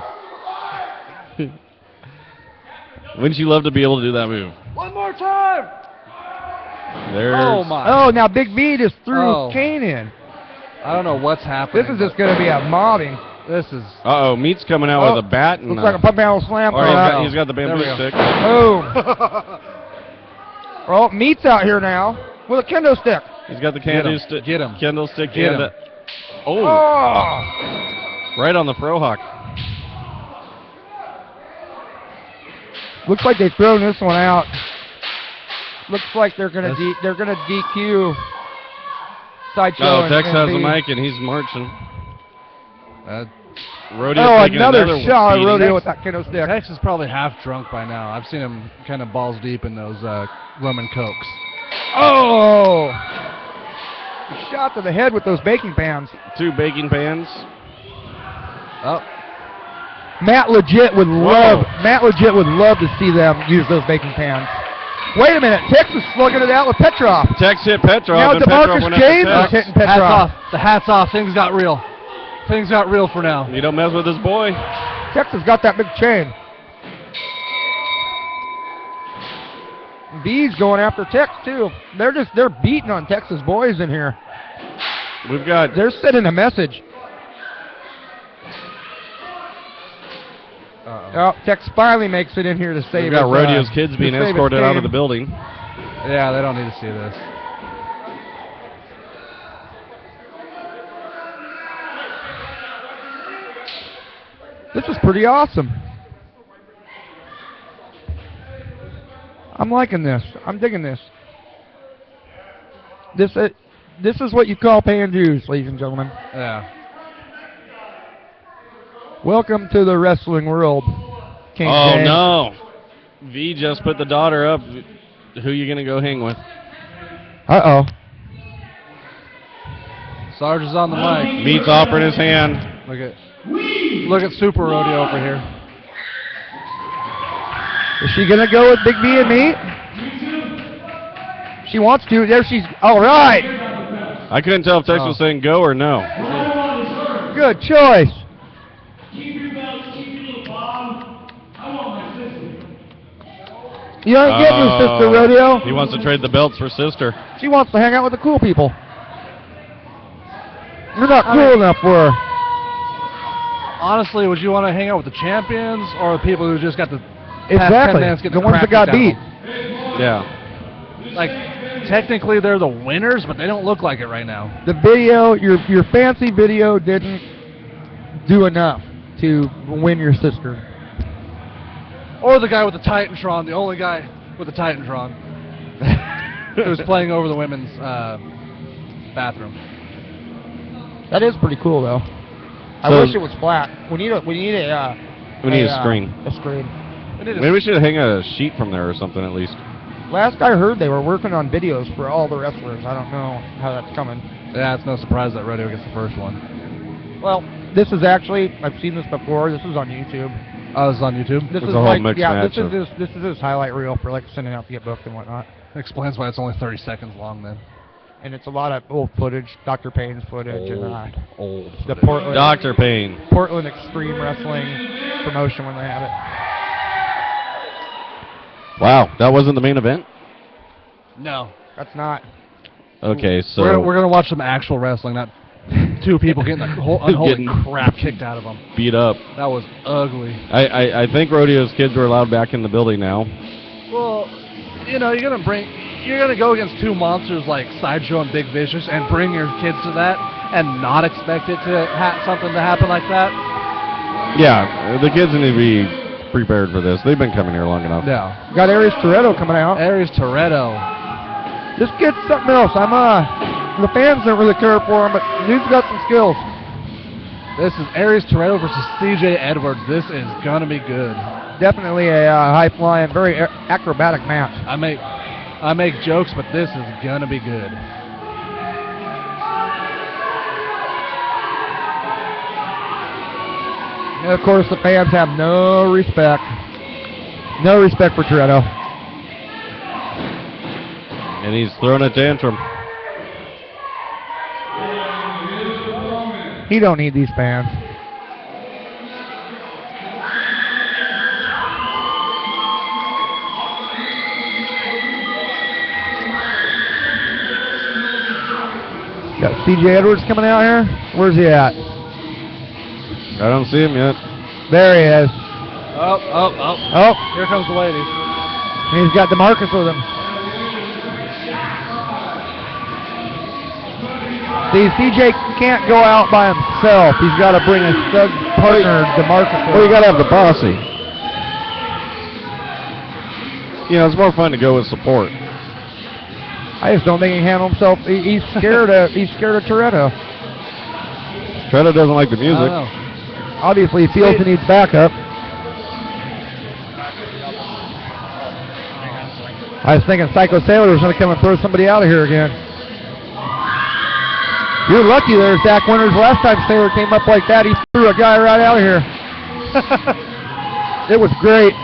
Wouldn't you love to be able to do that move? One more time! There's Oh, my. Oh, now Big V just threw Oh. Kane in. I don't know what's happening. This is just going to be a mobbing. This is... Uh-oh, Meat's coming out with a bat. And Looks like a pump handle slam. or he's got the There bamboo we go. stick. Boom. Well, Meat's out here now with a kendo stick. He's got the Get kendo him. stick. Get him. Kendo stick. Get and him. Oh, Oh! right on the pro hawk. Looks like they've thrown this one out. Looks like they're gonna DQ Sideshow. Oh, and- Tex and has V. the mic and he's marching. Rodeo Oh, taking another shot at beating. Rodeo with that kendo stick. Tex is probably half drunk by now. I've seen him kind of balls deep in those rum and cokes. Oh! Shot to the head with those baking pans. 2 baking pans. Oh. Matt legit would love to see them use those baking pans. Wait a minute, Tex is slugging it out with Petrov. Tex hit Petrov. Now and Petrov DeMarcus went James after is Tex. hitting Petrov. Hat's off. Things got real. Things got real for now. You don't mess with this boy. Tex has got that big chain. V's going after Tex too. They're beating on Texas boys in here. They're sending a message. Oh, Tex finally makes it in here to save. We've got his, Rodeo's kids being to save his escorted out of game. the building. Yeah, they don't need to see this. This is pretty awesome. I'm liking this. I'm digging this. This is what you call paying dues, ladies and gentlemen. Yeah. Welcome to the wrestling world, King Oh, James. no. V just put the daughter up. Who you going to go hang with? Uh-oh. Sarge is on the mic. Meat's offering his hand. Look at Super Rodeo over here. Is she going to go with Big B and me? She wants to. There she's. All right. I couldn't tell if Tex was saying go or no. Good choice. You don't get your sister, Rodeo. He wants to trade the belts for sister. She wants to hang out with the cool people. You're not cool enough for her. Honestly, would you want to hang out with the champions or the people who just got the past 10 Exactly. minutes get The ones that crap got kicked beat. out of them? Yeah. Like, technically they're the winners, but they don't look like it right now. The video, your fancy video didn't do enough to win your sister. Or the guy with the Titantron, the only guy with the Titantron, who's playing over the women's bathroom. That is pretty cool, though. I So- wish it was flat. We need a We need a screen. A screen. Maybe we should hang a sheet from there or something at least. Last I heard, they were working on videos for all the wrestlers. I don't know how that's coming. Yeah, it's no surprise that Rodeo gets the first one. Well, this is actually, I've seen this before. This is on YouTube. Oh, this is on YouTube? This It's is a whole like, mixed yeah, match this is his highlight reel for like sending out to get booked and whatnot. Explains why it's only 30 seconds long then. And it's a lot of old footage, Dr. Payne's footage, and Old the footage. Portland Dr. Payne. Portland Extreme Wrestling promotion when they have it. Wow, that wasn't the main event? No. That's not. Okay, so We're gonna watch some actual wrestling, not two people getting the whole unholy Getting crap kicked out of them. beat up. That was ugly. I think Rodeo's kids are allowed back in the building now. Well, you know, you're gonna go against two monsters like Sideshow and Big Vicious and bring your kids to that and not expect it to something to happen like that. Yeah, the kids need to be prepared for this. They've been coming here long enough. Yeah. Got Aries Toretto coming out. Aries Toretto. This kid's something else. The fans don't really care for him, but dude's got some skills. This is Aries Toretto versus CJ Edwards. This is gonna be good. Definitely a high-flying, very acrobatic match. I make jokes, but this is gonna be good. And of course, the fans have no respect. No respect for Toretto. And he's throwing a tantrum. He don't need these fans. Got CJ Edwards coming out here. Where's he at? I don't see him yet. There he is. Oh. Oh, Here comes the ladies. and he's got DeMarcus with him. See, CJ can't go out by himself. He's got to bring his stud partner, DeMarcus. Well, you got to have the posse. You know, it's more fun to go with support. I just don't think he can handle himself. He's scared of. He's scared of Toretto. Toretto doesn't like the music. Obviously, he feels he needs backup. I was thinking Psycho Sailor was going to come and throw somebody out of here again. You're lucky there, Zach Winters. Last time Sailor came up like that, he threw a guy right out of here. It was great.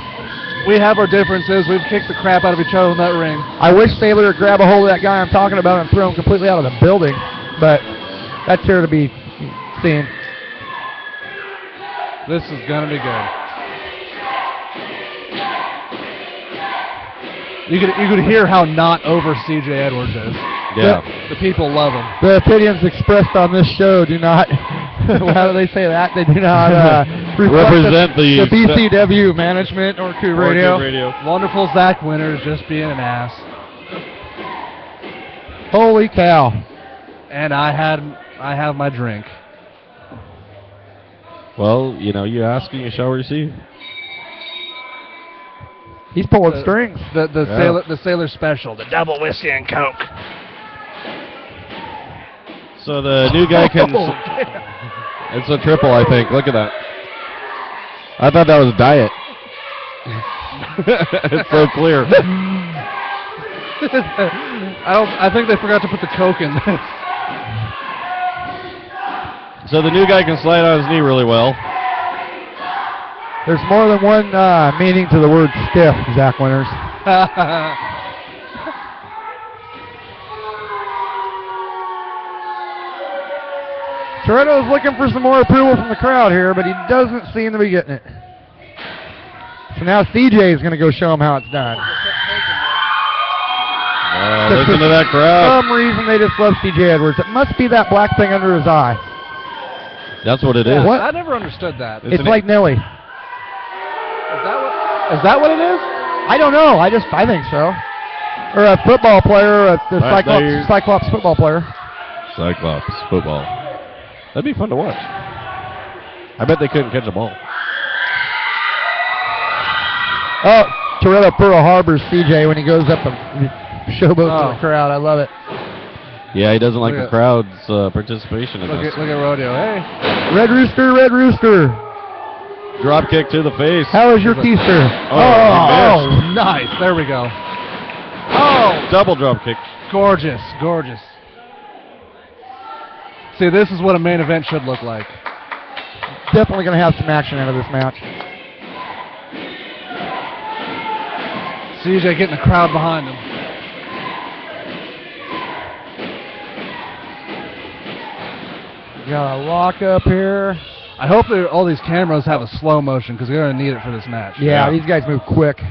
We have our differences. We've kicked the crap out of each other in that ring. I wish Sailor would grab a hold of that guy I'm talking about and throw him completely out of the building, but that's here to be seen. This is going to be good. You could hear how not over C.J. Edwards is. Yeah. The people love him. The opinions expressed on this show do not, how do they say that? They do not represent the BCW management or Coup Radio. Wonderful Zach Winters just being an ass. Holy cow. And I have my drink. Well, you know, you ask and you shall receive. He's pulling strings. The Sailor Special, the double whiskey and Coke. So the new guy can... It's a triple, I think. Look at that. I thought that was diet. It's so clear. I think they forgot to put the Coke in this. So the new guy can slide on his knee really well. There's more than one meaning to the word stiff, Zach Winters. Toretto's looking for some more approval from the crowd here, but he doesn't seem to be getting it. So now CJ is going to go show him how it's done. Listen to that crowd. For some reason, they just love CJ Edwards. It must be that black thing under his eye. That's what it is. What? I never understood that. It's like Nelly. Is that what it is? I don't know. I think so. Or a football player, the Cyclops football player. Cyclops football. That'd be fun to watch. I bet they couldn't catch a ball. Oh, Toretto Pearl Harbor's CJ when he goes up and showboats to the crowd. I love it. Yeah, he doesn't like the crowd's participation in this. Look at Rodeo. Hey. Red Rooster, Red Rooster. Drop kick to the face. How is your keister? Oh, nice. There we go. Oh, double drop kick. Gorgeous, gorgeous. See, this is what a main event should look like. Definitely going to have some action out of this match. CJ getting the crowd behind him. Got a lock up here. I hope all these cameras have a slow motion because they're going to need it for this match. Yeah, these guys move quick.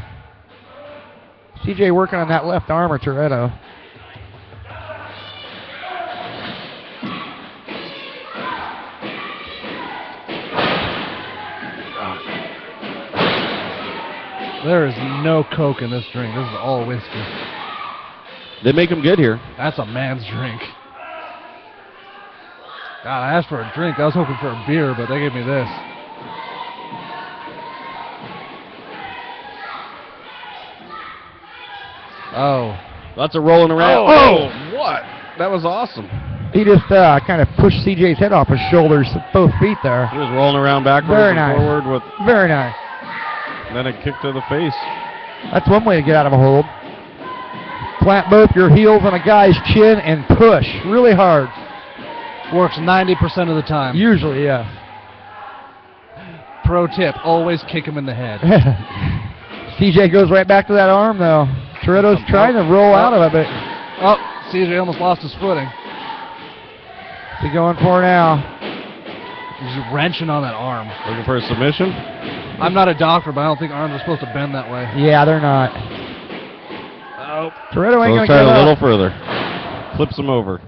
CJ working on that left arm of Toretto. There is no Coke in this drink. This is all whiskey. They make them good here. That's a man's drink. God, I asked for a drink. I was hoping for a beer, but they gave me this. Oh. Lots of rolling around. Oh, what? That was awesome. He just kind of pushed CJ's head off his shoulders with both feet there. He was rolling around backwards Very and nice. forward with... Very nice. Then a kick to the face. That's one way to get out of a hold. Plant both your heels on a guy's chin and push really hard. Works 90% of the time. Usually, yeah. Pro tip, always kick him in the head. CJ goes right back to that arm, though. Toretto's trying to roll out of it, but... Oh, CJ almost lost his footing. What's he going for now? He's wrenching on that arm. Looking for a submission? I'm not a doctor, but I don't think arms are supposed to bend that way. Yeah, they're not. Oh. Toretto ain't going to try give a little up. further. Flips him over.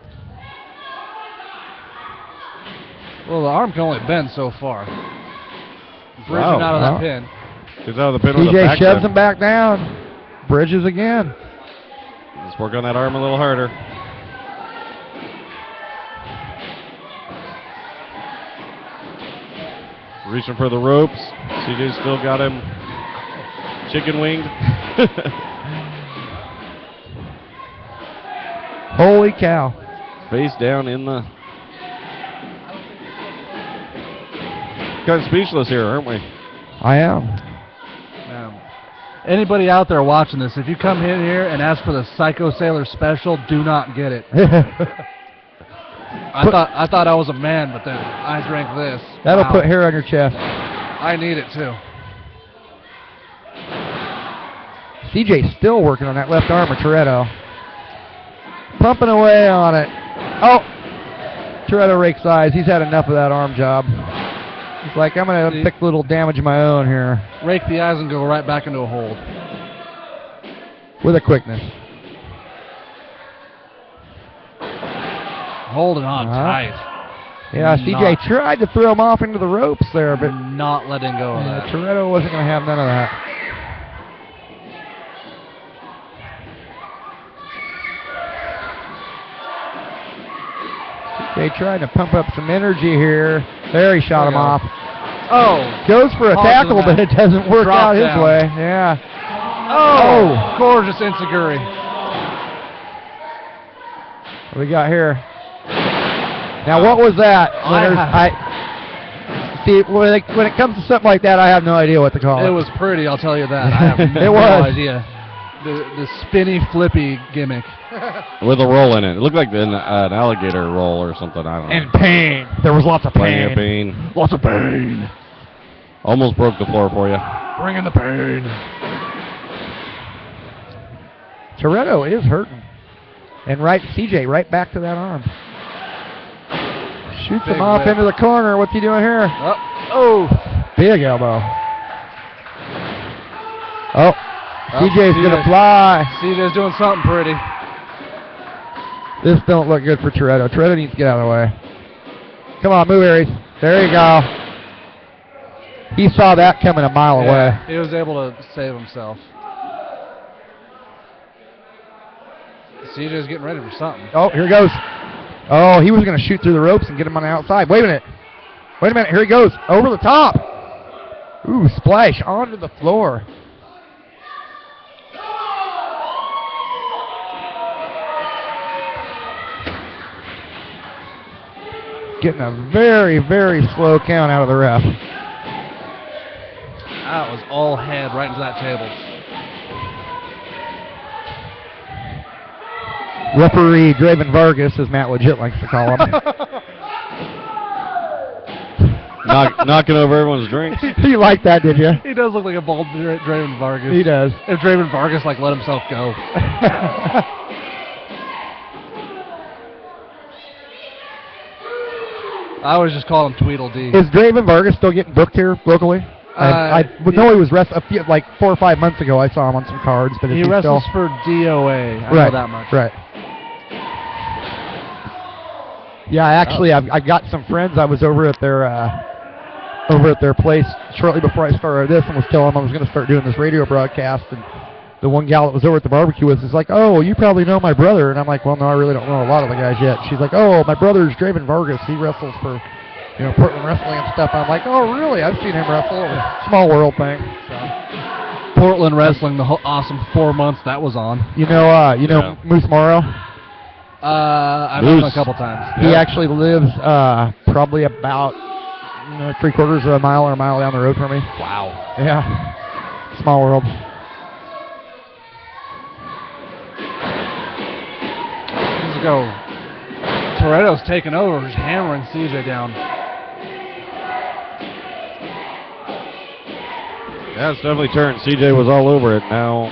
Well, the arm can only bend so far. Bridging out of that pin. He's out of the pin with a CJ back shoves bend. him back down. Bridges again. Let's work on that arm a little harder. Reaching for the ropes. CJ still got him chicken winged. Holy cow. Face down in the... Kind of speechless here, aren't we? I am. Anybody out there watching this, if you come in here and ask for the Psycho Sailor Special, do not get it. I thought I was a man, but then I drank this. That'll Wow. put hair on your chest. I need it too. CJ's still working on that left arm of Toretto. Pumping away on it. Oh! Toretto rakes eyes. He's had enough of that arm job. He's like, I'm going to inflict a little damage of my own here. Rake the eyes and go right back into a hold. With a quickness. Holding on tight. Yeah, CJ tried to throw him off into the ropes there, but not letting go of that. Toretto wasn't going to have none of that. They tried to pump up some energy here. There he shot him off. Oh. Goes for a tackle, but it doesn't work out his way. Yeah. Oh. Gorgeous enziguri. What do we got here? Now, what was that? See, when it comes to something like that, I have no idea what to call it. It was pretty, I'll tell you that. I have no idea. The spinny, flippy gimmick. With a roll in it. It looked like an alligator roll or something. I don't know. And pain. There was lots of pain. Plenty of pain. Lots of pain. Almost broke the floor for you. Bring in the pain. Toretto is hurting. And CJ right back to that arm. Shoots him off into the corner. What's he doing here? Oh. Big elbow. Oh. CJ's going to fly. CJ's doing something pretty. This don't look good for Toretto. Toretto needs to get out of the way. Come on, move, Aries. There you go. He saw that coming a mile away. He was able to save himself. CJ's getting ready for something. Oh, here he goes. Oh, he was going to shoot through the ropes and get him on the outside. Wait a minute. Wait a minute. Here he goes. Over the top. Ooh, splash onto the floor. Getting a very, very slow count out of the ref. That was all head right into that table. Referee Draven Vargas, as Matt Legit likes to call him. Knocking over everyone's drinks. You like that, did you? He does look like a bald Draven Vargas. He does. If Draven Vargas let himself go. I always just call him Tweedledee. Is Draven Vargas still getting booked here locally? I know he was like 4 or 5 months ago. I saw him on some cards, but he wrestles for DOA. I know that much. Right. Yeah, actually, I got some friends. I was over at their place shortly before I started this, and was telling them I was going to start doing this radio broadcast. And the one gal that was over at the barbecue with us is like, "Oh, you probably know my brother." And I'm like, "Well, no, I really don't know a lot of the guys yet." She's like, "Oh, my brother's Draven Vargas. He wrestles for, Portland Wrestling and stuff." I'm like, "Oh, really? I've seen him wrestle." It was a small world thing. So. Portland Wrestling, the awesome 4 months that was on. You know Moose Morrow? I've met him a couple times. He actually lives probably about 3/4 of a mile or a mile down the road from me. Wow. Yeah. Small world. Let's go. Toretto's taking over, just hammering CJ down. Yeah, it's definitely turned. CJ was all over it. Now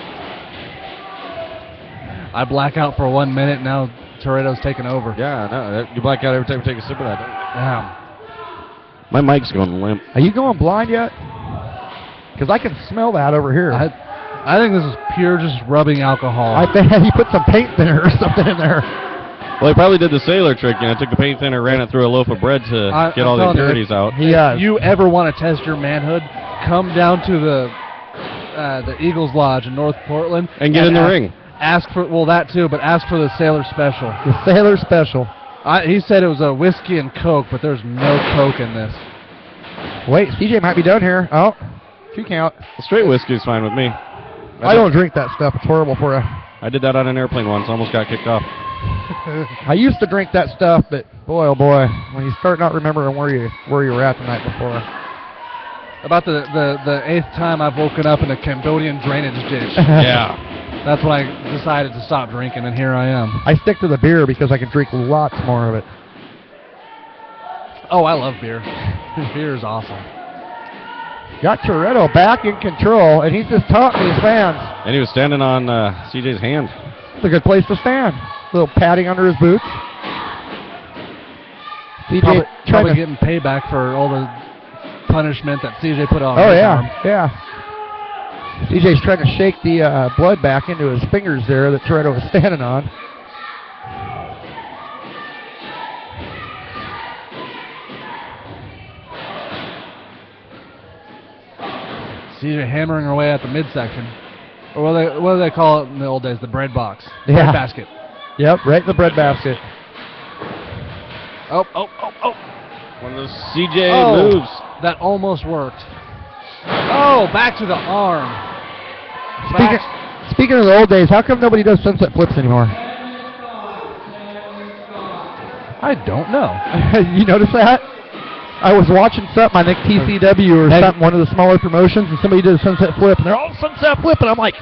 I black out for 1 minute. Now Toretto's taking over. Yeah, no, you black out every time you take a sip of that. Yeah. My mic's going limp. Are you going blind yet? Because I can smell that over here. I think this is pure just rubbing alcohol. I think he put some paint thinner or something in there. Well, he probably did the sailor trick. Took the paint thinner, ran it through a loaf of bread to get all the impurities out. If you ever want to test your manhood, come down to the Eagles Lodge in North Portland and get in the ring. Ask for that too, but ask for the Sailor Special. The Sailor Special. He said it was a whiskey and Coke, but there's no Coke in this. Wait, CJ might be done here. Oh, 2 count. Straight whiskey is fine with me. I don't drink that stuff. It's horrible for you. I did that on an airplane once. Almost got kicked off. I used to drink that stuff, but boy, oh boy, when you start not remembering where you were at the night before. About the 8th time I've woken up in a Cambodian drainage ditch. Yeah. That's when I decided to stop drinking, and here I am. I stick to the beer because I can drink lots more of it. Oh, I love beer. Beer is awesome. Got Toretto back in control, and he's just taunting these fans. And he was standing on CJ's hand. It's a good place to stand. A little padding under his boots. CJ Probably trying to getting payback for all the punishment that CJ put on Oh, his yeah, arm. yeah. CJ's trying to shake the blood back into his fingers there that Toretto was standing on. CJ hammering away at the midsection. Or what do they call it in the old days? The bread box. Yeah. Bread basket. Yep, right in the bread basket. Oh. When the CJ moves. That almost worked. Oh, back to the arm. Speaking of the old days, how come nobody does sunset flips anymore? I don't know. You notice that? I was watching something, I think TCW or something, one of the smaller promotions, and somebody did a sunset flip, and they're all sunset flip, and I'm like,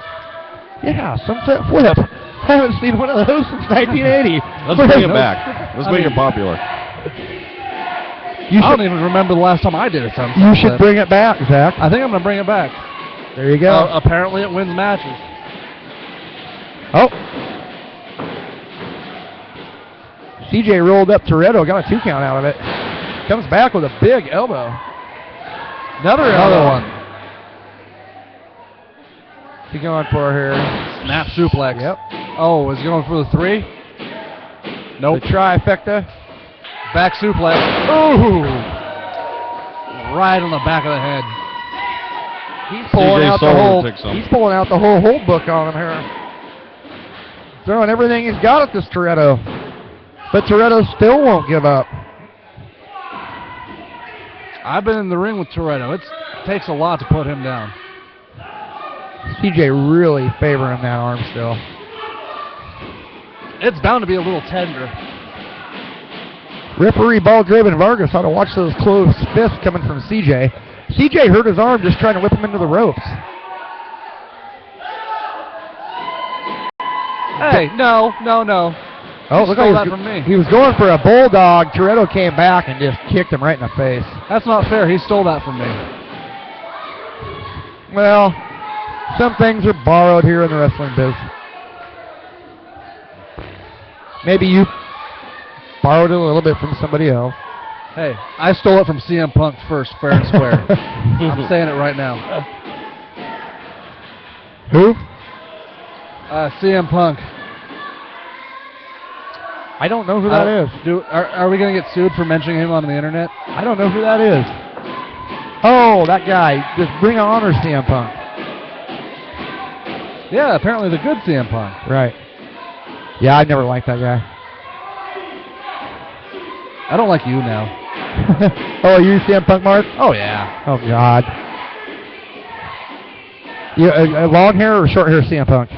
yeah, sunset flip. I haven't seen one of those since 1980. Let's bring it back. Let's make it popular. I don't even remember the last time I did a sunset You should flip. bring it back, Zach. I think I'm going to bring it back. There you go. Apparently it wins matches. Oh. CJ rolled up Toretto, got a 2 count out of it. Comes back with a big elbow. Another one. What's he going for here? Snap suplex. Yep. Oh, is he going for the 3? Nope. The trifecta. Back suplex. Ooh! Right on the back of the head. He's pulling out He's pulling out the whole hold book on him here. Throwing everything he's got at this Toretto. But Toretto still won't give up. I've been in the ring with Toretto. It takes a lot to put him down. CJ really favoring that arm still. It's bound to be a little tender. Referee Ball-Driven Vargas ought to watch those closed fists coming from CJ. CJ hurt his arm just trying to whip him into the ropes. Hey, no. Oh, look stole that from me. He was going for a bulldog. Toretto came back and just kicked him right in the face. That's not fair. He stole that from me. Well, some things are borrowed here in the wrestling biz. Maybe you borrowed it a little bit from somebody else. Hey, I stole it from CM Punk first, fair and square. I'm saying it right now. Who? CM Punk. I don't know who that is. Are we going to get sued for mentioning him on the internet? I don't know who that is. Oh, that guy. Just Ring of Honor CM Punk. Yeah, apparently the good CM Punk. Right. Yeah, I never liked that guy. I don't like you now. Oh, you CM Punk, Mark? Oh, yeah. Oh, God. Long hair or short hair CM Punk?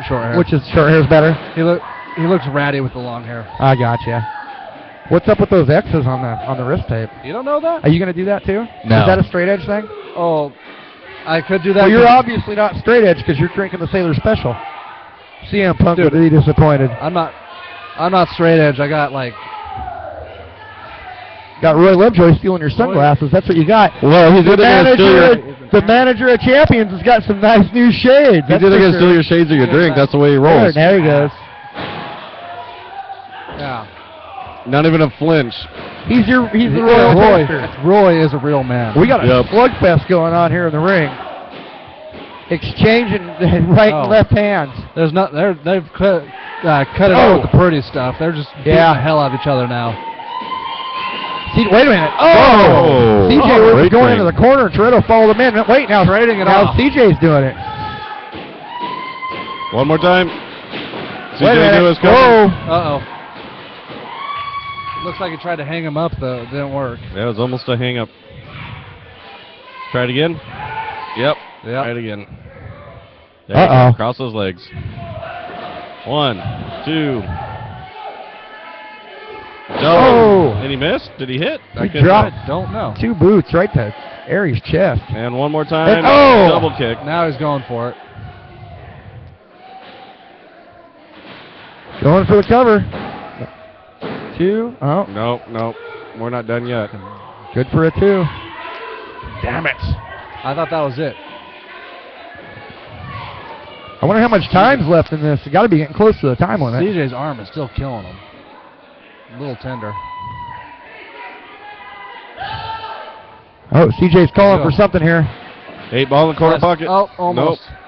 Short hair. Which is short hair's better? He looks ratty with the long hair. I gotcha. What's up with those X's on the wrist tape? You don't know that? Are you going to do that too? No. Is that a straight edge thing? Oh, I could do that. Well, you're obviously not straight edge because you're drinking the Sailor Special. CM Punk would be disappointed. I'm not straight edge. I got like... Got Roy Lovejoy stealing your sunglasses. That's what you got. Well, he's either going to steal the manager of Champions has got some nice new shades. He's either going to steal your shades or your drink. That's the way he rolls. There he goes. Yeah. Not even a flinch. He's the Royal Roy. Tester. Roy is a real man. We got a slugfest going on here in the ring. Exchanging right and left hands. There's not. They've cut it out with the pretty stuff. They're just beating the hell out of each other now. See, wait a minute. Oh! CJ was going into the corner. Toretto followed him in. Wait, now CJ's doing it. One more time. CJ knew his cover. Uh-oh. Looks like he tried to hang him up, though. It didn't work. That was almost a hang-up. Try it again. Yep. Try it again. There you go. Cross those legs. 1, 2. Oh! And he missed? Did he hit? He dropped. I don't know. 2 boots right to Aries' chest. And one more time. Double kick. Now he's going for it. Going for the cover. 2. Oh. Nope. we're not done yet. Good for a 2. Damn it. I thought that was it. I wonder how much time's left in this. You got to be getting close to the time limit. CJ's arm is still killing him. A little tender. Oh, CJ's calling for something here. 8 ball in the corner pocket. Oh, almost. Nope.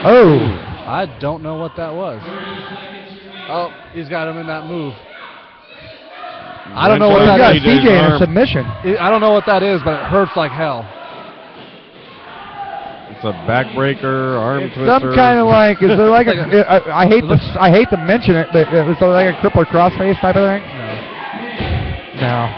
Oh. I don't know what that was. Oh, he's got him in that move. I don't know what that is. CJ in a submission. I don't know what that is, but it hurts like hell. It's a backbreaker, arm twister. Some kind of like, is there like a, I hate to mention it, but is there like a crippler crossface type of thing? No.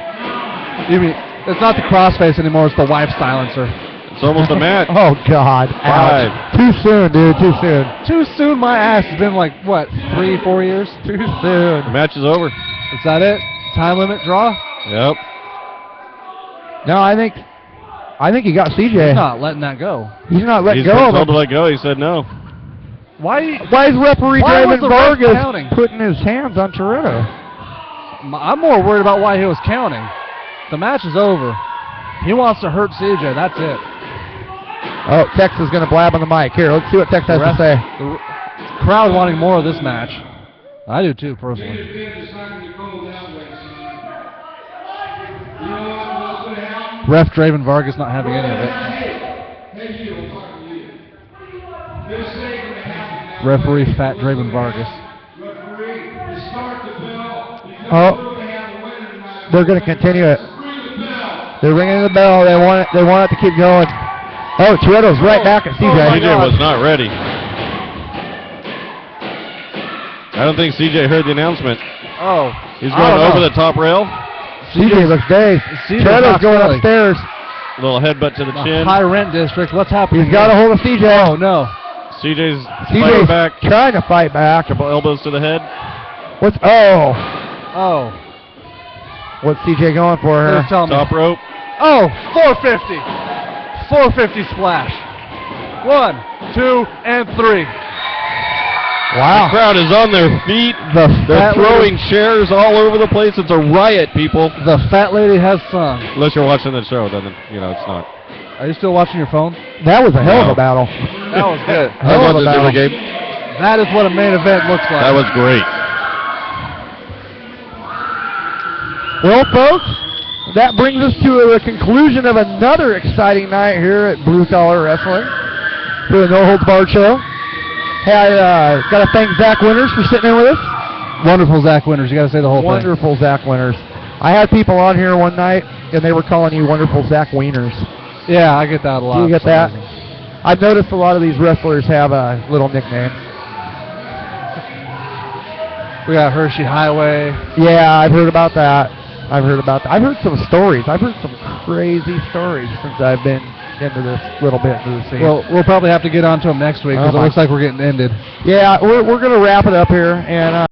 You mean, it's not the crossface anymore, it's the wife silencer. It's almost a match. Oh, God. 5. Ouch. Too soon, dude. Too soon. Too soon, my ass. It's been like, what, 3-4 years? Too soon. The match is over. Is that it? Time limit draw? Yep. No, I think he got CJ. He's not letting that go. He's not letting He's go of told him. to let go. He said no. Why is referee Draven Vargas putting his hands on Toretto? I'm more worried about why he was counting. The match is over. He wants to hurt CJ. That's it. Oh, Tex is going to blab on the mic. Here, let's see what Tex has to say. The crowd wanting more of this match. I do too, personally. Ref Draven Vargas not having any of it. Referee Fat Draven Vargas. Oh, they're going to continue it. They're ringing the bell. They want it to keep going. Oh, Toretto's right back at CJ. CJ was not ready. I don't think CJ heard the announcement. Oh. He's going over the top rail. CJ looks dazed. Toretto's going upstairs. Little headbutt to the chin. High rent district. What's happening? He's got a hold of CJ. Oh, no. CJ's fighting back. Trying to fight back. Couple elbows to the head. Oh. What's CJ going for here? Top rope. Oh, 450. 450 splash. 1, 2, and 3. Wow. The crowd is on their feet. They're throwing chairs all over the place. It's a riot, people. The fat lady has sung. Unless you're watching the show, then it's not. Are you still watching your phone? That was a hell of a battle. That was good. Hell of a battle. That is what a main event looks like. That was great. Well, folks, that brings us to the conclusion of another exciting night here at Blue Collar Wrestling for the No Holds Barred show. Hey, I got to thank Zach Winters for sitting in with us. Wonderful Zach Winters. You got to say the whole thing. Wonderful Zach Winters. I had people on here one night, and they were calling you Wonderful Zach Wieners. Yeah, I get that a lot. Do you get that? I've noticed a lot of these wrestlers have little nicknames. We got Hershey Highway. Yeah, I've heard about that. I've heard some stories. I've heard some crazy stories since I've been into this little bit into the scene. Well, we'll probably have to get on to them next week because it looks like we're getting ended. Yeah, we're going to wrap it up here. And